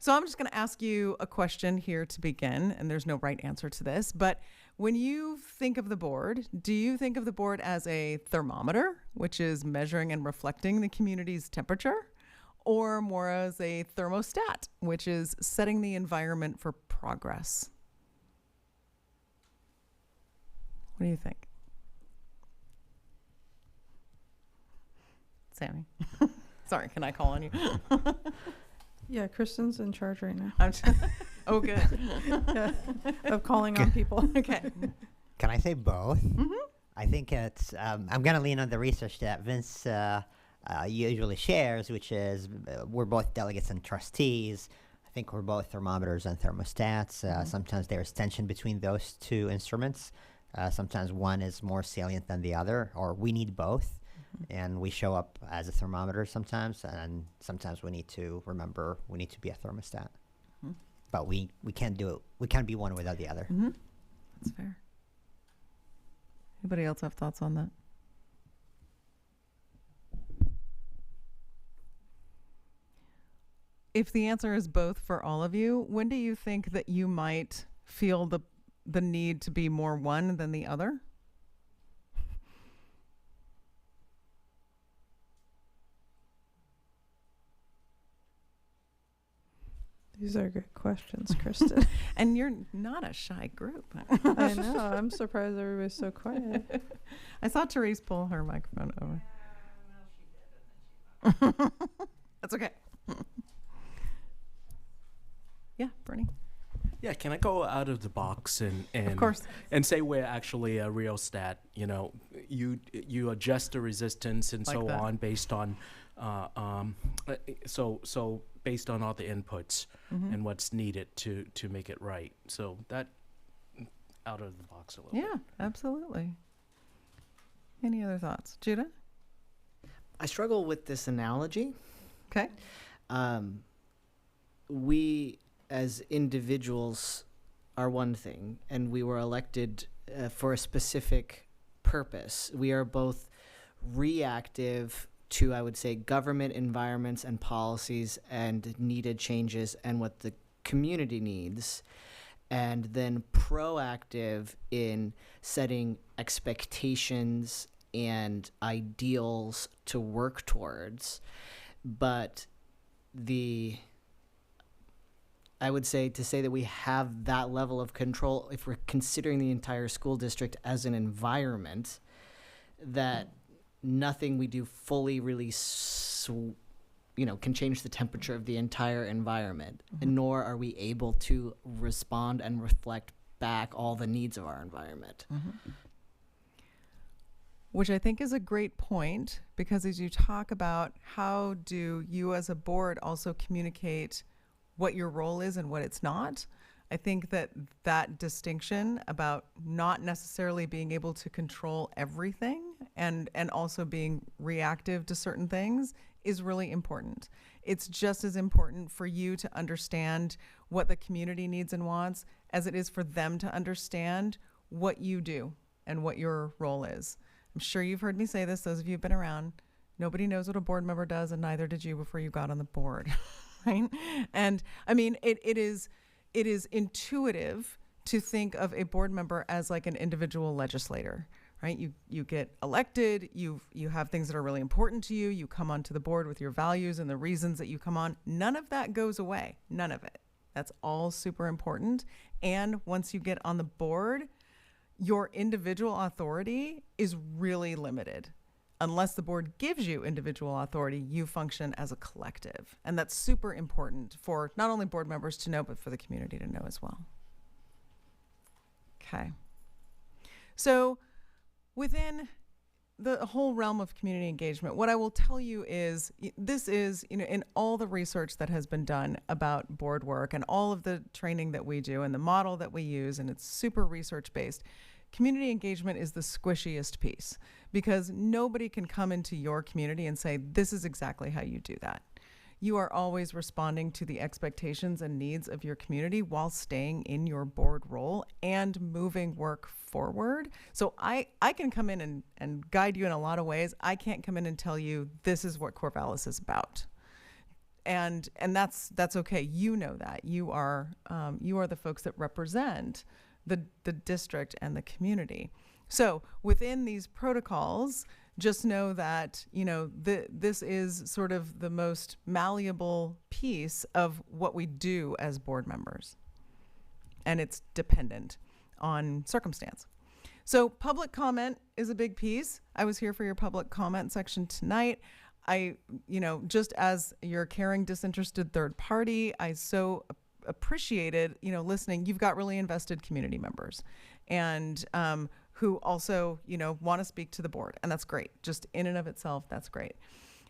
So I'm just going to ask you a question here to begin, and there's no right answer to this, but when you think of the board, do you think of the board as a thermometer, which is measuring and reflecting the community's temperature, or more as a thermostat, which is setting the environment for progress? What do you think? Sammy? Sorry, can I call on you? Yeah, Kristen's in charge right now. Oh, good. Yeah, of calling on people. Okay. Can I say both? I think it's, I'm going to lean on the research that Vince usually shares, which is we're both delegates and trustees. I think we're both thermometers and thermostats. Sometimes there's tension between those two instruments. Sometimes one is more salient than the other, or we need both. And we show up as a thermometer sometimes, and sometimes we need to remember we need to be a thermostat. But we can't do it. We can't be one without the other. That's fair. Anybody else have thoughts on that? If the answer is both for all of you, when do you think that you might feel the need to be more one than the other? These are good questions, Kristen. And you're not a shy group. I know. I'm surprised everybody's so quiet. I saw Therese pull her microphone over. That's okay. Yeah, Bernie. Yeah, can I go out of the box and Of course. and say we're actually a rheostat? You know, you adjust the resistance and Like so that. on based on so based on all the inputs and what's needed to make it right. So that out of the box a little bit. Yeah, absolutely. Any other thoughts, Judah? I struggle with this analogy. Okay. We as individuals are one thing, and we were elected for a specific purpose. We are both reactive to, I would say, government environments and policies and needed changes and what the community needs, and then proactive in setting expectations and ideals to work towards. But I would say to say that we have that level of control, if we're considering the entire school district as an environment, that nothing we do fully really, can change the temperature of the entire environment, nor are we able to respond and reflect back all the needs of our environment. Which I think is a great point, because as you talk about how do you as a board also communicate what your role is and what it's not, I think that distinction about not necessarily being able to control everything and also being reactive to certain things is really important. It's just as important for you to understand what the community needs and wants as it is for them to understand what you do and what your role is. I'm sure you've heard me say this, those of you who've been around. Nobody knows what a board member does, and neither did you before you got on the board, right? And I mean, it is intuitive to think of a board member as like an individual legislator, right? You get elected, you have things that are really important to you, you come onto the board with your values and the reasons that you come on. None of that goes away, none of it. That's all super important. And once you get on the board, your individual authority is really limited. Unless the board gives you individual authority, you function as a collective. And that's super important for not only board members to know, but for the community to know as well. Okay. So within the whole realm of community engagement, what I will tell you is this is, in all the research that has been done about board work and all of the training that we do and the model that we use, and it's super research-based, community engagement is the squishiest piece, because nobody can come into your community and say, this is exactly how you do that. You are always responding to the expectations and needs of your community while staying in your board role and moving work forward. So I can come in and guide you in a lot of ways. I can't come in and tell you this is what Corvallis is about. and that's okay. You know that. You are the folks that represent the district and the community. So within these protocols, just know that, this is sort of the most malleable piece of what we do as board members. And it's dependent on circumstance. So public comment is a big piece. I was here for your public comment section tonight. Just as your caring, disinterested third party, I so appreciated, listening. You've got really invested community members and who also, want to speak to the board. And that's great. Just in and of itself, that's great.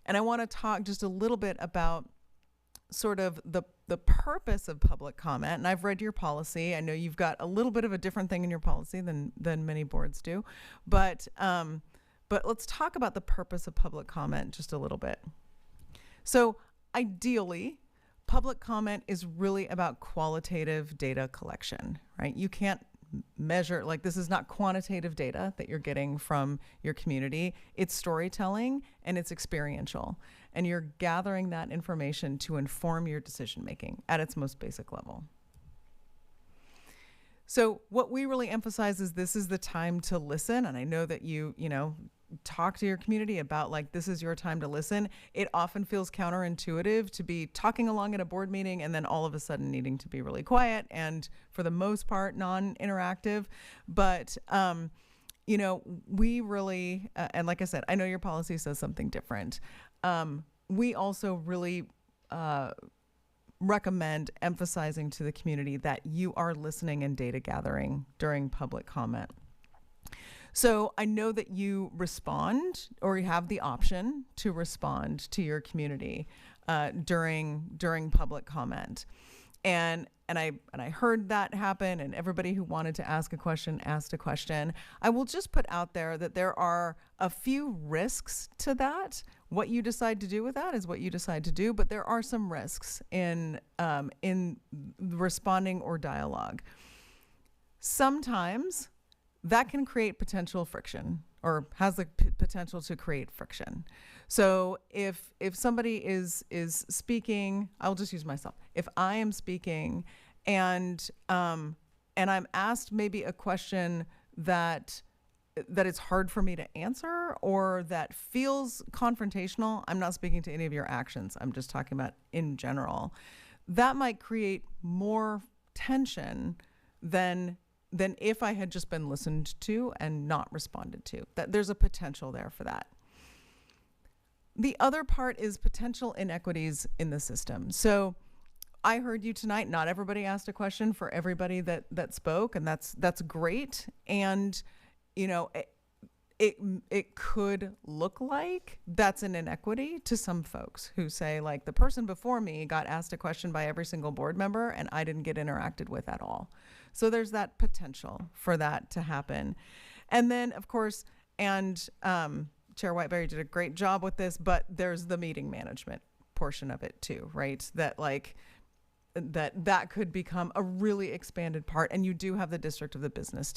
And I want to talk just a little bit about sort of the purpose of public comment. And I've read your policy. I know you've got a little bit of a different thing in your policy than many boards do. But let's talk about the purpose of public comment just a little bit. So ideally, public comment is really about qualitative data collection, right? You can't measure, like, this is not quantitative data that you're getting from your community. It's storytelling and it's experiential. And you're gathering that information to inform your decision making at its most basic level. So what we really emphasize is this is the time to listen. And I know that you talk to your community about, like, this is your time to listen. It often feels counterintuitive to be talking along at a board meeting and then all of a sudden needing to be really quiet and, for the most part, non-interactive. But, we really, and like I said, I know your policy says something different. We also really recommend emphasizing to the community that you are listening and data gathering during public comment. So I know that you respond, or you have the option to respond to your community during public comment, and I heard that happen, and everybody who wanted to ask a question asked a question. I will just put out there that there are a few risks to that. What you decide to do with that is what you decide to do, but there are some risks in responding or dialogue. Sometimes that can create potential friction, or has the potential to create friction. So if somebody is speaking, I'll just use myself. If I am speaking and I'm asked maybe a question that it's hard for me to answer, or that feels confrontational, I'm not speaking to any of your actions, I'm just talking about in general, that might create more tension than if I had just been listened to and not responded to. That there's a potential there for that. The other part is potential inequities in the system. So I heard you tonight. Not everybody asked a question for everybody that spoke, and that's great. And it could look like that's an inequity to some folks who say, like, the person before me got asked a question by every single board member and I didn't get interacted with at all. So there's that potential for that to happen. And then, of course, Chair Whiteberry did a great job with this, but there's the meeting management portion of it too, right? That could become a really expanded part, and you do have the business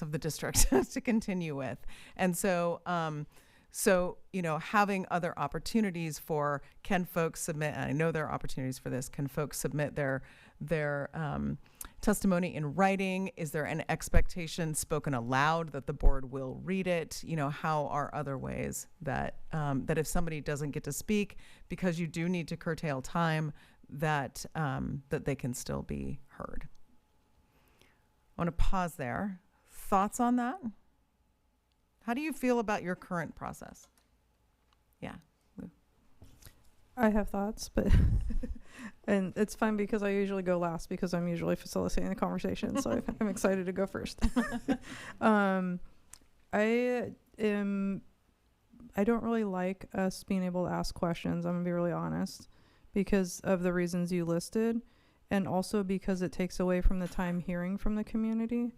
of the district to continue with. And so, having other opportunities for, can folks submit, and I know there are opportunities for this, can folks submit their testimony in writing? Is there an expectation spoken aloud that the board will read it? How are other ways that if somebody doesn't get to speak because you do need to curtail time, that they can still be heard? I want to pause there. Thoughts on that? How do you feel about your current process? Yeah. I have thoughts, but and it's fun because I usually go last because I'm usually facilitating the conversation, so I'm excited to go first. I don't really like us being able to ask questions, I'm gonna be really honest, because of the reasons you listed, and also because it takes away from the time hearing from the community.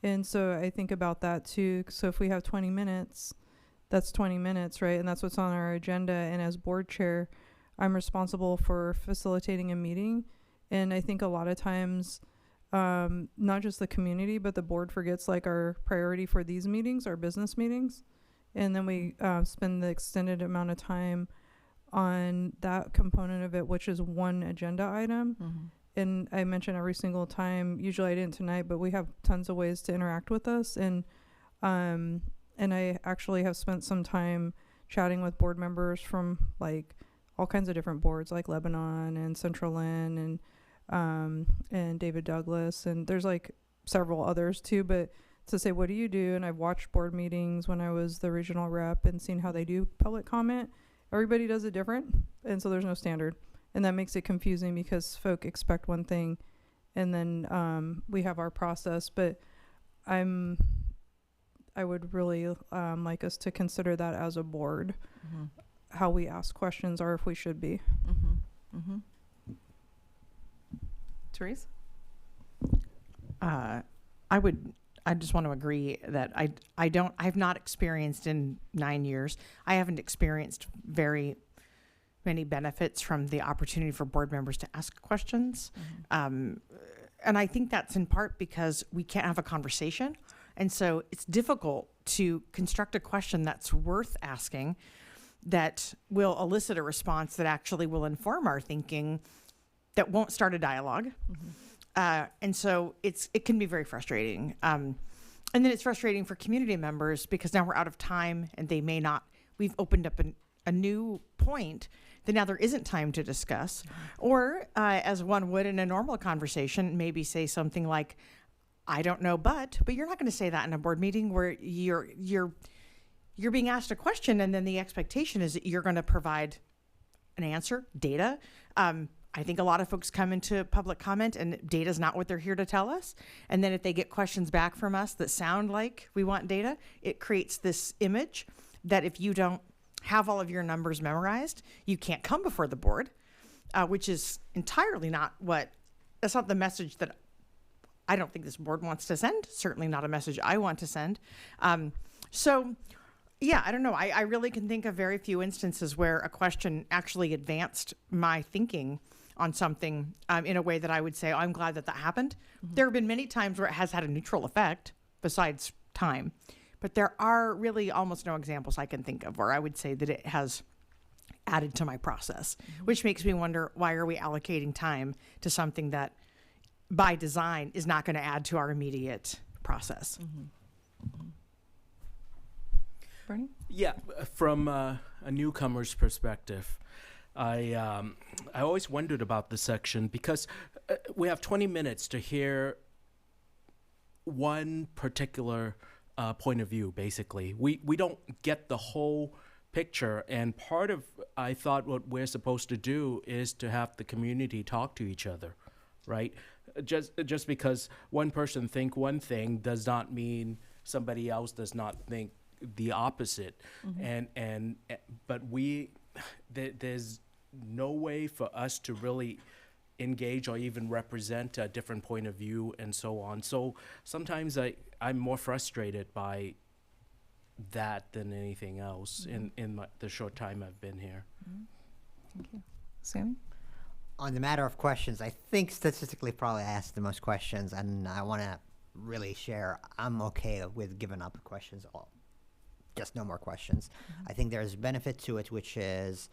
And so I think about that too. So if we have 20 minutes, that's 20 minutes, right? And that's what's on our agenda. And as board chair, I'm responsible for facilitating a meeting. And I think a lot of times, not just the community, but the board forgets, like, our priority for these meetings, our business meetings. And then we spend the extended amount of time on that component of it, which is one agenda item. Mhm. And I mention every single time, usually I didn't tonight, but we have tons of ways to interact with us. And I actually have spent some time chatting with board members from like all kinds of different boards, like Lebanon and Central Lynn and David Douglas. And there's like several others too, but to say, what do you do? And I've watched board meetings when I was the regional rep and seen how they do public comment. Everybody does it different. And so there's no standard. And that makes it confusing because folk expect one thing and then we have our process. But I would really like us to consider that as a board, how we ask questions or if we should be. Therese? I just want to agree that I've not experienced in 9 years, I haven't experienced very many benefits from the opportunity for board members to ask questions. And I think that's in part because we can't have a conversation. And so it's difficult to construct a question that's worth asking that will elicit a response that actually will inform our thinking that won't start a dialogue. And so it can be very frustrating. And then it's frustrating for community members because now we're out of time and they may not, we've opened up a new point that now there isn't time to discuss. Or as one would in a normal conversation, maybe say something like, I don't know, but you're not going to say that in a board meeting where you're being asked a question and then the expectation is that you're going to provide an answer, data. I think a lot of folks come into public comment and data is not what they're here to tell us. And then if they get questions back from us that sound like we want data, it creates this image that if you don't have all of your numbers memorized, you can't come before the board, which is entirely that's not the message that I don't think this board wants to send, certainly not a message I want to send. So yeah, I don't know. I really can think of very few instances where a question actually advanced my thinking on something in a way that I would say, oh, I'm glad that happened. There have been many times where it has had a neutral effect besides time, but there are really almost no examples I can think of where I would say that it has added to my process, which makes me wonder, why are we allocating time to something that by design is not going to add to our immediate process? Bernie? Yeah, from a newcomer's perspective, I always wondered about this section because we have 20 minutes to hear one particular point of view, basically. We don't get the whole picture, and part of, I thought, what we're supposed to do is to have the community talk to each other, right? Just because one person think one thing does not mean somebody else does not think the opposite. But there's no way for us to really engage or even represent a different point of view and so on. So sometimes I'm more frustrated by that than anything else in the short time I've been here. Thank you. Sammy? On the matter of questions, I think statistically probably I asked the most questions, and I want to really share, I'm okay with giving up questions, just no more questions. I think there's benefit to it, which is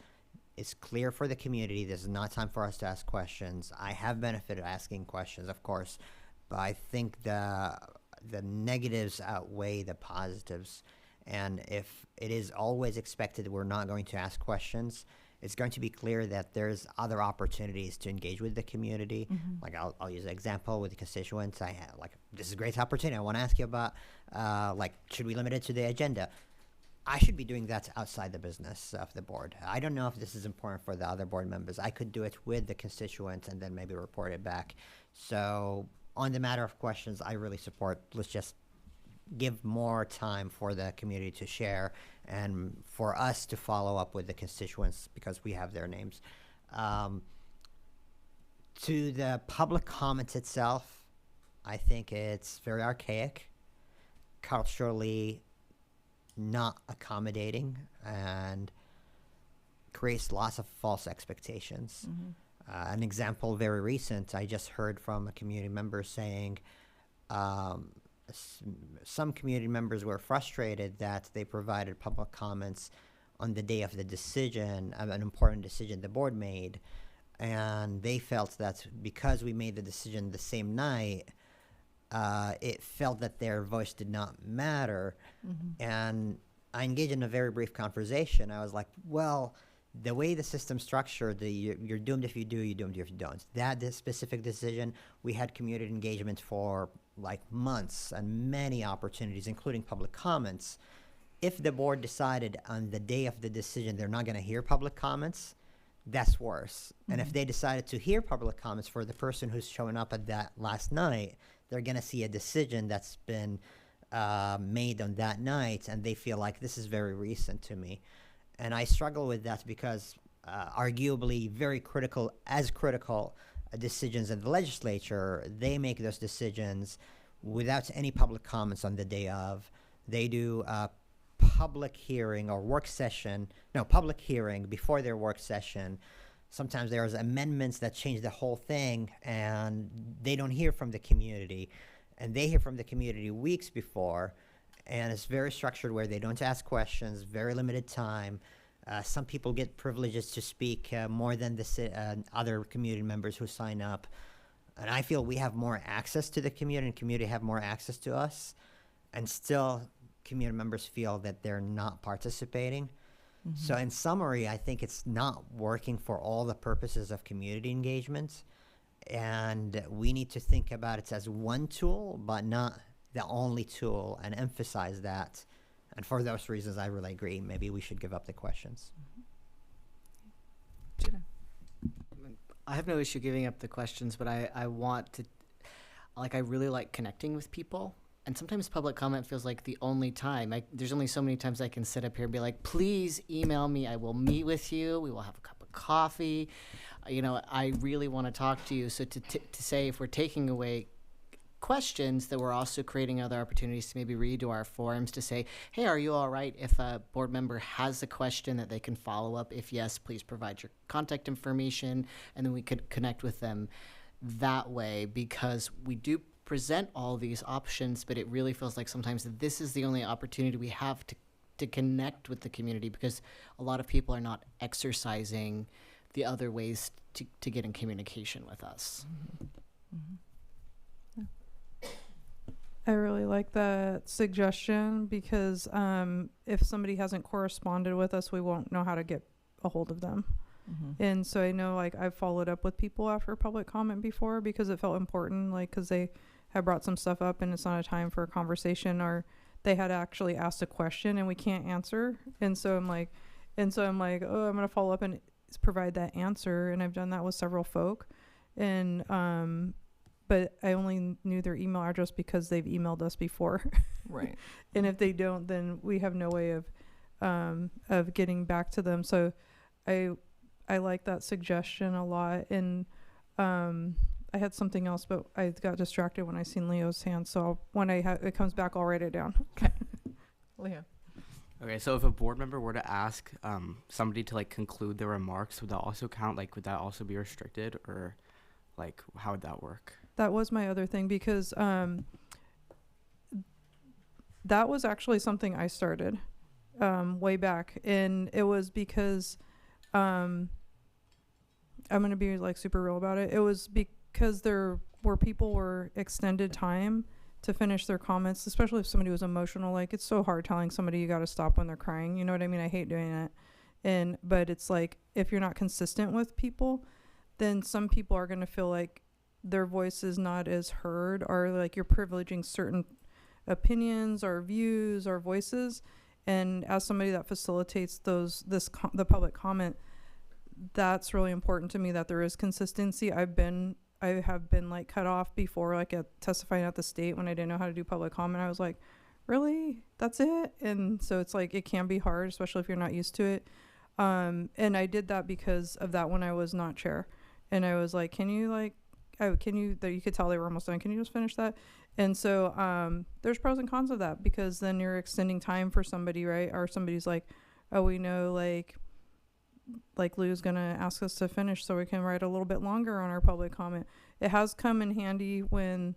it's clear for the community there's not time for us to ask questions. I have benefited asking questions, of course, but I think the negatives outweigh the positives. And if it is always expected we're not going to ask questions, it's going to be clear that there's other opportunities to engage with the community. Like I'll use an example with the constituents. I had this is a great opportunity. I want to ask you about should we limit it to the agenda? I should be doing that outside the business of the board. I don't know if this is important for the other board members. I could do it with the constituents and then maybe report it back. So on the matter of questions, I really support, let's just give more time for the community to share and for us to follow up with the constituents because we have their names. To the public comment itself, I think it's very archaic, culturally not accommodating, and creates lots of false expectations. An example very recent, I just heard from a community member saying some community members were frustrated that they provided public comments on the day of the decision, an important decision the board made, and they felt that because we made the decision the same night, it felt that their voice did not matter. And I engaged in a very brief conversation. I was like, well, the way the system's structured, you're doomed if you do, you're doomed if you don't. This specific decision, we had community engagement for like months and many opportunities, including public comments. If the board decided on the day of the decision they're not going to hear public comments, that's worse. And if they decided to hear public comments for the person who's showing up at that last night, they're going to see a decision that's been made on that night, and they feel like this is very recent to me. And I struggle with that because arguably very critical decisions in the legislature, they make those decisions without any public comments on the day of. They do a public hearing or public hearing before their work session. Sometimes there's amendments that change the whole thing, and they don't hear from the community. And they hear from the community weeks before, and it's very structured where they don't ask questions, very limited time. Some people get privileges to speak more than the other community members who sign up. And I feel we have more access to the community, and community have more access to us. And still, community members feel that they're not participating. So in summary, I think it's not working for all the purposes of community engagement. And we need to think about it as one tool, but not the only tool, and emphasize that. And for those reasons, I really agree. Maybe we should give up the questions. I have no issue giving up the questions, but I want to, I really like connecting with people. And sometimes public comment feels like the only time. There's only so many times I can sit up here and be like, please email me. I will meet with you. We will have a cup of coffee. I really want to talk to you. So to say if we're taking away questions, that we're also creating other opportunities to maybe read to our forums to say, hey, are you all right if a board member has a question that they can follow up? If yes, please provide your contact information, and then we could connect with them that way, because we do present all these options, but it really feels like sometimes this is the only opportunity we have to connect with the community, because a lot of people are not exercising the other ways to get in communication with us. I really like that suggestion, because if somebody hasn't corresponded with us, we won't know how to get a hold of them. And so I know, I've followed up with people after public comment before, because it felt important, because they had brought some stuff up and it's not a time for a conversation, or they had actually asked a question and we can't answer. And so I'm like, oh, I'm going to follow up and provide that answer. And I've done that with several folk. And, but I only knew their email address because they've emailed us before. Right. And if they don't, then we have no way of getting back to them. So I like that suggestion a lot. And, I had something else, but I got distracted when I seen Leo's hand. So when it comes back, I'll write it down. Okay. Leo. Okay, so if a board member were to ask somebody to conclude their remarks, would that also count? Would that also be restricted, or how would that work? That was my other thing, because that was actually something I started way back, and it was because I'm going to be super real about it. It was because there were people were extended time to finish their comments, especially if somebody was emotional. It's so hard telling somebody you got to stop when they're crying. You know what I mean? I hate doing it. But it's if you're not consistent with people, then some people are going to feel like their voice is not as heard, or you're privileging certain opinions or views or voices. And as somebody that facilitates the public comment, that's really important to me, that there is consistency. I have been cut off before, at testifying at the state when I didn't know how to do public comment. I was like, really? That's it? And so it's it can be hard, especially if you're not used to it. And I did that because of that when I was not chair. And I was like, you could tell they were almost done. Can you just finish that? And so there's pros and cons of that, because then you're extending time for somebody, right? Or somebody's like, oh, we know Lou's going to ask us to finish so we can write a little bit longer on our public comment. It has come in handy when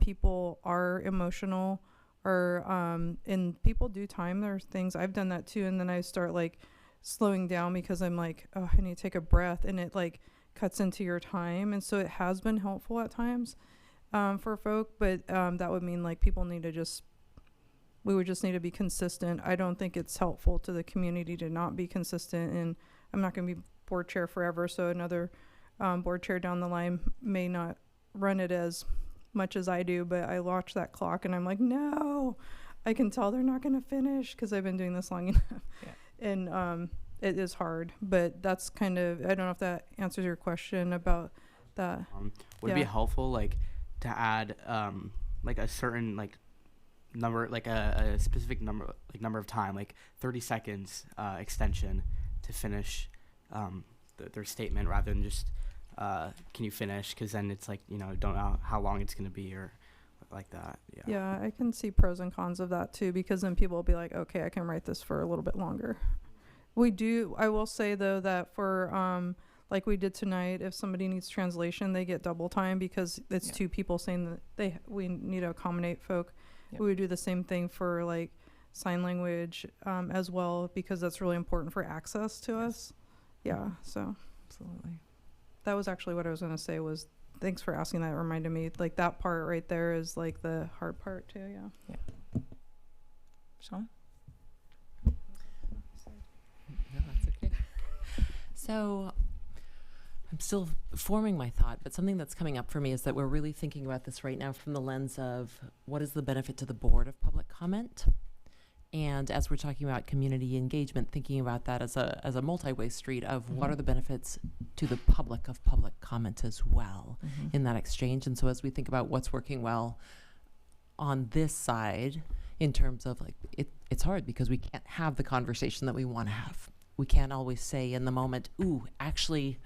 people are emotional and people do time their things. I've done that too, and then I start like slowing down because I'm like, oh, I need to take a breath, and it like cuts into your time. And so it has been helpful at times for folk, but that would mean like people need to we would just need to be consistent. I don't think it's helpful to the community to not be consistent, and I'm not going to be board chair forever, so another board chair down the line may not run it as much as I do, but I watch that clock and I'm like, no, I can tell they're not going to finish because I've been doing this long enough. Yeah. And it is hard, but that's kind of, I don't know if that answers your question about that. Would it be helpful, like, to add like a certain like number, like a specific number of time, like 30 seconds extension to finish their statement, rather than just can you finish, because then it's like, you know, don't know how long it's going to be or like that. Yeah, I can see pros and cons of that too, because then people will be like, okay, I can write this for a little bit longer. I will say though that for like we did tonight, if somebody needs translation, they get double time because it's two people saying that we need to accommodate folk. We would do the same thing for like sign language as well, because that's really important for access to us. Yeah, so absolutely. That was actually what I was going to say was, thanks for asking that. It reminded me, like that part right there is like the hard part too. Yeah. Sean? No, that's okay. So I'm still forming my thought, but something that's coming up for me is that we're really thinking about this right now from the lens of what is the benefit to the board of public comment? And as we're talking about community engagement, thinking about that as a multi-way street of what are the benefits to the public of public comment as well in that exchange. And so as we think about what's working well on this side in terms of like, it's hard because we can't have the conversation that we want to have. We can't always say in the moment, ooh, actually,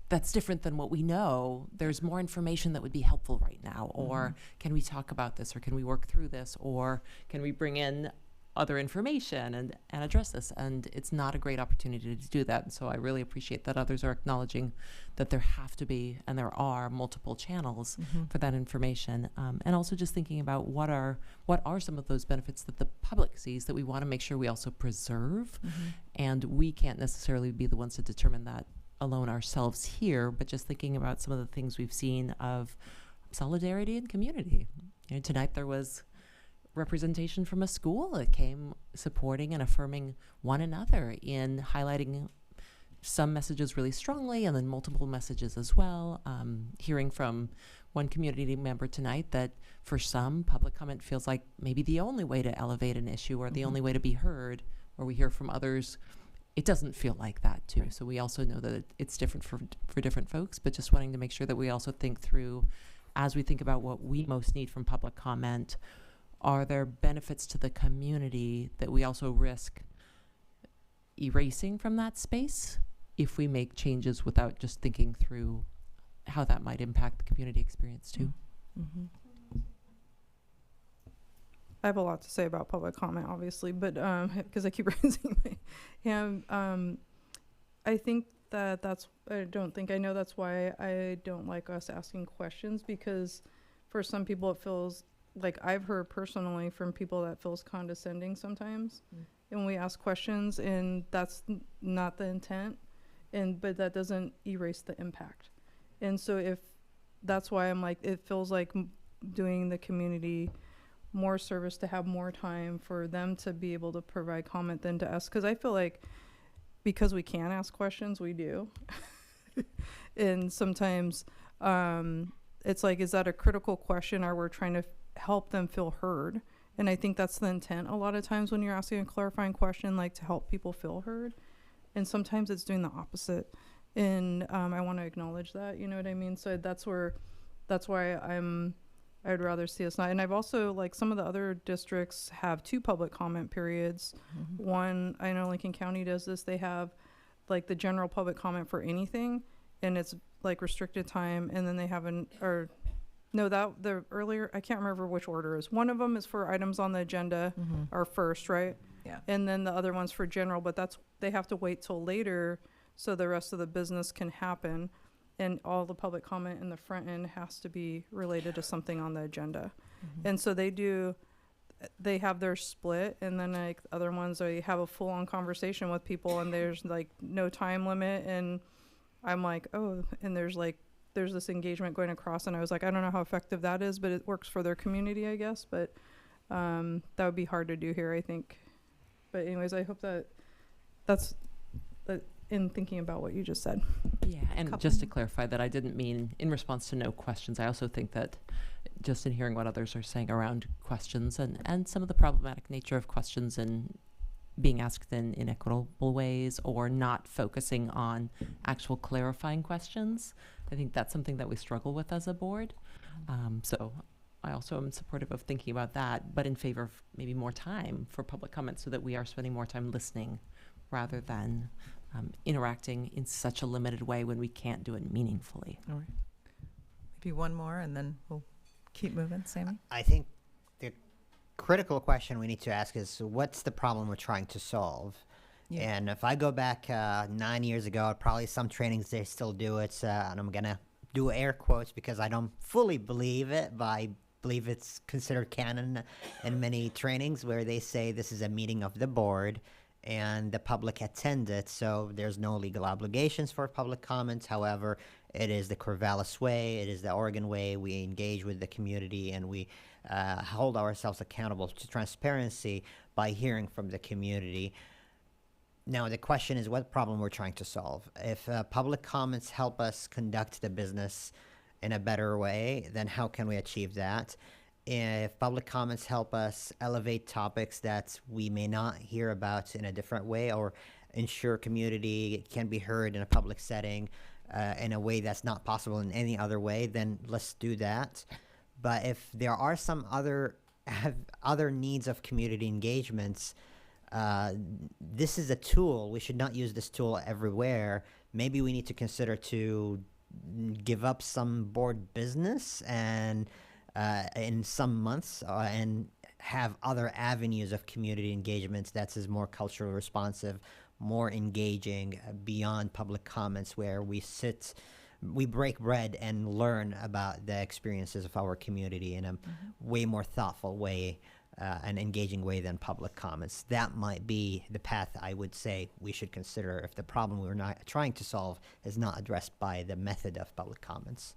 that's different than what we know. There's more information that would be helpful right now. Or can we talk about this? Or can we work through this? Or can we bring in other information and address this? And it's not a great opportunity to do that. And so I really appreciate that others are acknowledging that there have to be, and there are multiple channels for that information. And also just thinking about what are some of those benefits that the public sees that we want to make sure we also preserve. And we can't necessarily be the ones to determine that alone ourselves here, but just thinking about some of the things we've seen of solidarity and community. You know, tonight there was representation from a school that came supporting and affirming one another in highlighting some messages really strongly and then multiple messages as well. Hearing from one community member tonight that for some, public comment feels like maybe the only way to elevate an issue or the only way to be heard, or we hear from others it doesn't feel like that too. So we also know that it's different for different folks, but just wanting to make sure that we also think through, as we think about what we most need from public comment, are there benefits to the community that we also risk erasing from that space if we make changes without just thinking through how that might impact the community experience too? I have a lot to say about public comment, obviously, but because I keep raising my hand, I think I know that's why I don't like us asking questions, because for some people it feels like, I've heard personally from people that feels condescending sometimes, and we ask questions, and that's not the intent, but that doesn't erase the impact. And so that's why I'm like, it feels like doing the community more service to have more time for them to be able to provide comment than to us, because I feel like because we can ask questions, we do. And sometimes it's like, is that a critical question, or we're trying to help them feel heard? And I think that's the intent a lot of times when you're asking a clarifying question, like to help people feel heard. And sometimes it's doing the opposite, and I want to acknowledge that, you know what I mean? So that's why I'd rather see us not. And I've also, like, some of the other districts have 2 public comment periods. One, I know Lincoln County does this. They have like the general public comment for anything, and it's like restricted time. And then they have the earlier, I can't remember which order is. One of them is for items on the agenda are first, right? Yeah. And then the other one's for general, but they have to wait till later so the rest of the business can happen. And all the public comment in the front end has to be related to something on the agenda. And so they do they have their split, and then like other ones they have a full on conversation with people, and there's like no time limit, and I'm like, oh, and there's this engagement going across, and I was like, I don't know how effective that is, but it works for their community, I guess. But that would be hard to do here, I think. But anyways, I hope that's in thinking about what you just said. Yeah, and just to clarify that I didn't mean in response to no questions. I also think that just in hearing what others are saying around questions and some of the problematic nature of questions and being asked in inequitable ways or not focusing on actual clarifying questions, I think that's something that we struggle with as a board. So I also am supportive of thinking about that, but in favor of maybe more time for public comment so that we are spending more time listening rather than interacting in such a limited way when we can't do it meaningfully. All right. Maybe one more and then we'll keep moving. Sammy? I think the critical question we need to ask is, what's the problem we're trying to solve? Yeah. And if I go back 9 years ago, probably some trainings they still do it, and I'm going to do air quotes because I don't fully believe it, but I believe it's considered canon in many trainings where they say this is a meeting of the board and the public attend it, so there's no legal obligations for public comments. However, it is the Corvallis way, it is the Oregon way. We engage with the community and we hold ourselves accountable to transparency by hearing from the community. Now, the question is what problem we're trying to solve. If public comments help us conduct the business in a better way, then how can we achieve that? If public comments help us elevate topics that we may not hear about in a different way or ensure community can be heard in a public setting in a way that's not possible in any other way, then let's do that. But if there are some other needs of community engagements, this is a tool. We should not use this tool everywhere. Maybe we need to consider to give up some board business and in some months and have other avenues of community engagements that is more culturally responsive, more engaging beyond public comments, where we break bread and learn about the experiences of our community in a way more thoughtful way, an engaging way than public comments. That might be the path I would say we should consider if the problem we're not trying to solve is not addressed by the method of public comments.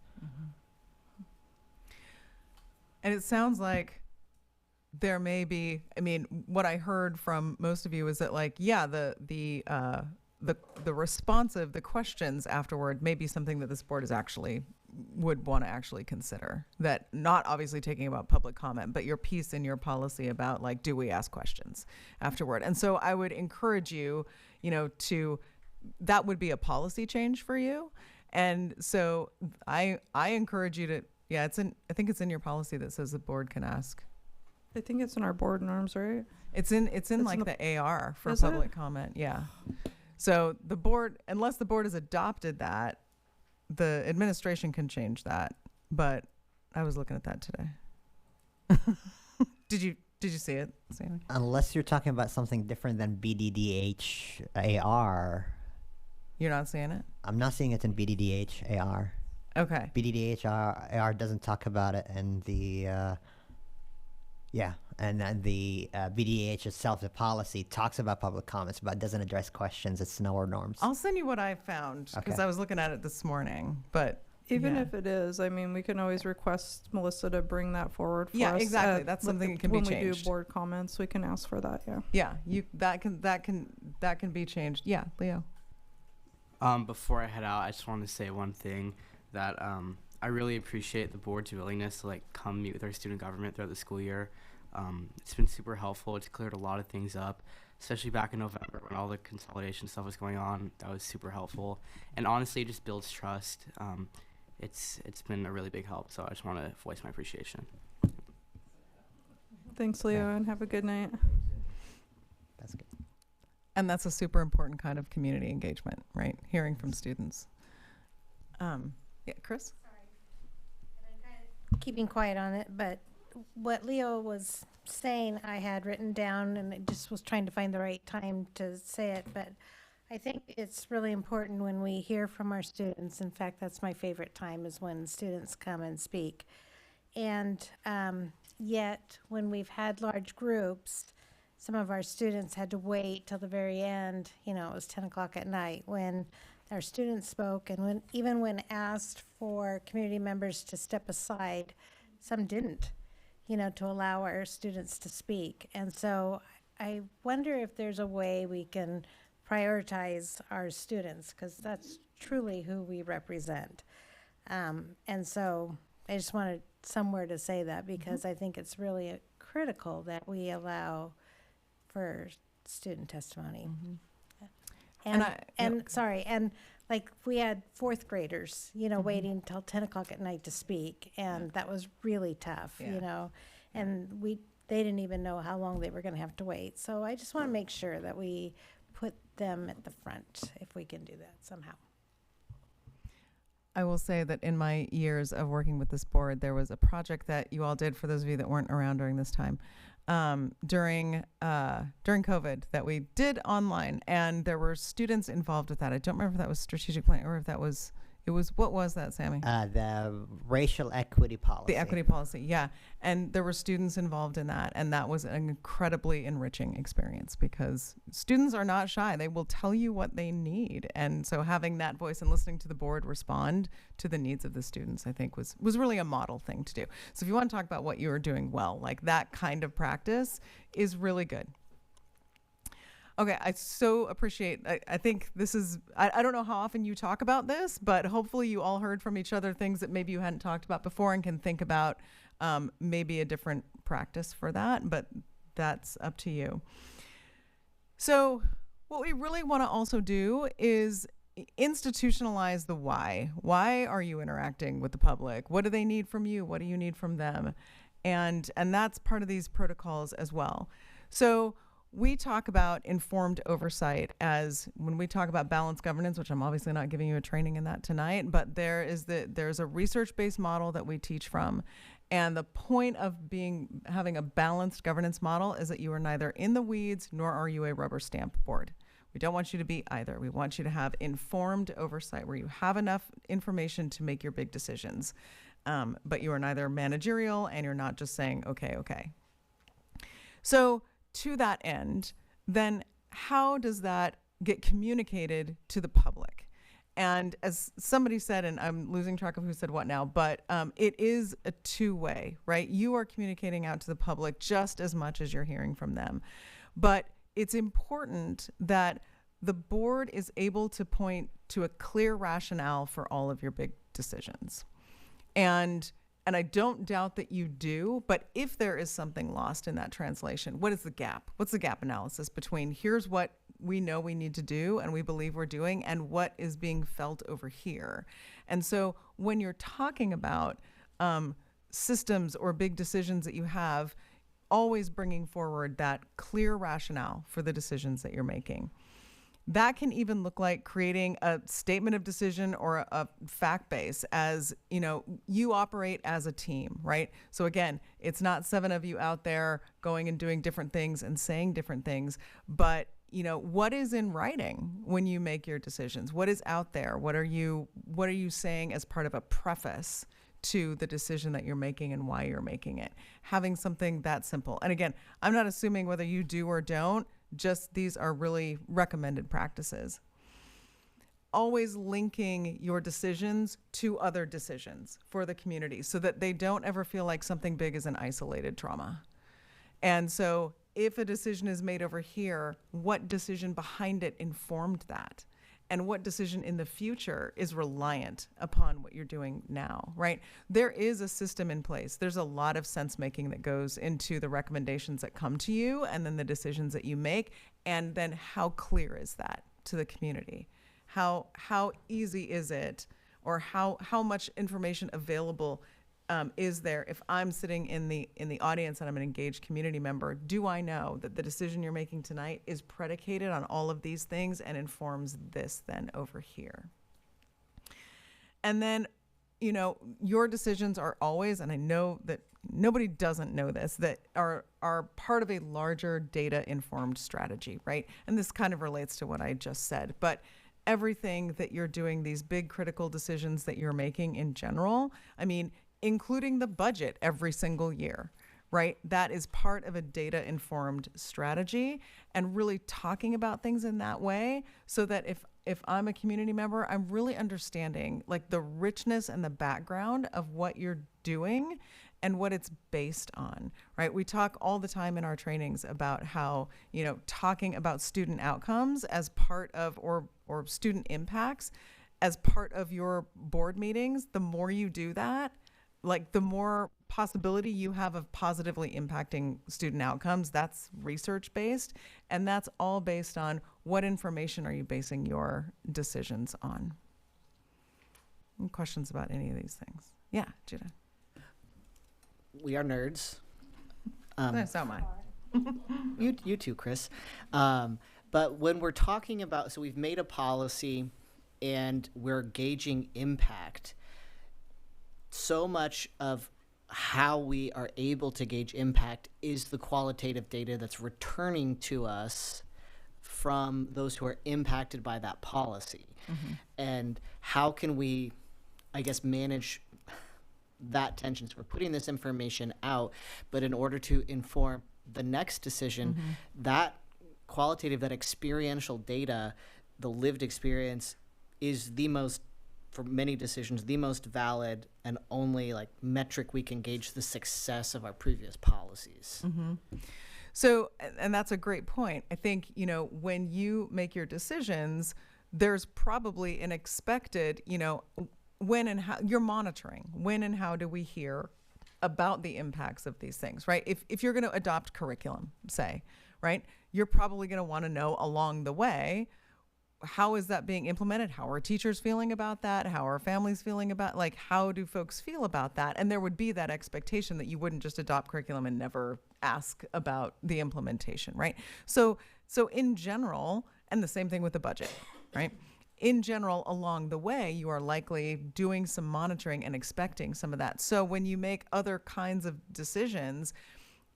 And it sounds like there may be, I mean, what I heard from most of you is that, like, yeah, the responsive, the questions afterward may be something that this board is actually would want to actually consider. That not obviously taking about public comment, but your piece in your policy about, like, do we ask questions afterward? And so I would encourage you, that would be a policy change for you. And so I encourage you to, I think it's in your policy that says the board can ask. I think it's in our board norms, right? It's in the AR for public comment. Yeah. So the board, unless the board has adopted that, the administration can change that. But I was looking at that today. Did you see it, Sammy? Unless you're talking about something different than BDDH AR. You're not seeing it? I'm not seeing it in BDDH AR. Okay. BDDH AR doesn't talk about it, and the and then the BDDH itself, the policy, talks about public comments, but doesn't address questions. It's nowhere norms. I'll send you what I found because I was looking at it this morning. But even if it is, I mean, we can always request Melissa to bring that forward for us. Yeah, exactly. That's something that can be changed. When we do board comments, we can ask for that. Yeah. Yeah, that can be changed. Yeah, Leo. Before I head out, I just want to say one thing that I really appreciate the board's willingness to come meet with our student government throughout the school year. It's been super helpful. It's cleared a lot of things up, especially back in November when all the consolidation stuff was going on. That was super helpful, and honestly, it just builds trust. It's been a really big help. So I just want to voice my appreciation. Thanks, Leo, and have a good night. That's good. And that's a super important kind of community engagement, right? Hearing from students. Chris? Keeping quiet on it, but what Leo was saying I had written down, and I just was trying to find the right time to say it, but I think it's really important when we hear from our students. In fact, that's my favorite time, is when students come and speak. And yet when we've had large groups, some of our students had to wait till the very end. You know, it was 10 o'clock at night when our students spoke, and even when asked for community members to step aside, some didn't, you know, to allow our students to speak. And so I wonder if there's a way we can prioritize our students, because that's truly who we represent. And so I just wanted somewhere to say that, because I think it's really critical that we allow for student testimony. And like we had fourth graders, you know, waiting till 10 o'clock at night to speak, and that was really tough, you know, and they didn't even know how long they were going to have to wait. So I just want to make sure that we put them at the front, if we can do that somehow. I will say that in my years of working with this board, there was a project that you all did, for those of you that weren't around during this time, during COVID, that we did online, and there were students involved with that. I don't remember if that was strategic plan or if that was, what was that, Sammy? The racial equity policy. The equity policy, yeah. And there were students involved in that, and that was an incredibly enriching experience, because students are not shy. They will tell you what they need. And so having that voice and listening to the board respond to the needs of the students, I think was really a model thing to do. So if you want to talk about what you are doing well, like that kind of practice is really good. Okay, I so appreciate, I think this is, I don't know how often you talk about this, but hopefully you all heard from each other things that maybe you hadn't talked about before and can think about maybe a different practice for that, but that's up to you. So what we really want to also do is institutionalize the why. Why are you interacting with the public? What do they need from you? What do you need from them? And that's part of these protocols as well. So we talk about informed oversight as when we talk about balanced governance, which I'm obviously not giving you a training in that tonight, but there's a research-based model that we teach from. And the point of having a balanced governance model is that you are neither in the weeds nor are you a rubber stamp board. We don't want you to be either. We want you to have informed oversight where you have enough information to make your big decisions. But you are neither managerial and you're not just saying, okay. So to that end, then how does that get communicated to the public? And as somebody said, and I'm losing track of who said what now, but it is a two-way, right? You are communicating out to the public just as much as you're hearing from them. But it's important that the board is able to point to a clear rationale for all of your big decisions. And I don't doubt that you do, but if there is something lost in that translation, what is the gap? What's the gap analysis between here's what we know we need to do and we believe we're doing and what is being felt over here? And so when you're talking about systems or big decisions that you have, always bringing forward that clear rationale for the decisions that you're making. That can even look like creating a statement of decision or a fact base as, you operate as a team, right? So again, it's not 7 of you out there going and doing different things and saying different things, but what is in writing when you make your decisions? What is out there? What are you saying as part of a preface to the decision that you're making and why you're making it? Having something that simple. And again, I'm not assuming whether you do or don't, just these are really recommended practices. Always linking your decisions to other decisions for the community so that they don't ever feel like something big is an isolated trauma. And so if a decision is made over here, what decision behind it informed that? And what decision in the future is reliant upon what you're doing now, right? There is a system in place. There's a lot of sense making that goes into the recommendations that come to you and then the decisions that you make. And then how clear is that to the community? How easy is it, or how much information available is there if I'm sitting in the audience and I'm an engaged community member? Do I know that the decision you're making tonight is predicated on all of these things and informs this then over here? And then, your decisions are always, and I know that nobody doesn't know this, that are part of a larger data-informed strategy, right? And this kind of relates to what I just said, but everything that you're doing, these big critical decisions that you're making in general, including the budget every single year, right? That is part of a data-informed strategy, and really talking about things in that way, so that if I'm a community member, I'm really understanding like the richness and the background of what you're doing and what it's based on, right? We talk all the time in our trainings about how, you know, talking about student outcomes as part of, or student impacts as part of your board meetings. The more you do that, like the more possibility you have of positively impacting student outcomes. That's research based, and that's all based on what information are you basing your decisions on. Any questions about any of these things? Yeah, Judah. We are nerds. So am I. You too, Chris. But when we're talking about, so we've made a policy and we're gauging impact, so much of how we are able to gauge impact is the qualitative data that's returning to us from those who are impacted by that policy. Mm-hmm. And how can we, I guess, manage that tension? So we're putting this information out, but in order to inform the next decision, that qualitative, that experiential data, the lived experience, is the most, for many decisions, the most valid and only like metric we can gauge the success of our previous policies. Mm-hmm. So, and that's a great point. I think, you know, when you make your decisions, there's probably an expected, you know, when and how you're monitoring, when and how do we hear about the impacts of these things, right? If you're going to adopt curriculum, say, right, you're probably going to want to know along the way, how is that being implemented? How are teachers feeling about that? How are families feeling about, like, how do folks feel about that? And there would be that expectation that you wouldn't just adopt curriculum and never ask about the implementation, right? So in general, and the same thing with the budget, right? In general, along the way, you are likely doing some monitoring and expecting some of that. So when you make other kinds of decisions,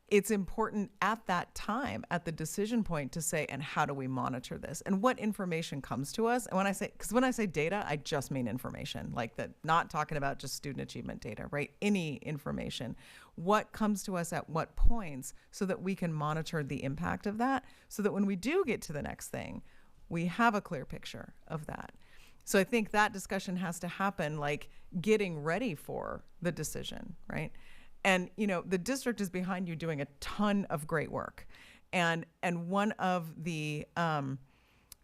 it's important at that time, at the decision point, to say, and how do we monitor this? And what information comes to us? And when I say data, I just mean information, like that, not talking about just student achievement data, right? Any information. What comes to us at what points, so that we can monitor the impact of that, so that when we do get to the next thing, we have a clear picture of that. So I think that discussion has to happen, like getting ready for the decision, right? And, you know, the district is behind you doing a ton of great work. And one of the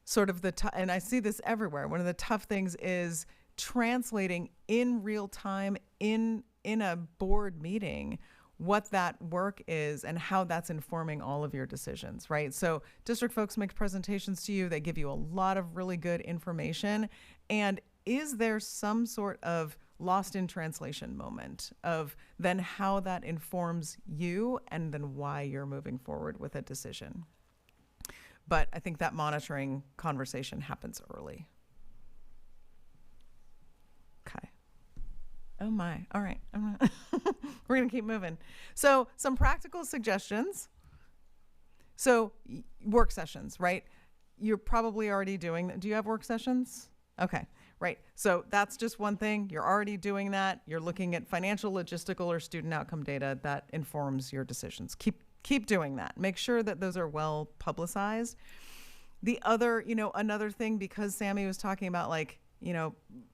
sort of and I see this everywhere, one of the tough things is translating in real time in a board meeting what that work is and how that's informing all of your decisions, right? So district folks make presentations to you. They give you a lot of really good information. And is there some sort of lost in translation moment of then how that informs you and then why you're moving forward with a decision? But I think that monitoring conversation happens early. Okay. Oh my, all right. We're gonna keep moving. So some practical suggestions. So work sessions, right? You're probably already doing that. Do you have work sessions? Okay, right. So that's just one thing. You're already doing that. You're looking at financial, logistical, or student outcome data that informs your decisions. Keep doing that. Make sure that those are well publicized. The other, you know, another thing, because Sammy was talking about, like, you know,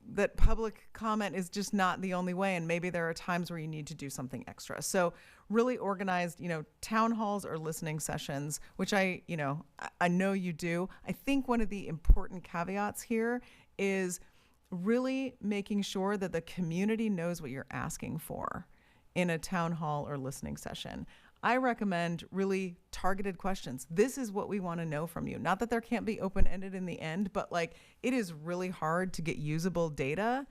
that public comment is just not the only way, and maybe there are times where you need to do something extra. So really organized, you know, town halls or listening sessions, which I know you do. I think one of the important caveats here is really making sure that the community knows what you're asking for in a town hall or listening session. I recommend really targeted questions. This is what we want to know from you. Not that there can't be open-ended in the end, but like it is really hard to get usable data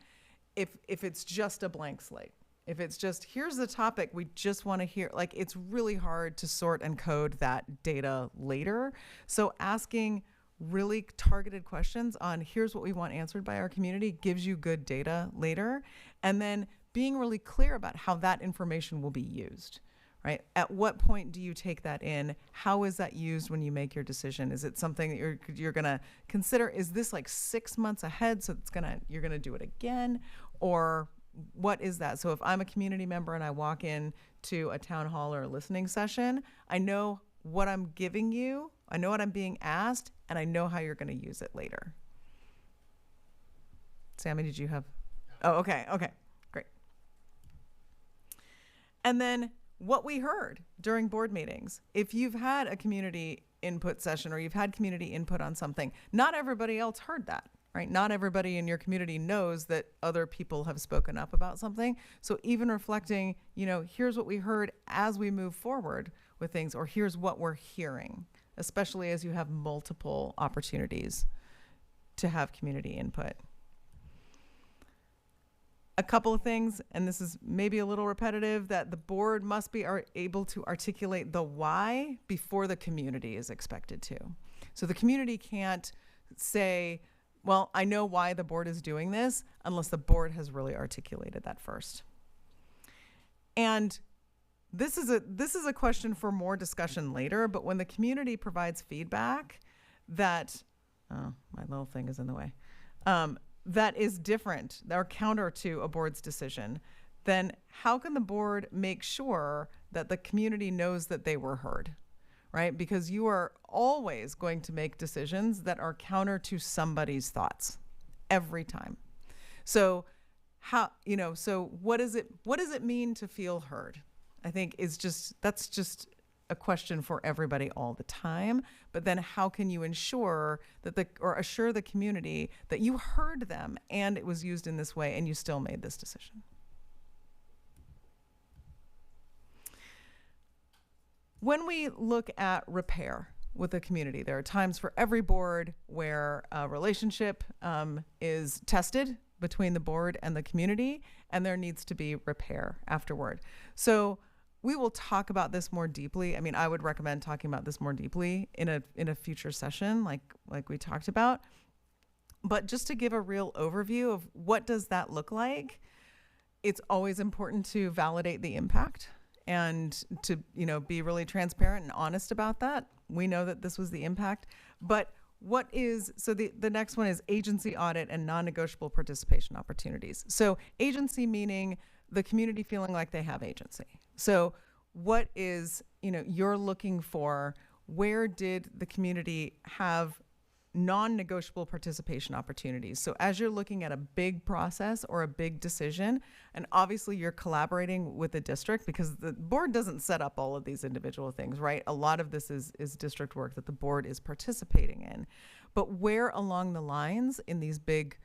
if it's just a blank slate. If it's just, here's the topic, we just want to hear, like it's really hard to sort and code that data later. So asking really targeted questions on here's what we want answered by our community gives you good data later. And then being really clear about how that information will be used. Right? At what point do you take that in? How is that used when you make your decision? Is it something that you're going to consider? Is this like 6 months ahead, so you're going to do it again? Or what is that? So if I'm a community member and I walk in to a town hall or a listening session, I know what I'm giving you, I know what I'm being asked, and I know how you're going to use it later. Sammy, did you have? Oh, okay, great. And then what we heard during board meetings, if you've had a community input session or you've had community input on something, not everybody else heard that. Right? Not everybody in your community knows that other people have spoken up about something. So even reflecting, here's what we heard as we move forward with things, or here's what we're hearing, especially as you have multiple opportunities to have community input. A couple of things, and this is maybe a little repetitive, that the board must be able to articulate the why before the community is expected to. So the community can't say, well, I know why the board is doing this, unless the board has really articulated that first. And this is a question for more discussion later, but when the community provides feedback that, oh, my little thing is in the way, that is different or counter to a board's decision, then how can the board make sure that the community knows that they were heard? Right? Because you are always going to make decisions that are counter to somebody's thoughts every time. So so what does it mean to feel heard? I think that's just a question for everybody all the time. But then how can you ensure that assure the community that you heard them and it was used in this way and you still made this decision? When we look at repair with the community, there are times for every board where a relationship is tested between the board and the community, and there needs to be repair afterward. So we will talk about this more deeply. I mean, I would recommend talking about this more deeply in a future session, like we talked about. But just to give a real overview of what does that look like, it's always important to validate the impact and to be really transparent and honest about that. We know that this was the impact, but the next one is agency audit and non-negotiable participation opportunities. So agency meaning the community feeling like they have agency. So what is, you're looking for, where did the community have non-negotiable participation opportunities? So as you're looking at a big process or a big decision, and obviously you're collaborating with the district because the board doesn't set up all of these individual things, right? A lot of this is district work that the board is participating in. But where along the lines in these big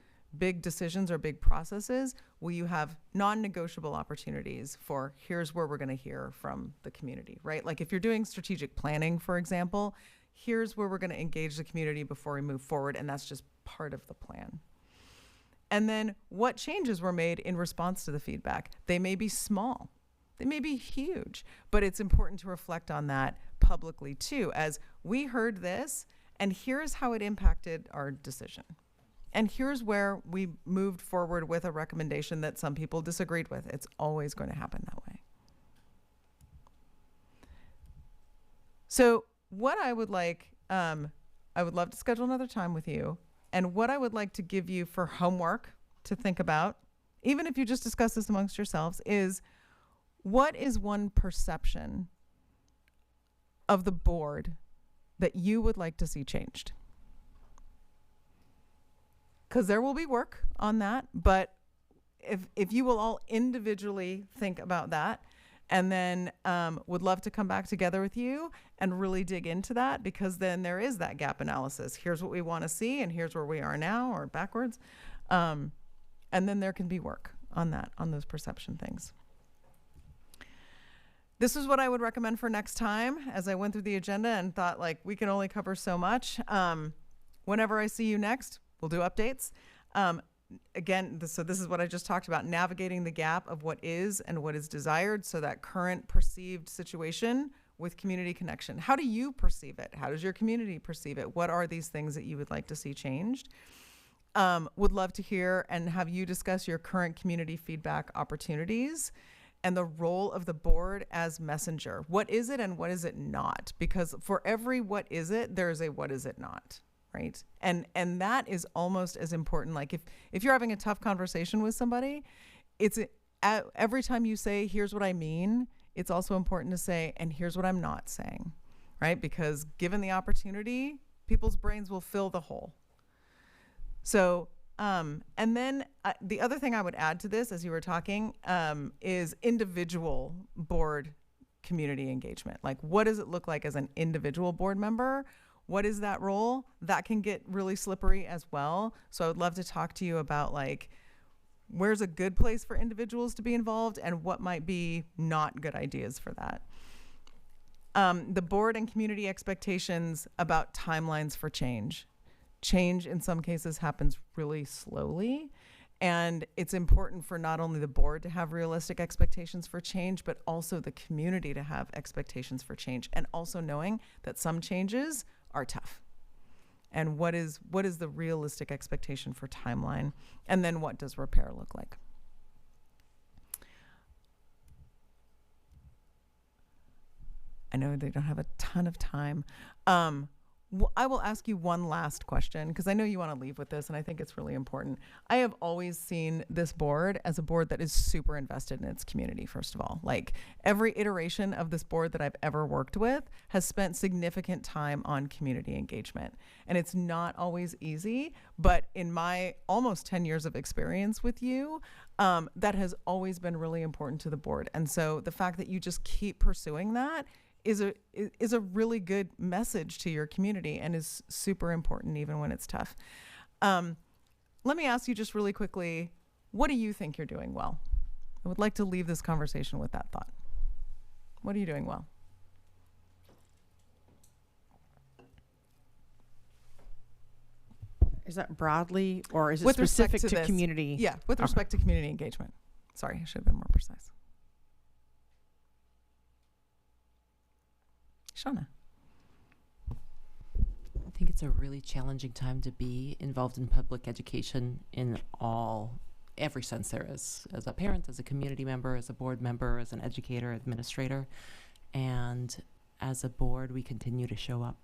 decisions or big processes will you have non-negotiable opportunities for here's where we're going to hear from the community, right? Like if you're doing strategic planning, for example, here's where we're going to engage the community before we move forward, and that's just part of the plan. And then what changes were made in response to the feedback? They may be small, they may be huge, but it's important to reflect on that publicly too, as we heard this, and here's how it impacted our decision. And here's where we moved forward with a recommendation that some people disagreed with. It's always going to happen that way. So what I would like, I would love to schedule another time with you. And what I would like to give you for homework to think about, even if you just discuss this amongst yourselves, is what is one perception of the board that you would like to see changed? Because there will be work on that, but if you will all individually think about that, and then would love to come back together with you and really dig into that, because then there is that gap analysis. Here's what we want to see, and here's where we are now, or backwards. And then there can be work on that, on those perception things. This is what I would recommend for next time, as I went through the agenda and thought, we can only cover so much. Whenever I see you next, we'll do updates. Again, so this is what I just talked about, navigating the gap of what is and what is desired, so that current perceived situation with community connection. How do you perceive it? How does your community perceive it? What are these things that you would like to see changed? Would love to hear and have you discuss your current community feedback opportunities and the role of the board as messenger. What is it and what is it not? Because for every what is it, there's a what is it not. Right? And that is almost as important. Like if you're having a tough conversation with somebody, every time you say, here's what I mean, it's also important to say, and here's what I'm not saying, right? Because given the opportunity, people's brains will fill the hole. So, and then the other thing I would add to this as you were talking is individual board community engagement. Like, what does it look like as an individual board member? What is that role? That can get really slippery as well. So I would love to talk to you about, like, where's a good place for individuals to be involved and what might be not good ideas for that. The board and community expectations about timelines for change. Change in some cases happens really slowly, and it's important for not only the board to have realistic expectations for change, but also the community to have expectations for change, and also knowing that some changes are tough. And what is the realistic expectation for timeline? And then what does repair look like? I know they don't have a ton of time. I will ask you one last question, because I know you want to leave with this, and I think it's really important. I have always seen this board as a board that is super invested in its community, first of all. Like, every iteration of this board that I've ever worked with has spent significant time on community engagement. And it's not always easy, but in my almost 10 years of experience with you, that has always been really important to the board. And so the fact that you just keep pursuing that is a really good message to your community, and is super important even when it's tough. Let me ask you just really quickly, what do you think you're doing well? I would like to leave this conversation with that thought. What are you doing well? Is that broadly, or is it With specific respect to to this, community? Yeah, with respect to community engagement. Sorry, I should have been more precise. Shauna. I think it's a really challenging time to be involved in public education in every sense there is, as a parent, as a community member, as a board member, as an educator, administrator. And as a board, we continue to show up.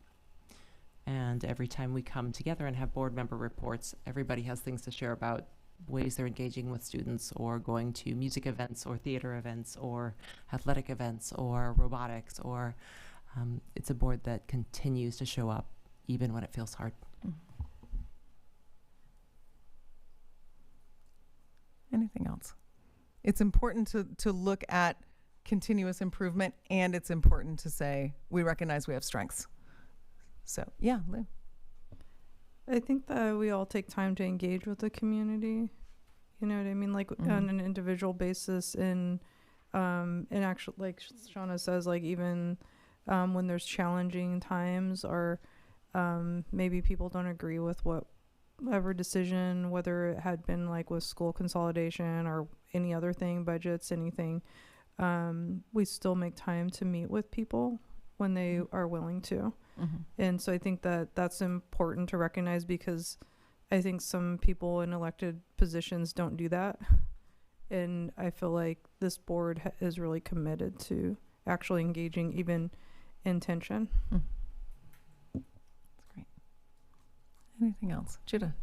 And every time we come together and have board member reports, everybody has things to share about ways they're engaging with students, or going to music events or theater events or athletic events or robotics, or it's a board that continues to show up even when it feels hard. Anything else? It's important to look at continuous improvement, and it's important to say we recognize we have strengths. So yeah, Lou. I think that we all take time to engage with the community. You know what I mean? Like on an individual basis, and actually, like Shauna says, like even when there's challenging times, or maybe people don't agree with whatever decision, whether it had been like with school consolidation or any other thing, budgets, anything, we still make time to meet with people when they are willing to. And so I think that that's important to recognize, because I think some people in elected positions don't do that. And I feel like this board is really committed to actually engaging, even in tension. That's great. Anything else? Judah?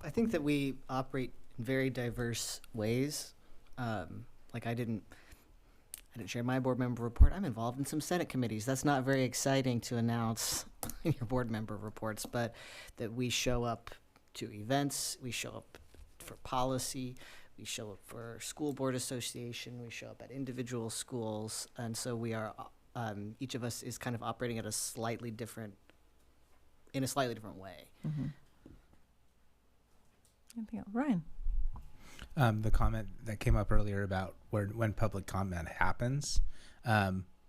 I think that we operate in very diverse ways. Like I didn't share my board member report. I'm involved in some Senate committees. That's not very exciting to announce in your board member reports, but that we show up to events, we show up for policy, we show up for school board association, we show up at individual schools, and so we are, each of us is kind of operating at in a slightly different way. Anything else? Ryan? The comment that came up earlier about when public comment happens,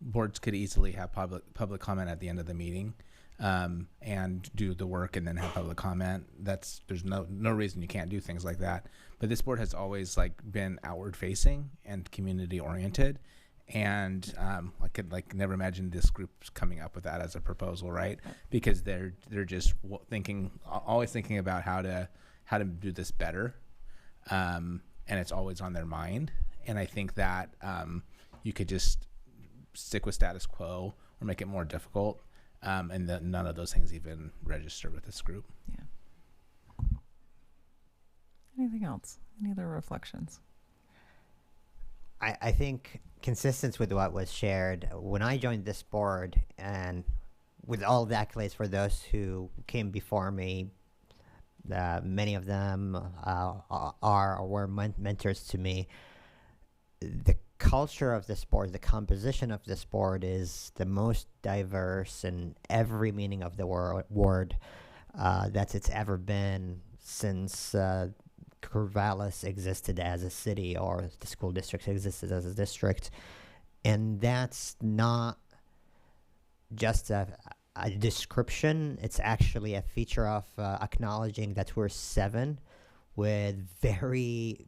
boards could easily have public comment at the end of the meeting, and do the work and then have public comment. There's no reason you can't do things like that. But this board has always been outward facing and community oriented, and I could never imagine this group coming up with that as a proposal, right? Because they're just always thinking about how to do this better. And it's always on their mind. And I think that you could just stick with status quo or make it more difficult, and that none of those things even register with this group. Yeah. Anything else? Any other reflections? I think consistent with what was shared, when I joined this board, and with all the accolades for those who came before me, many of them are or were mentors to me. The culture of this board, the composition of this board is the most diverse in every meaning of the word that it's ever been since Corvallis existed as a city, or the school district existed as a district. And that's not just a description, it's actually a feature of acknowledging that we're 7 with very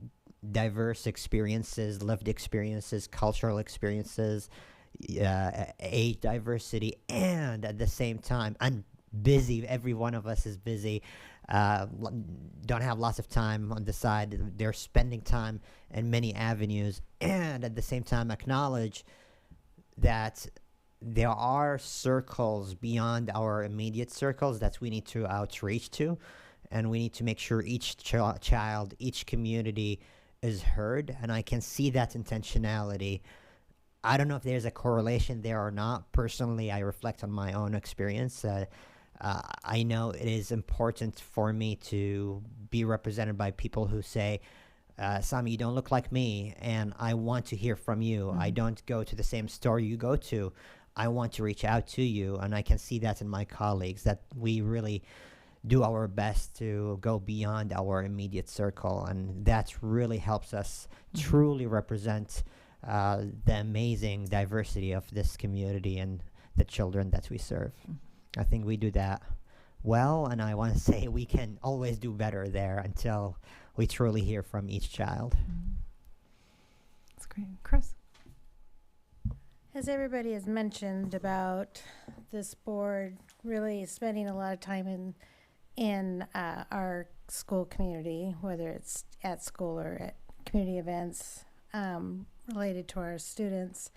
diverse experiences, lived experiences, cultural experiences, age diversity, and at the same time, I'm busy. Every one of us is busy. Don't have lots of time on the side. They're spending time in many avenues, and at the same time acknowledge that there are circles beyond our immediate circles that we need to outreach to, and we need to make sure each child, each community is heard. And I can see that intentionality. I don't know if there's a correlation there or not. Personally, I reflect on my own experience. I know it is important for me to be represented by people who say, Sami, you don't look like me, and I want to hear from you. Mm-hmm. I don't go to the same store you go to. I want to reach out to you. And I can see that in my colleagues, that we really do our best to go beyond our immediate circle. And that really helps us truly represent the amazing diversity of this community and the children that we serve. I think we do that well, and I want to say we can always do better there until we truly hear from each child. That's great. Chris? As everybody has mentioned about this board really spending a lot of time in our school community, whether it's at school or at community events related to our students,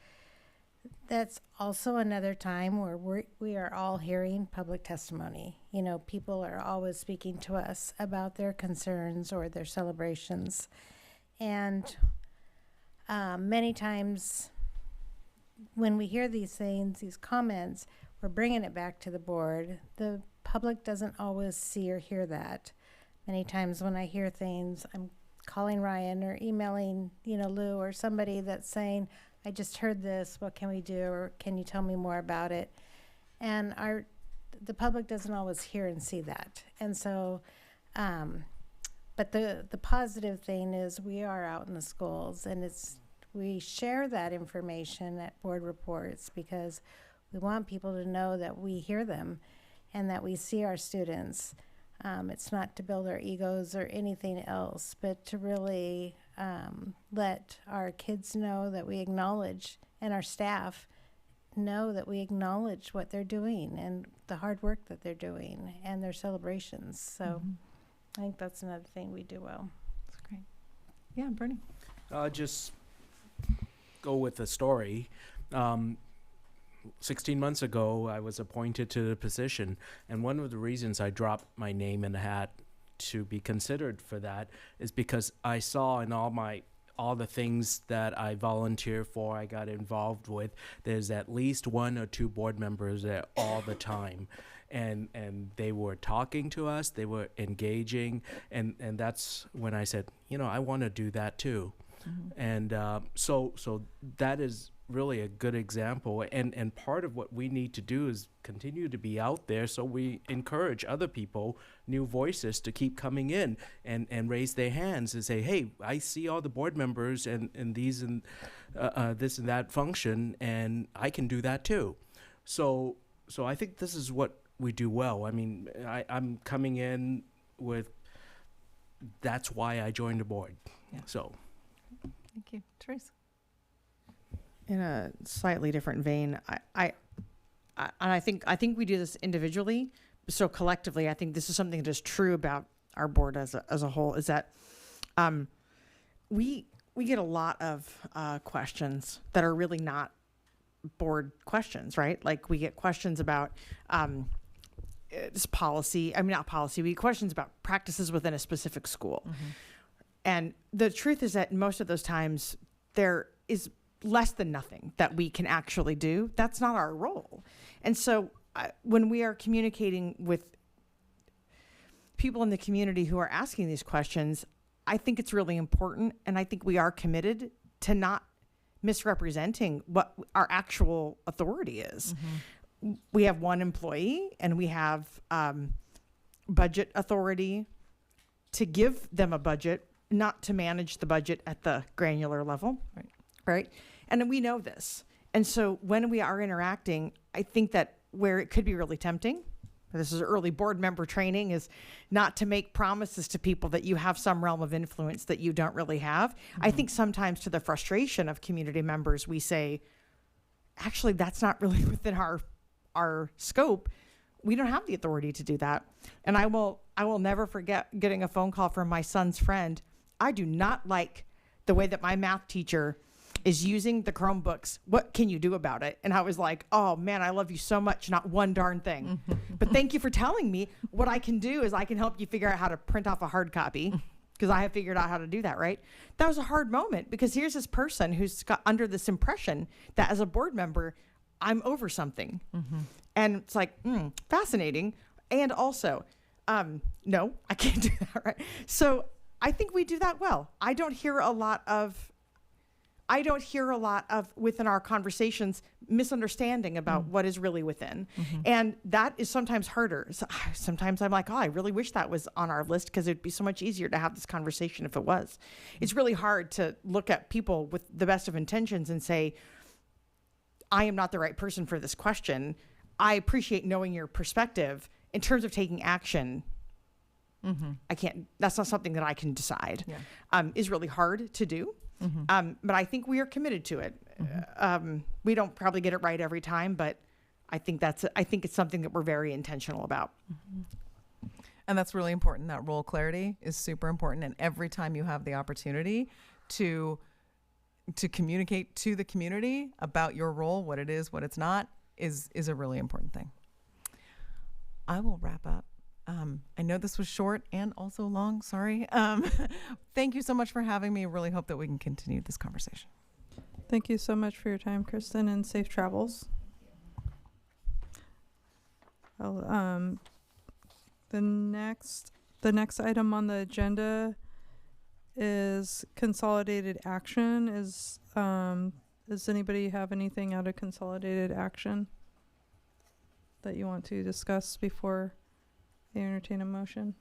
that's also another time where we are all hearing public testimony. You know, people are always speaking to us about their concerns or their celebrations. And many times when we hear these things, these comments, we're bringing it back to the board. The public doesn't always see or hear that. Many times when I hear things, I'm calling Ryan or emailing, Lou or somebody that's saying, I just heard this, what can we do? Or can you tell me more about it? And the public doesn't always hear and see that. And so, but the positive thing is we are out in the schools, and we share that information at board reports because we want people to know that we hear them and that we see our students. It's not to build our egos or anything else, but to really let our kids know that we acknowledge, and our staff know that we acknowledge what they're doing and the hard work that they're doing and their celebrations. So I think that's another thing we do well. That's great. Yeah, Bernie. Just go with the story. 16 months ago, I was appointed to the position, and one of the reasons I dropped my name in the hat to be considered for that is because I saw in all the things that I volunteer for, I got involved with, there's at least 1 or 2 board members there all the time. And they were talking to us, they were engaging, and that's when I said, I want to do that too. And so that is really a good example, and part of what we need to do is continue to be out there so we encourage other people, new voices, to keep coming in and raise their hands and say, hey, I see all the board members and these and this and that function, and I can do that too. So I think this is what we do well. I mean, I'm coming in with, that's why I joined the board. Yeah. So thank you. Teresa? In a slightly different vein, I think we do this individually. So collectively, I think this is something that is true about our board as a whole. Is that we get a lot of questions that are really not board questions, right? Like we get questions about policy. I mean, not policy. We get questions about practices within a specific school. And the truth is that most of those times, they're is less than nothing that we can actually do. That's not our role. And so when we are communicating with people in the community who are asking these questions, I think it's really important, and I think we are committed to not misrepresenting what our actual authority is. We have one employee, and we have budget authority to give them a budget, not to manage the budget at the granular level, right? And we know this. And so when we are interacting, I think that where it could be really tempting, this is early board member training, is not to make promises to people that you have some realm of influence that you don't really have. I think sometimes, to the frustration of community members, we say, actually, that's not really within our scope. We don't have the authority to do that. And I will never forget getting a phone call from my son's friend. I do not like the way that my math teacher is using the Chromebooks. What can you do about it? And I was like, oh man, I love you so much. Not one darn thing. But thank you for telling me. What I can do is I can help you figure out how to print off a hard copy, because I have figured out how to do that, right? That was a hard moment, because here's this person who's got under this impression that as a board member, I'm over something. And it's like, fascinating. And also, no, I can't do that, right? So I think we do that well. I don't hear a lot of within our conversations misunderstanding about what is really within. And that is sometimes harder. So, sometimes I'm like, oh, I really wish that was on our list, because it'd be so much easier to have this conversation if it was. It's really hard to look at people with the best of intentions and say, I am not the right person for this question. I appreciate knowing your perspective. In terms of taking action, I can't, that's not something that I can decide. Is really hard to do. But I think we are committed to it. We don't probably get it right every time, but I think it's something that we're very intentional about. And that's really important. That role clarity is super important. And every time you have the opportunity to communicate to the community about your role, what it is, what it's not, is a really important thing. I will wrap up. I know this was short and also long, sorry. Thank you so much for having me. Really hope that we can continue this conversation. Thank you so much for your time, Kristen, and safe travels. The next item on the agenda is consolidated action. Does anybody have anything out of consolidated action that you want to discuss before I entertain a motion?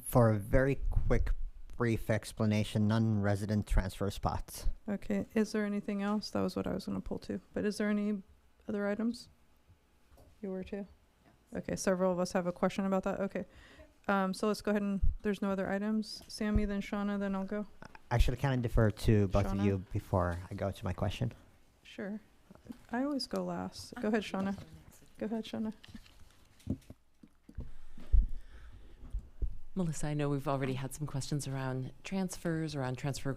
For a very quick, brief explanation, non-resident transfer spots. Okay. Is there anything else? That was what I was going to pull to. But is there any other items? You were too? Okay. Several of us have a question about that. Okay. So let's go ahead and, there's no other items. Sammy, then Shauna, then I'll go. Actually, can I defer to both Shauna? of you before I go to my question? Sure. I always go last. Go ahead, Shauna. Go ahead, Shauna. Melissa, I know we've already had some questions around transfers, around transfer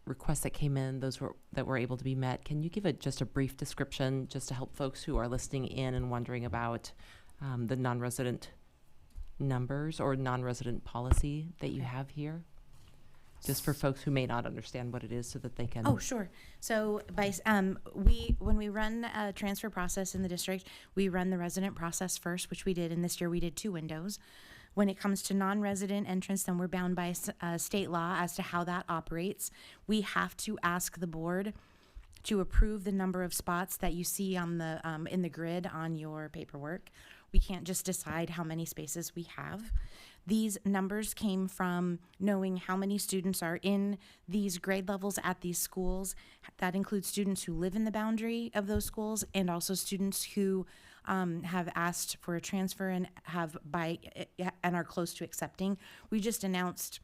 requests that came in, that were able to be met. Can you give just a brief description, just to help folks who are listening in and wondering about the non-resident numbers or non-resident policy that you have here? Just for folks who may not understand what it is, so that they can. Oh, sure. So when we run a transfer process in the district, we run the resident process first, which we did, and this year we did 2 windows. When it comes to non-resident entrance, then we're bound by state law as to how that operates. We have to ask the board to approve the number of spots that you see on the in the grid on your paperwork. We can't just decide how many spaces we have. These numbers came from knowing how many students are in these grade levels at these schools. That includes students who live in the boundary of those schools, and also students who have asked for a transfer and and are close to accepting. We just announced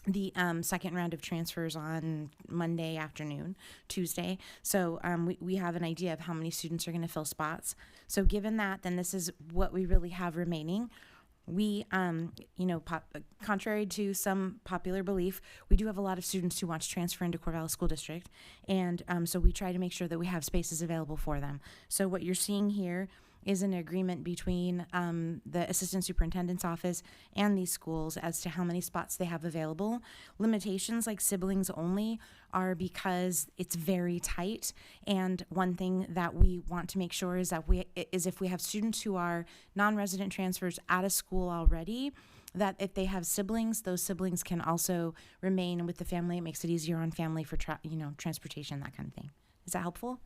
the second round of transfers on Monday afternoon, Tuesday. So we have an idea of how many students are going to fill spots. So given that, then this is what we really have remaining. We, contrary to some popular belief, we do have a lot of students who want to transfer into Corvallis School District. And so we try to make sure that we have spaces available for them. So what you're seeing here is an agreement between the assistant superintendent's office and these schools as to how many spots they have available. Limitations like siblings only are because it's very tight. And one thing that we want to make sure is that if we have students who are non-resident transfers at a school already, that if they have siblings, those siblings can also remain with the family. It makes it easier on family for transportation, that kind of thing. Is that helpful?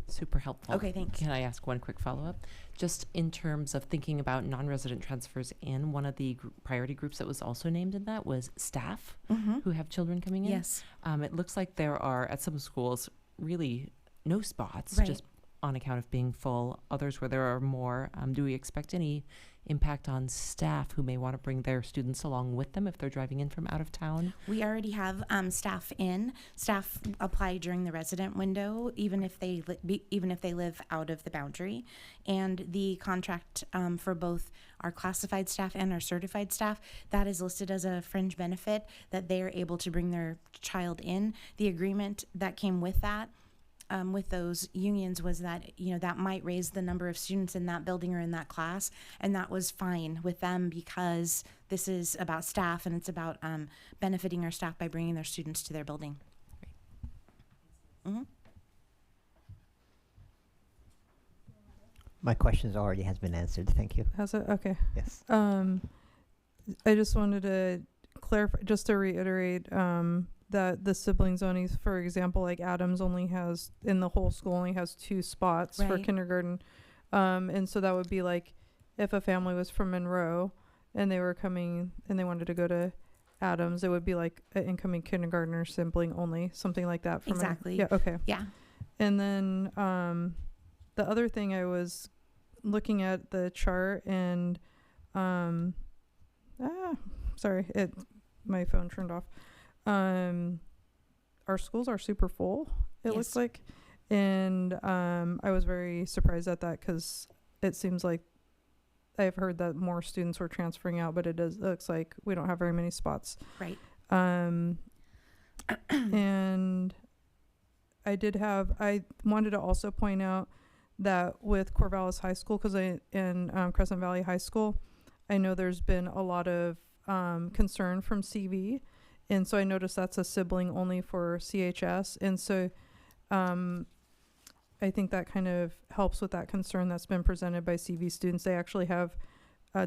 Super helpful. Okay, thanks. Can I ask one quick follow-up? Just in terms of thinking about non-resident transfers, in one of the priority groups that was also named in that was staff who have children coming in. Yes. It looks like there are, at some schools, really no spots, Right. just on account of being full. Others where there are more. Do we expect any impact on staff who may want to bring their students along with them if they're driving in from out of town? We already have staff in. Staff apply during the resident window, even if they live out of the boundary. And the contract for both our classified staff and our certified staff, that is listed as a fringe benefit that they are able to bring their child in. The agreement that came with that, with those unions, was that that might raise the number of students in that building or in that class, and that was fine with them because this is about staff and it's about benefiting our staff by bringing their students to their building. Mm-hmm. My questions already has been answered. Thank you. Has it? Okay. Yes. I just wanted to clarify, just to reiterate, that the siblings only, for example, like Adams only has, in the whole school, only has 2 spots for Right. kindergarten. And so that would be like if a family was from Monroe and they were coming and they wanted to go to Adams, it would be like an incoming kindergartner sibling only, something like that. For Exactly. Yeah. Okay. Yeah. And then the other thing, I was looking at the chart and sorry, my phone turned off. Our schools are super full, it looks Yes. like. And I was very surprised at that because it seems like I've heard that more students were transferring out, but it looks like we don't have very many spots. Right. And I wanted to also point out that with Corvallis High School, because in Crescent Valley High School, I know there's been a lot of concern from CV. And so I noticed that's a sibling only for CHS. And so I think that kind of helps with that concern that's been presented by CV students. They actually have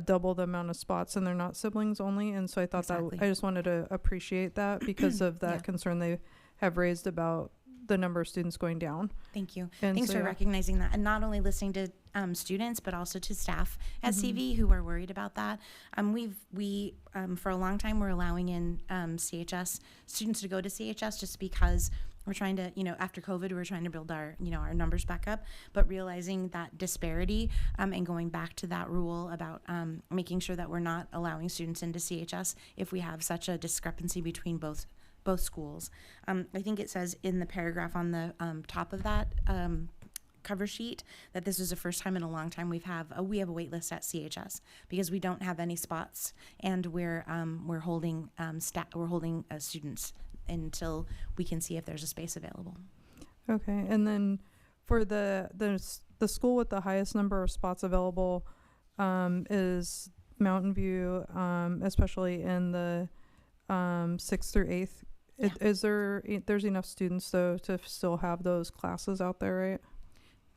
double the amount of spots and they're not siblings only. And so I thought Exactly. I just wanted to appreciate that because of that Yeah. concern they have raised about the number of students going down. Thank you. And Thanks so, for yeah. recognizing that, and not only listening to students, but also to staff at Mhm. CV who are worried about that. We for a long time we're allowing in CHS students to go to CHS just because we're trying to, after COVID, we're trying to build our, our numbers back up, but realizing that disparity and going back to that rule about making sure that we're not allowing students into CHS if we have such a discrepancy between both schools. I think it says in the paragraph on the top of that cover sheet that this is the first time in a long time we have a wait list at CHS because we don't have any spots and we're holding students until we can see if there's a space available. Okay. And then for the school with the highest number of spots available is Mountain View, especially in the 6th through 8th. Yeah. There's enough students though to still have those classes out there, right?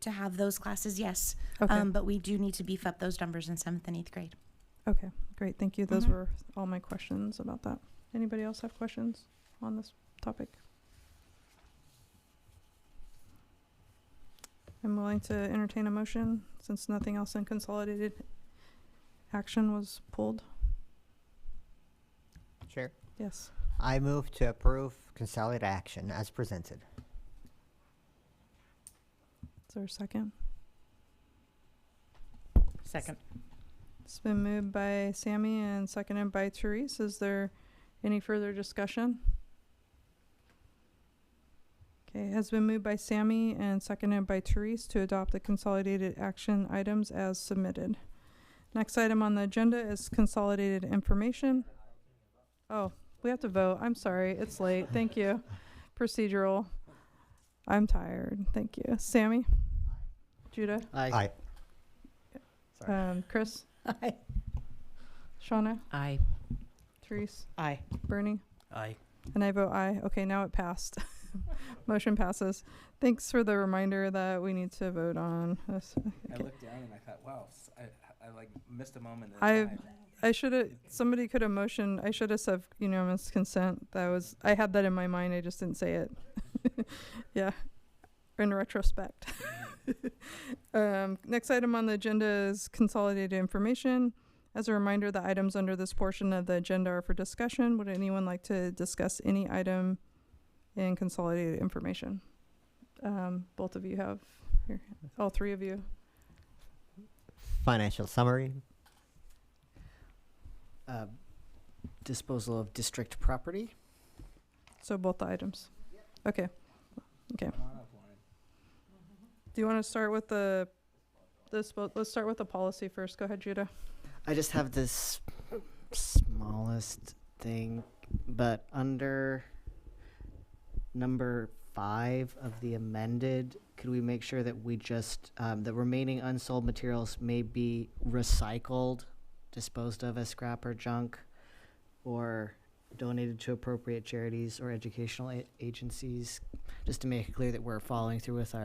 To have those classes, yes. Okay. But we do need to beef up those numbers in 7th and 8th grade. Okay, great. Thank you. Those Mhm. were all my questions about that. Anybody else have questions on this topic? I'm willing to entertain a motion since nothing else in consolidated action was pulled. Sure. Yes. I move to approve consolidated action as presented. Is there a second? Second. It's been moved by Sammy and seconded by Therese. Is there any further discussion? Okay, it has been moved by Sammy and seconded by Therese to adopt the consolidated action items as submitted. Next item on the agenda is consolidated information. Oh, we have to vote. I'm sorry. It's late. Thank you. Procedural. I'm tired. Thank you. Sammy? Judah? Aye. Aye. Sorry. Chris? Aye. Shauna? Aye. Therese? Aye. Bernie? Aye. And I vote aye. Okay, now it passed. Motion passes. Thanks for the reminder that we need to vote on this. I looked down and I thought, wow, I like missed a moment. I should have, somebody could have motioned, I should have said unanimous consent. I had that in my mind, I just didn't say it. Yeah, in retrospect. Next item on the agenda is consolidated information. As a reminder, the items under this portion of the agenda are for discussion. Would anyone like to discuss any item in consolidated information? Both of you have, here, all three of you. Financial summary. Disposal of district property. So both the items. Okay. Okay. Do you want to start with let's start with the policy first. Go ahead, Judah. I just have this smallest thing, but under number 5 of the amended, could we make sure that we just, the remaining unsold materials may be recycled, disposed of as scrap or junk, or donated to appropriate charities or educational agencies, just to make it clear that we're following through with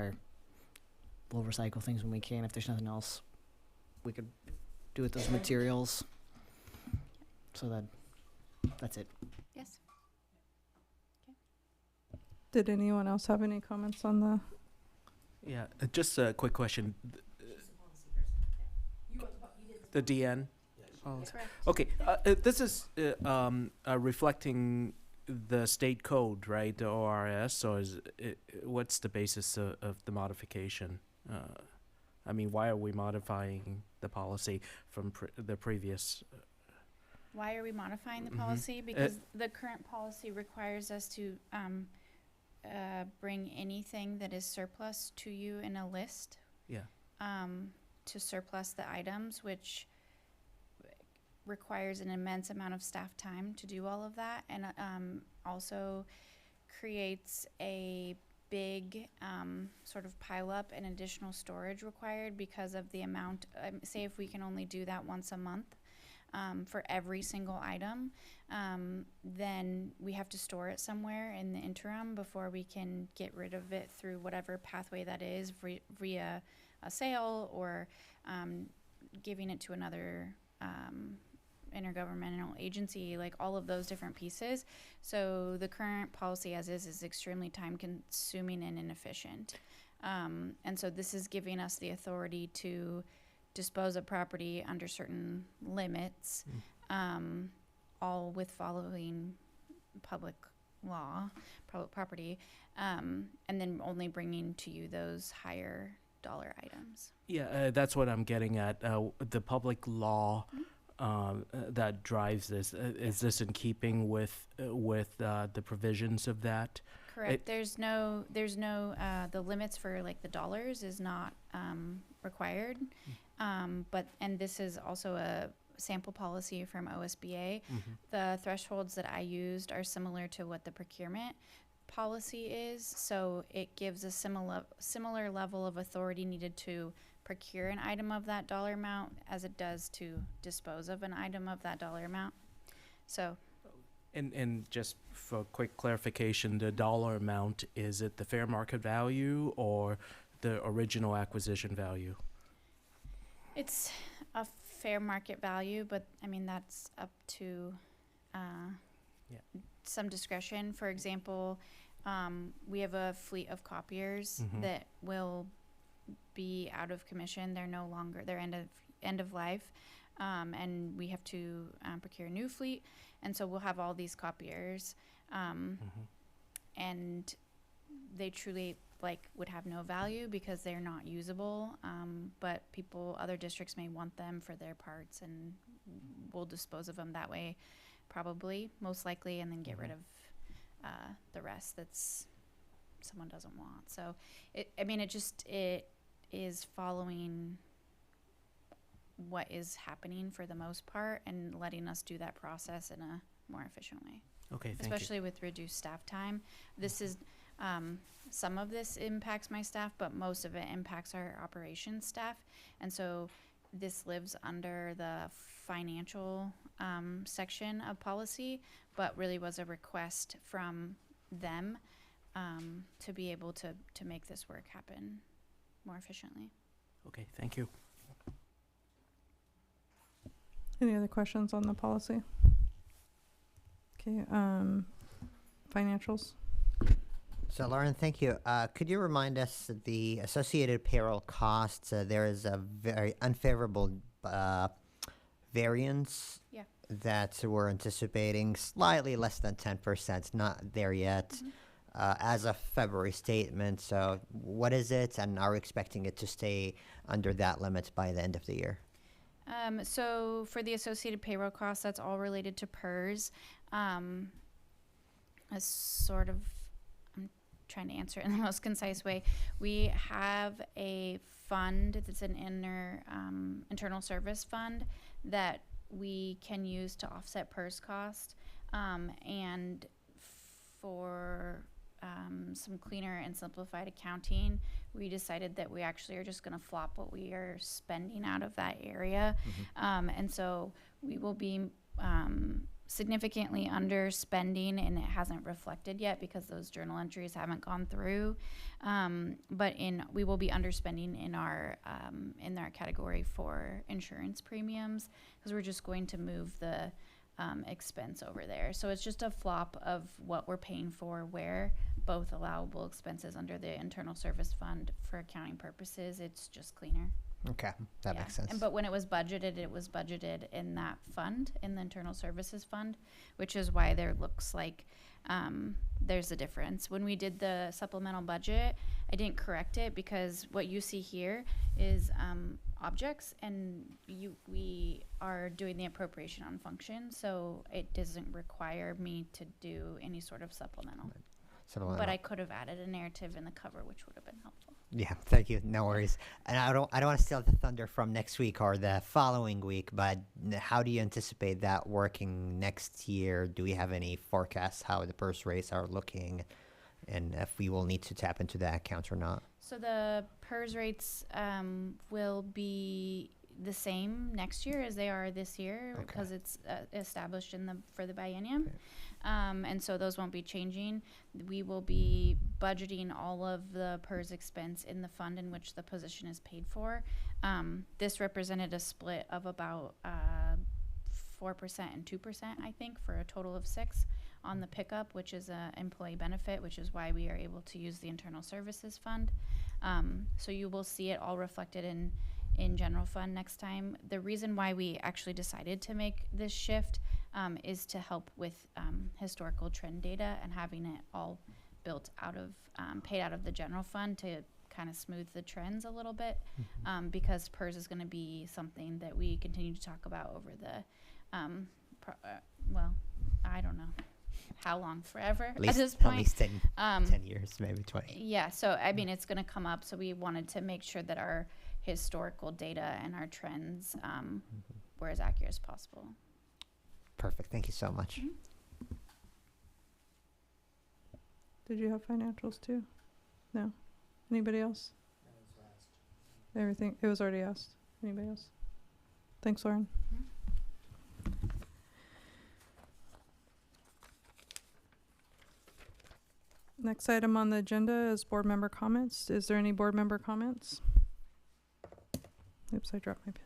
we'll recycle things when we can. If there's nothing else we could do with those materials. So that's it. Yes. Did anyone else have any comments on the? Yeah, just a quick question. The DN? Oh, okay, this is reflecting the state code, right, the ORS, or what's the basis of the modification? I mean, why are we modifying the policy from the previous? Why are we modifying the policy? Because the current policy requires us to bring anything that is surplus to you in a list. Yeah. To surplus the items, which requires an immense amount of staff time to do all of that, and also creates a big sort of pile up and additional storage required because of the amount. Say if we can only do that once a month for every single item, then we have to store it somewhere in the interim before we can get rid of it through whatever pathway that is, via a sale or giving it to another intergovernmental agency, like all of those different pieces. So the current policy as is extremely time consuming and inefficient. And so this is giving us the authority to dispose of property under certain limits, all with following public law, public property, and then only bringing to you those higher dollar items. Yeah, that's what I'm getting at. The public law that drives this. Is this in keeping with the provisions of that? Correct. There's no the limits for like the dollars is not required, and this is also a sample policy from OSBA. The thresholds that I used are similar to what the procurement policy is, so it gives a similar level of authority needed to procure an item of that dollar amount as it does to dispose of an item of that dollar amount. So and just for quick clarification, the dollar amount, is it the fair market value or the original acquisition value? It's a fair market value, but I mean that's up to some discretion. For example, we have a fleet of copiers that will be out of commission. They're no longer, they're end of life, and we have to procure a new fleet, and so we'll have all these copiers, and they truly would have no value because they're not usable, but other districts may want them for their parts, and we'll dispose of them that way, probably, most likely, and then get rid of the rest that's someone doesn't want. So it is following what is happening for the most part and letting us do that process in a more efficient way. Okay, thank especially you. with reduced staff time. This is some of this impacts my staff, but most of it impacts our operations staff. And so this lives under the financial section of policy, but really was a request from them to be able to make this work happen more efficiently. Okay, thank you. Any other questions on the policy? Okay, financials. So, Lauren, thank you. Could you remind us the associated payroll costs? There is a very unfavorable variance Yeah. that we're anticipating, slightly less than 10%, not there yet, as a February statement. So, what is it, and are we expecting it to stay under that limit by the end of the year? So for the associated payroll costs, that's all related to PERS. A sort of, I'm trying to answer it in the most concise way. We have a fund that's an internal service fund that we can use to offset PERS cost. And for some cleaner and simplified accounting, we decided that we actually are just going to flop what we are spending out of that area. And so we will be significantly underspending, and it hasn't reflected yet because those journal entries haven't gone through. But we will be underspending in our category for insurance premiums, because we're just going to move the expense over there. So it's just a flop of what we're paying for, where both allowable expenses under the internal service fund for accounting purposes. It's just cleaner. Okay, that makes sense. But when it was budgeted in that fund, in the internal services fund, which is why there looks like there's a difference. When we did the supplemental budget, I didn't correct it because what you see here is objects, and we are doing the appropriation on function, so it doesn't require me to do any sort of supplemental. But I could have added a narrative in the cover, which would have been helpful. Yeah, thank you. No worries. And I don't want to steal the thunder from next week or the following week, but how do you anticipate that working next year? Do we have any forecasts how the PERS rates are looking, and if we will need to tap into that account or not? So the PERS rates will be the same next year as they are this year, because it's established for the biennium. And so those won't be changing. We will be budgeting all of the PERS expense in the fund in which the position is paid for. This represented a split of about 4% and 2%, I think, for a total of 6% on the pickup, which is an employee benefit, which is why we are able to use the internal services fund. So you will see it all reflected in general fund next time. The reason why we actually decided to make this shift is to help with historical trend data and having it all built out of, paid out of the general fund to kind of smooth the trends a little bit, because PERS is going to be something that we continue to talk about over the, well, I don't know how long, forever at this point. At least 10 years, maybe 20. Yeah, so I mean, it's going to come up, so we wanted to make sure that our historical data and our trends were as accurate as possible. Perfect. Thank you so much. Did you have financials too? No. Anybody else? Everything, it was already asked. Anybody else? Thanks, Lauren. Next item on the agenda is board member comments. Is there any board member comments? Oops, I dropped my pen.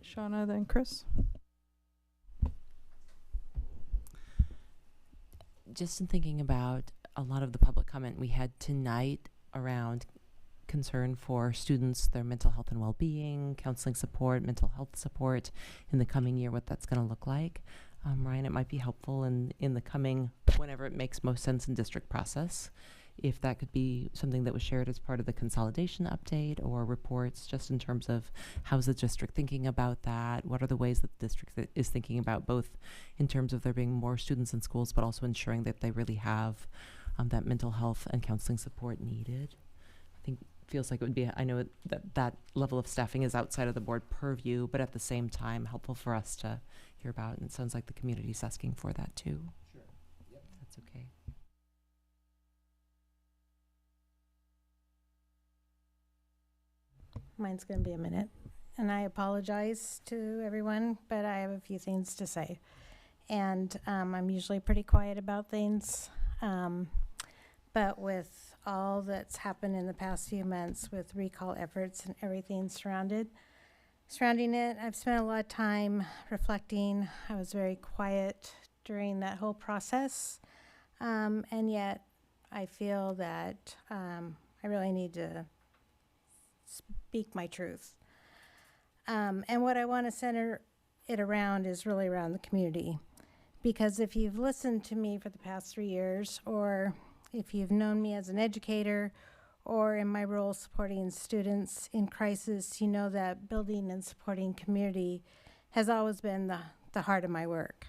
Shauna, then Chris. Just in thinking about a lot of the public comment we had tonight around concern for students, their mental health and well-being, counseling support, mental health support in the coming year, what that's going to look like. Ryan, it might be helpful in the coming, whenever it makes most sense in district process, if that could be something that was shared as part of the consolidation update or reports, just in terms of how's the district thinking about that, what are the ways that the district is thinking about, both in terms of there being more students in schools, but also ensuring that they really have that mental health and counseling support needed. I think it feels like it would be, I know that level of staffing is outside of the board purview, but at the same time helpful for us to hear about, and it sounds like the community's asking for that too. Sure. Yep. That's okay. Mine's going to be a minute. And I apologize to everyone, but I have a few things to say. And I'm usually pretty quiet about things. But with all that's happened in the past few months with recall efforts and everything surrounding it, I've spent a lot of time reflecting. I was very quiet during that whole process. And yet I feel that I really need to speak my truth. And what I want to center it around is really around the community. Because if you've listened to me for the past 3 years, or if you've known me as an educator, or in my role supporting students in crisis, you know that building and supporting community has always been the heart of my work.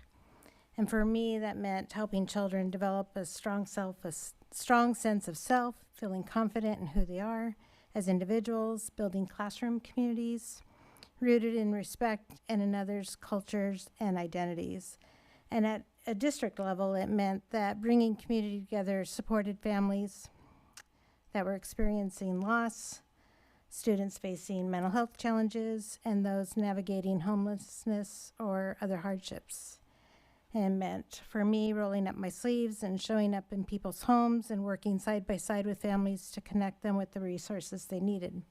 And for me, that meant helping children develop a strong sense of self, feeling confident in who they are as individuals, building classroom communities rooted in respect and in others' cultures and identities. And at a district level, it meant that bringing community together supported families that were experiencing loss, students facing mental health challenges, and those navigating homelessness or other hardships. And meant for me rolling up my sleeves and showing up in people's homes and working side by side with families to connect them with the resources they needed.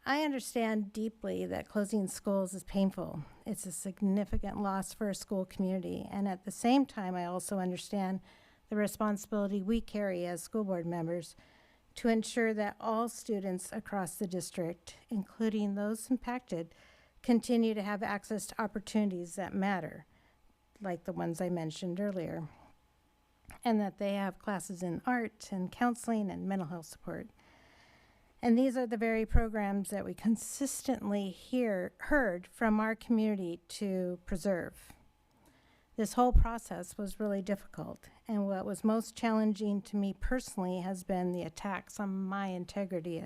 I understand deeply that closing schools is painful. It's a significant loss for a school community. And at the same time, I also understand the responsibility we carry as school board members to ensure that all students across the district, including those impacted, continue to have access to opportunities that matter, like the ones I mentioned earlier, and that they have classes in art and counseling and mental health support. And these are the very programs that we consistently heard from our community to preserve. This whole process was really difficult, and what was most challenging to me personally has been the attacks on my integrity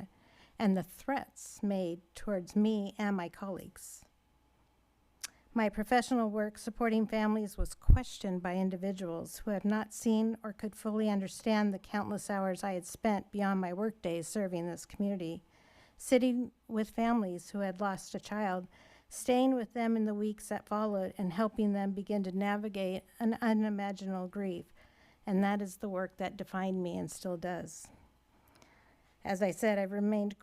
and the threats made towards me and my colleagues. My professional work supporting families was questioned by individuals who had not seen or could fully understand the countless hours I had spent beyond my workdays serving this community, sitting with families who had lost a child, staying with them in the weeks that followed, and helping them begin to navigate an unimaginable grief. And that is the work that defined me and still does. As I said, I've remained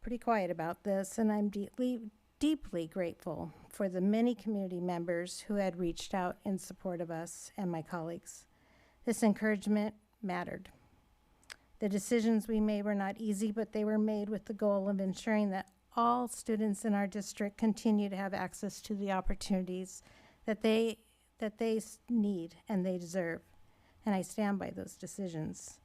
pretty quiet about this, and I'm deeply grateful for the many community members who had reached out in support of us and my colleagues. This encouragement mattered. The decisions we made were not easy, but they were made with the goal of ensuring that all students in our district continue to have access to the opportunities that they need and they deserve. And I stand by those decisions.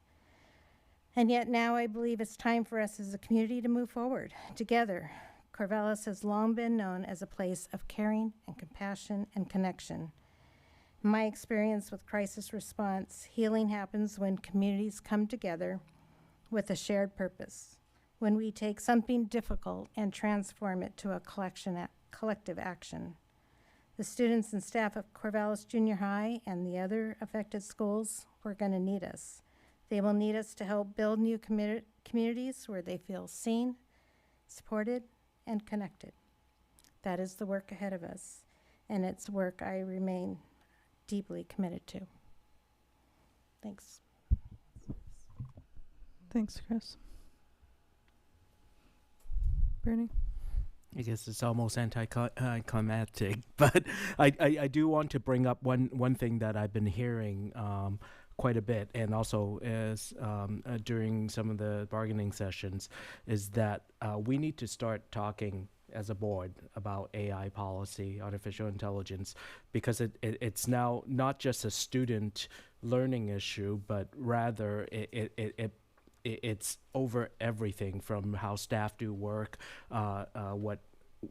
And yet now I believe it's time for us as a community to move forward together. Corvallis has long been known as a place of caring and compassion and connection. In my experience with crisis response, healing happens when communities come together with a shared purpose, when we take something difficult and transform it to a collective action. The students and staff of Corvallis Junior High and the other affected schools are going to need us. They will need us to help build new communities where they feel seen, supported, and connected. That is the work ahead of us, and it's work I remain deeply committed to. Thanks. Thanks, Chris. Bernie? I guess it's almost anticlimactic, but I do want to bring up one thing that I've been hearing quite a bit, and also as during some of the bargaining sessions, is that we need to start talking as a board about AI policy, artificial intelligence, because it's now not just a student learning issue, but rather it's over everything from how staff do work, what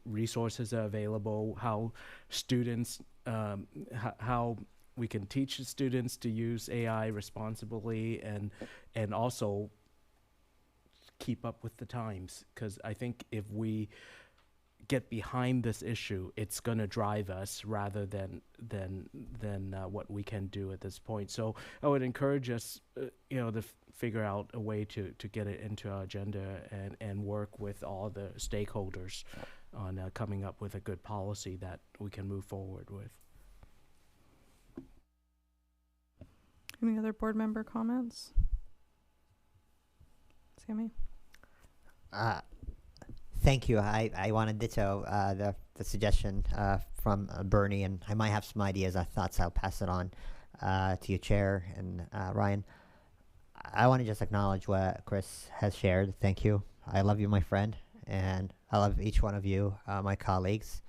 resources are available, how students, how we can teach the students to use AI responsibly, and also keep up with the times. Because I think if we get behind this issue, it's going to drive us rather than what we can do at this point. So I would encourage us, to figure out a way to get it into our agenda and work with all the stakeholders on coming up with a good policy that we can move forward with. Any other board member comments? Sammy? Thank you. I want to ditto the suggestion from Bernie, and I might have some ideas or thoughts. I'll pass it on to you, Chair, and Ryan. I want to just acknowledge what Chris has shared. Thank you. I love you, my friend, and I love each one of you, my colleagues.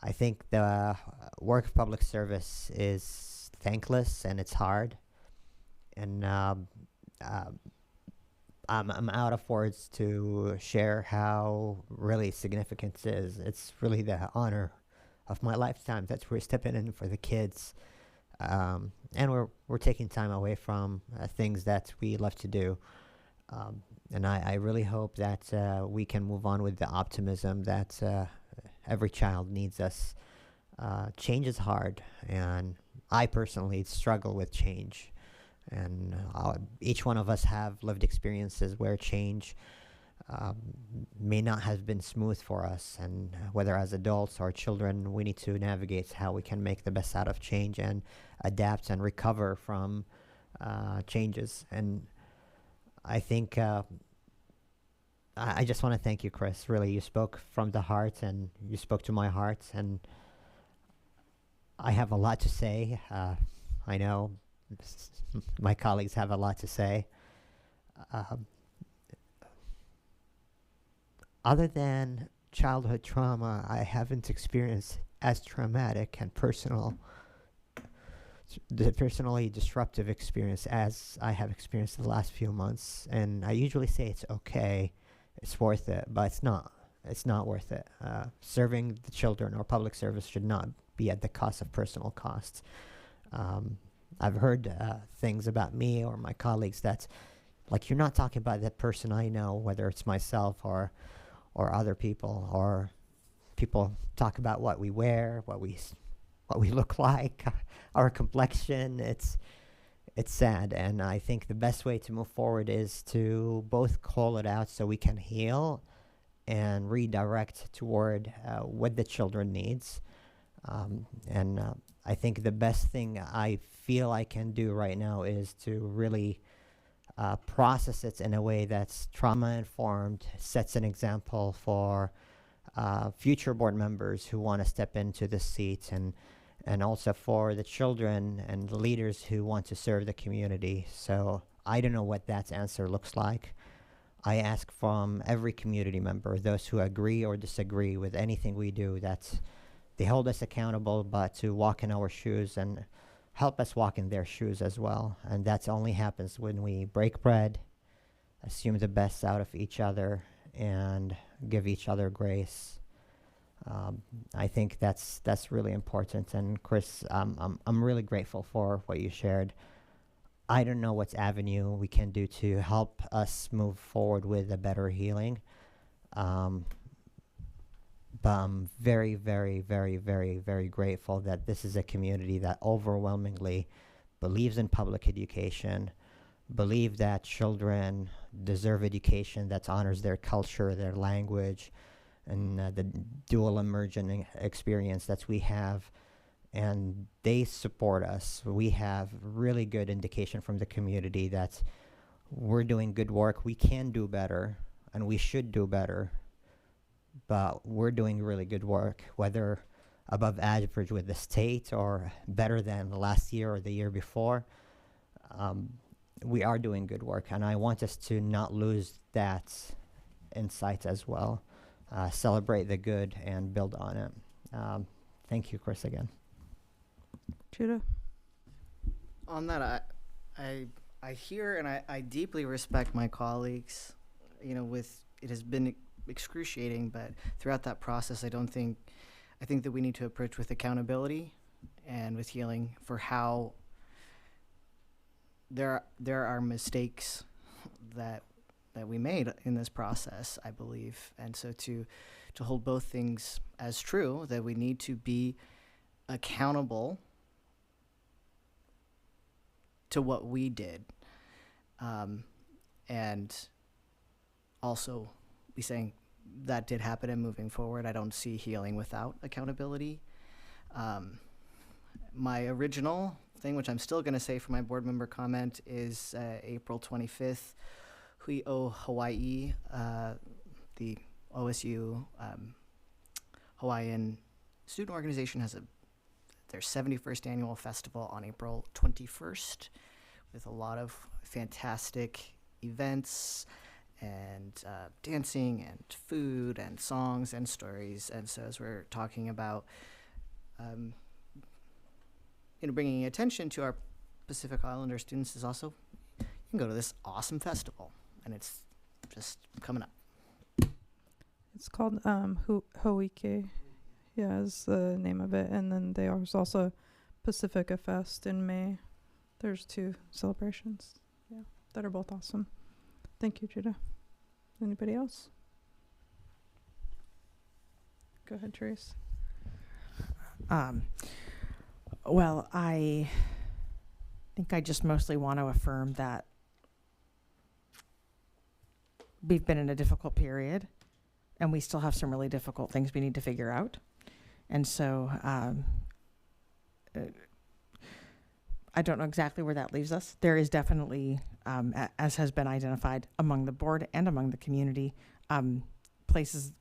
I think the work of public service is thankless and it's hard, and I'm out of words to share how really significant it is. It's really the honor of my lifetime that we're stepping in for the kids, and we're taking time away from things that we love to do. And I really hope that we can move on with the optimism that every child needs us. Change is hard, and I personally struggle with change. And each one of us have lived experiences where change may not have been smooth for us. And whether as adults or children, we need to navigate how we can make the best out of change and adapt and recover from changes. And I think I just want to thank you, Chris. Really, you spoke from the heart, and you spoke to my heart. And I have a lot to say. I know my colleagues have a lot to say. Other than childhood trauma, I haven't experienced as traumatic and personally disruptive experience as I have experienced the last few months. And I usually say it's okay, it's worth it, but it's not. It's not worth it. Serving the children or public service should not be at the cost of personal costs. I've heard things about me or my colleagues that's like, you're not talking about that person I know, whether it's myself or other people, or people talk about what we wear, what we look like, our complexion. It's sad, and I think the best way to move forward is to both call it out so we can heal and redirect toward what the children needs. I think the best thing I feel I can do right now is to really process it in a way that's trauma-informed, sets an example for future board members who want to step into the seat, and also for the children and the leaders who want to serve the community. So I don't know what that answer looks like. I ask from every community member, those who agree or disagree with anything we do, that they hold us accountable, but to walk in our shoes and help us walk in their shoes as well. And that only happens when we break bread, assume the best out of each other, and give each other grace. I think that's really important. And Chris, I'm really grateful for what you shared. I don't know what avenue we can do to help us move forward with a better healing. But I'm very, very, very, very, very grateful that this is a community that overwhelmingly believes in public education, believe that children deserve education that honors their culture, their language, and the dual immersion experience that we have. And they support us. We have really good indication from the community that we're doing good work. We can do better, and we should do better. But we're doing really good work, whether above average with the state or better than last year or the year before. We are doing good work, and I want us to not lose that insight as well. Celebrate the good and build on it. Thank you, Chris, again. Judah? On that, I hear and I deeply respect my colleagues. You know, it has been excruciating, but throughout that process, I think that we need to approach with accountability and with healing for how there are mistakes that that we made in this process, I believe. And so to hold both things as true, that we need to be accountable to what we did, and also be saying that did happen, and moving forward, I don't see healing without accountability. My original thing, which I'm still going to say for my board member comment, is April 25th, Hui O Hawaii, the OSU Hawaiian Student Organization has their 71st annual festival on April 21st with a lot of fantastic events and dancing and food and songs and stories. And so as we're talking about bringing attention to our Pacific Islander students, is also, you can go to this awesome festival, and it's just coming up. It's called Hoike, yeah, is the name of it. And then there's also Pacifica Fest in May. There's 2 celebrations, yeah, that are both awesome. Thank you, Judah. Anybody else? Go ahead, Therese. Well, I think I just mostly want to affirm that we've been in a difficult period, and we still have some really difficult things we need to figure out. And so I don't know exactly where that leaves us. There is definitely, as has been identified among the board and among the community, places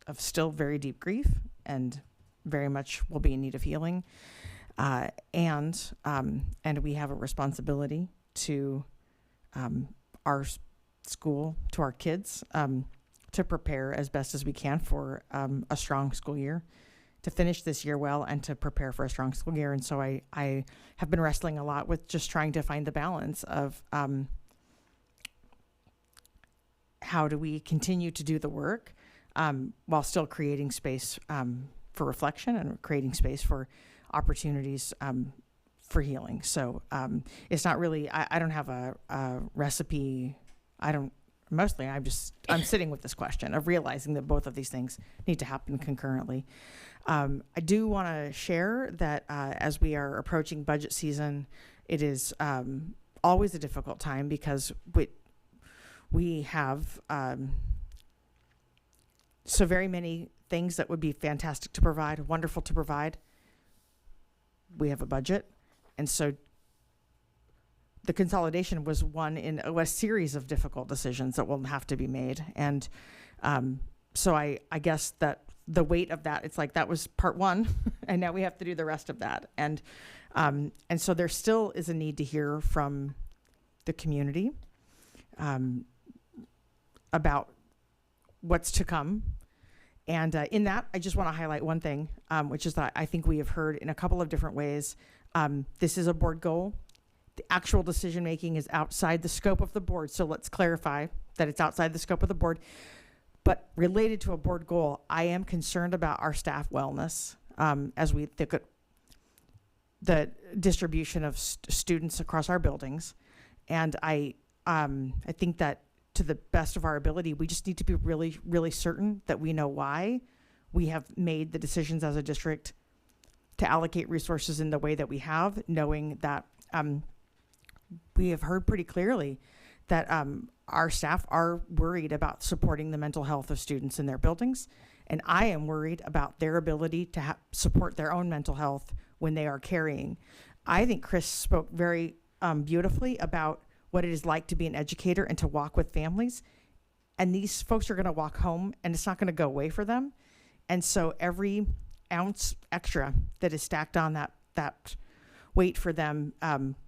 of still very deep grief and very much will be in need of healing. And we have a responsibility to our school, to our kids, to prepare as best as we can for a strong school year, to finish this year well and to prepare for a strong school year. And so I have been wrestling a lot with just trying to find the balance of how do we continue to do the work while still creating space for reflection and creating space for opportunities for healing. So it's not really, I don't have a recipe. I'm sitting with this question of realizing that both of these things need to happen concurrently. I do want to share that as we are approaching budget season, it is always a difficult time because we have so very many things that would be fantastic to provide, wonderful to provide. We have a budget, and so the consolidation was one in a series of difficult decisions that will have to be made. And so I guess that the weight of that, it's like that was part one, and now we have to do the rest of that. And so there still is a need to hear from the community about what's to come. And in that, I just want to highlight one thing, which is that I think we have heard in a couple of different ways. This is a board goal. The actual decision making is outside the scope of the board. So let's clarify that it's outside the scope of the board. But related to a board goal, I am concerned about our staff wellness as we think at the distribution of students across our buildings. And I think that to the best of our ability, we just need to be really, really certain that we know why we have made the decisions as a district to allocate resources in the way that we have, knowing that we have heard pretty clearly that our staff are worried about supporting the mental health of students in their buildings. And I am worried about their ability to support their own mental health when they are carrying. I think Chris spoke very beautifully about what it is like to be an educator and to walk with families. And these folks are going to walk home, and it's not going to go away for them. And so every ounce extra that is stacked on that weight for them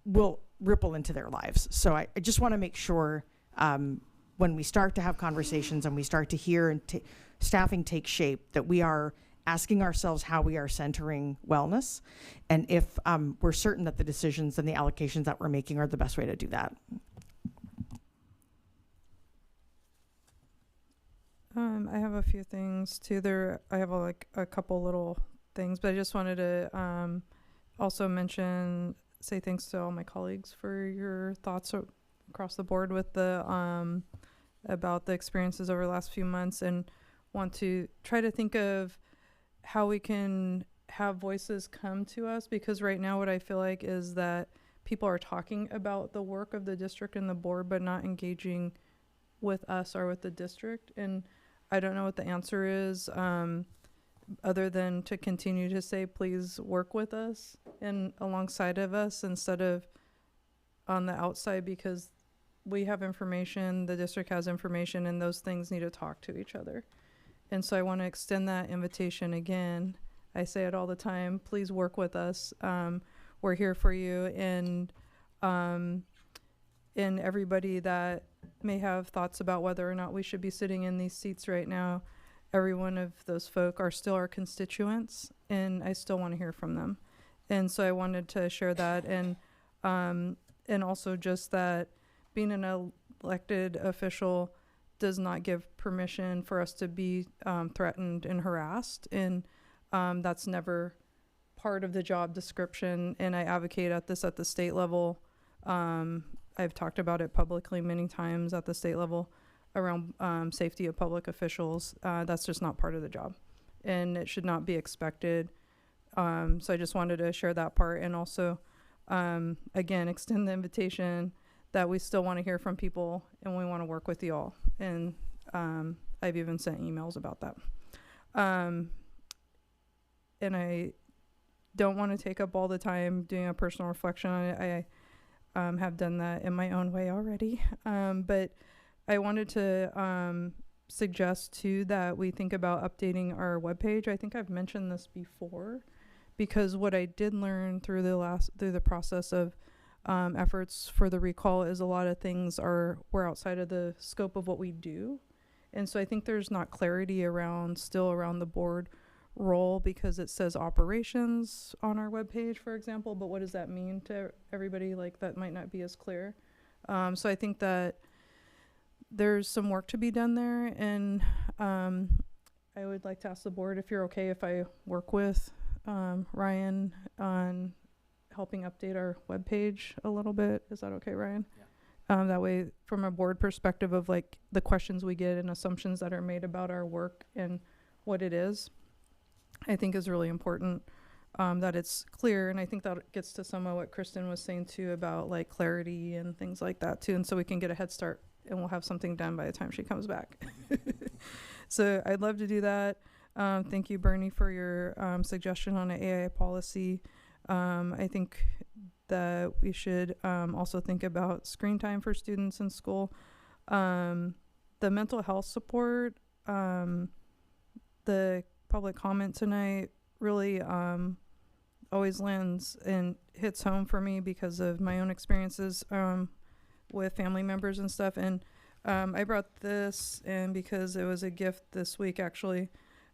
will ripple into their lives. So I just want to make sure when we start to have conversations and we start to hear and staffing take shape, that we are asking ourselves how we are centering wellness, and if we're certain that the decisions and the allocations that we're making are the best way to do that. I have a few things too. I have a couple little things, but I just wanted to also say thanks to all my colleagues for your thoughts across the board with the about the experiences over the last few months, and want to try to think of how we can have voices come to us, because right now what I feel like is that people are talking about the work of the district and the board but not engaging with us or with the district, and I don't know what the answer is, other than to continue to say please work with us and alongside of us instead of on the outside, because we have information, the district has information, and those things need to talk to each other. And so I want to extend that invitation again. I say it all the time, please work with us. We're here for you, and everybody that may have thoughts about whether or not we should be sitting in these seats right now, every one of those folk are still our constituents, and I still want to hear from them. And so I wanted to share that, and also just that being an elected official does not give permission for us to be threatened and harassed, and that's never part of the job description, and I advocate at this at the state level. I've talked about it publicly many times at the state level around safety of public officials. That's just not part of the job, and it should not be expected. So I just wanted to share that part, and also again extend the invitation that we still want to hear from people and we want to work with you all. And I've even sent emails about that. And I don't want to take up all the time doing a personal reflection on it. I have done that in my own way already. But I wanted to suggest too that we think about updating our webpage. I think I've mentioned this before, because what I did learn through the process of efforts for the recall is a lot of things were outside of the scope of what we do. And so I think there's not clarity around the board role, because it says operations on our webpage, for example, but what does that mean to everybody? Like, that might not be as clear. So I think that there's some work to be done there, and I would like to ask the board if you're okay if I work with Ryan on helping update our webpage a little bit. Is that okay, Ryan? Yeah. That way, from a board perspective of like the questions we get and assumptions that are made about our work and what it is, I think is really important, that it's clear. And I think that gets to some of what Kristen was saying too about like clarity and things like that too. And so we can get a head start, and we'll have something done by the time she comes back. So I'd love to do that. Thank you, Bernie, for your suggestion on an AI policy. I think that we should also think about screen time for students in school. The mental health support, the public comment tonight really always lands and hits home for me because of my own experiences with family members and stuff. And I brought this in because it was a gift this week, actually.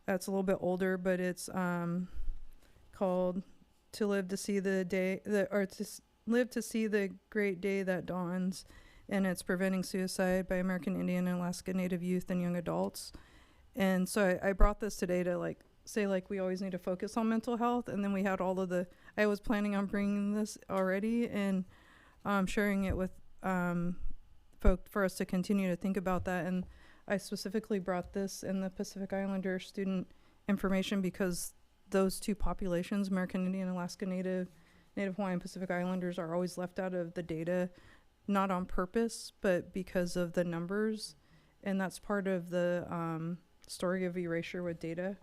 It's a little bit older, but it's called To Live to See the Day, Live to See the Great Day That Dawns, and it's Preventing Suicide by American Indian and Alaska Native Youth and Young Adults. And so I brought this today to like say like we always need to focus on mental health, and then we had all of the, I was planning on bringing this already and sharing it with folk for us to continue to think about that. And I specifically brought this in the Pacific Islander student information because those two populations, American Indian, Alaska Native, Native Hawaiian, Pacific Islanders, are always left out of the data, not on purpose, but because of the numbers. And that's part of the story of erasure with data.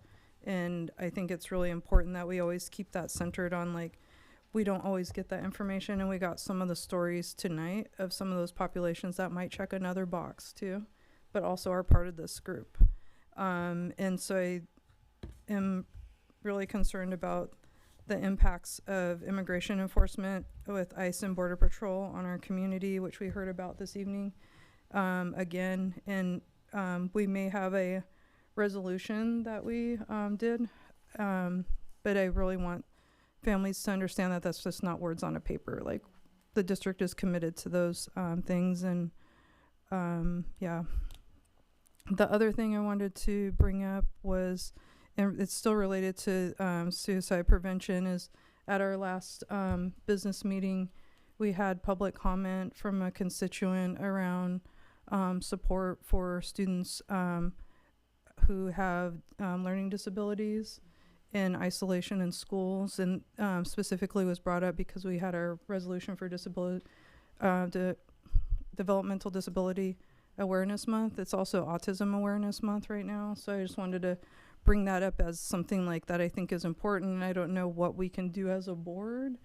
And I think it's really important that we always keep that centered on, like, we don't always get that information. And we got some of the stories tonight of some of those populations that might check another box too, but also are part of this group. And so I am really concerned about the impacts of immigration enforcement with ICE and Border Patrol on our community, which we heard about this evening again. And we may have a resolution that we did, but I really want families to understand that that's just not words on a paper. Like, the district is committed to those things. And yeah. The other thing I wanted to bring up was, and it's still related to suicide prevention, is at our last business meeting, we had public comment from a constituent around support for students who have learning disabilities in isolation in schools, and specifically was brought up because we had our resolution for developmental disability awareness month. It's also autism awareness month right now, so I just wanted to bring that up as something like that I think is important. I don't know what we can do as a board,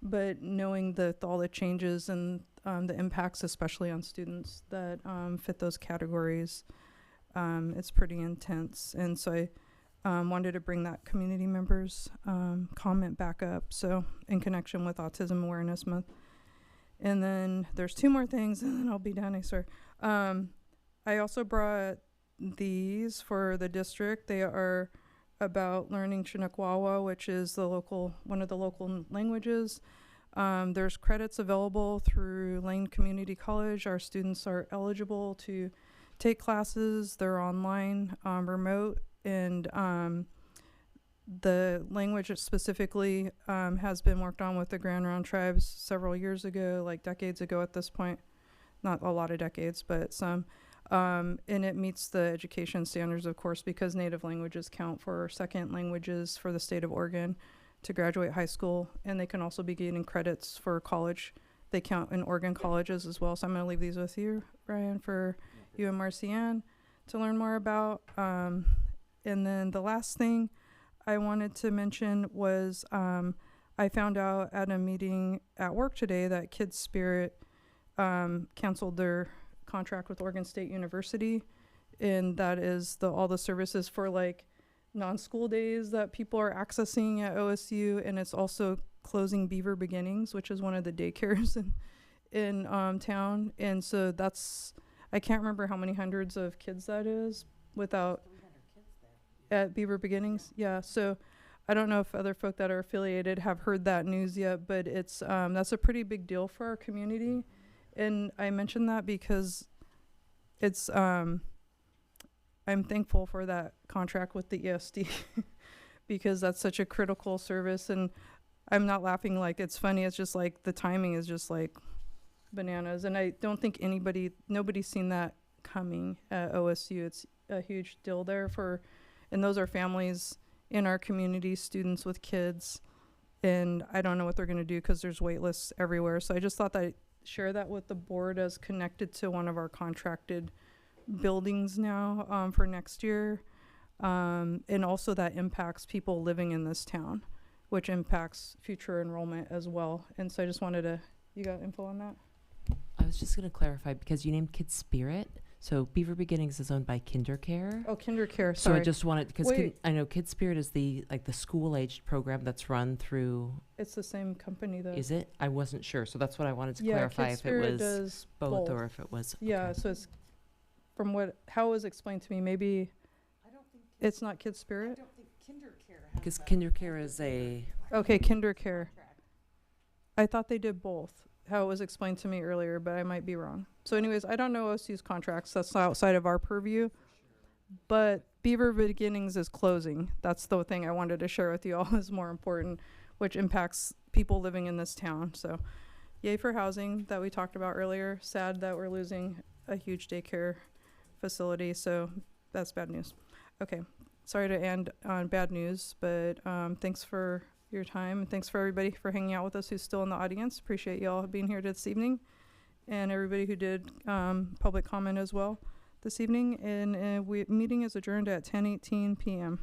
but knowing all the changes and the impacts, especially on students that fit those categories, it's pretty intense. And so I wanted to bring that community members' comment back up, so in connection with Autism Awareness Month. And then there's 2 more things, and then I'll be done, I swear. I also brought these for the district. They are about learning Chinakwawa, which is one of the local languages. There's credits available through Lane Community College. Our students are eligible to take classes. They're online, remote, and the language specifically has been worked on with the Grand Round tribes several years ago, like decades ago at this point. Not a lot of decades, but some. And it meets the education standards, of course, because native languages count for second languages for the state of Oregon to graduate high school, and they can also be gaining credits for college. They count in Oregon colleges as well. So I'm going to leave these with you, Ryan, for you and Marcianne to learn more about. And then the last thing I wanted to mention was I found out at a meeting at work today that Kids Spirit canceled their contract with Oregon State University, and that is all the services for like non-school days that people are accessing at OSU, and it's also closing Beaver Beginnings, which is one of the daycares in town. And so I can't remember how many hundreds of kids that is without at Beaver Beginnings. Yeah, so I don't know if other folk that are affiliated have heard that news yet, but it's that's a pretty big deal for our community. And I mention that because it's I'm thankful for that contract with the ESD because that's such a critical service. And I'm not laughing like it's funny. It's just like the timing is just like bananas. And I don't think nobody's seen that coming at OSU. It's a huge deal there and those are families in our community, students with kids. And I don't know what they're going to do because there's wait lists everywhere. So I just thought that I'd share that with the board as connected to one of our contracted buildings now for next year. And also that impacts people living in this town, which impacts future enrollment as well. And so I just wanted you got info on that? I was just going to clarify because you named Kids Spirit. So Beaver Beginnings is owned by KinderCare. Oh, KinderCare, sorry. So I just wanted, because I know Kids Spirit is the school-aged program that's run through. It's the same company though. Is it? I wasn't sure. So that's what I wanted to clarify, Kids if it Spirit was does both or if it was. Yeah, okay. so it's from how it was explained to me, maybe it's not Kids Spirit? I don't think KinderCare has Because KinderCare is a... Okay, KinderCare. I thought they did both, how it was explained to me earlier, but I might be wrong. So anyways, I don't know OSU's contracts. That's outside of our purview. But Beaver Beginnings is closing. That's the thing I wanted to share with you all is more important, which impacts people living in this town. So yay for housing that we talked about earlier. Sad that we're losing a huge daycare facility. So that's bad news. Okay, sorry to end on bad news, but thanks for your time. And thanks for everybody for hanging out with us who's still in the audience. Appreciate you all being here this evening. And everybody who did public comment as well this evening. And meeting is adjourned at 10:18 p.m.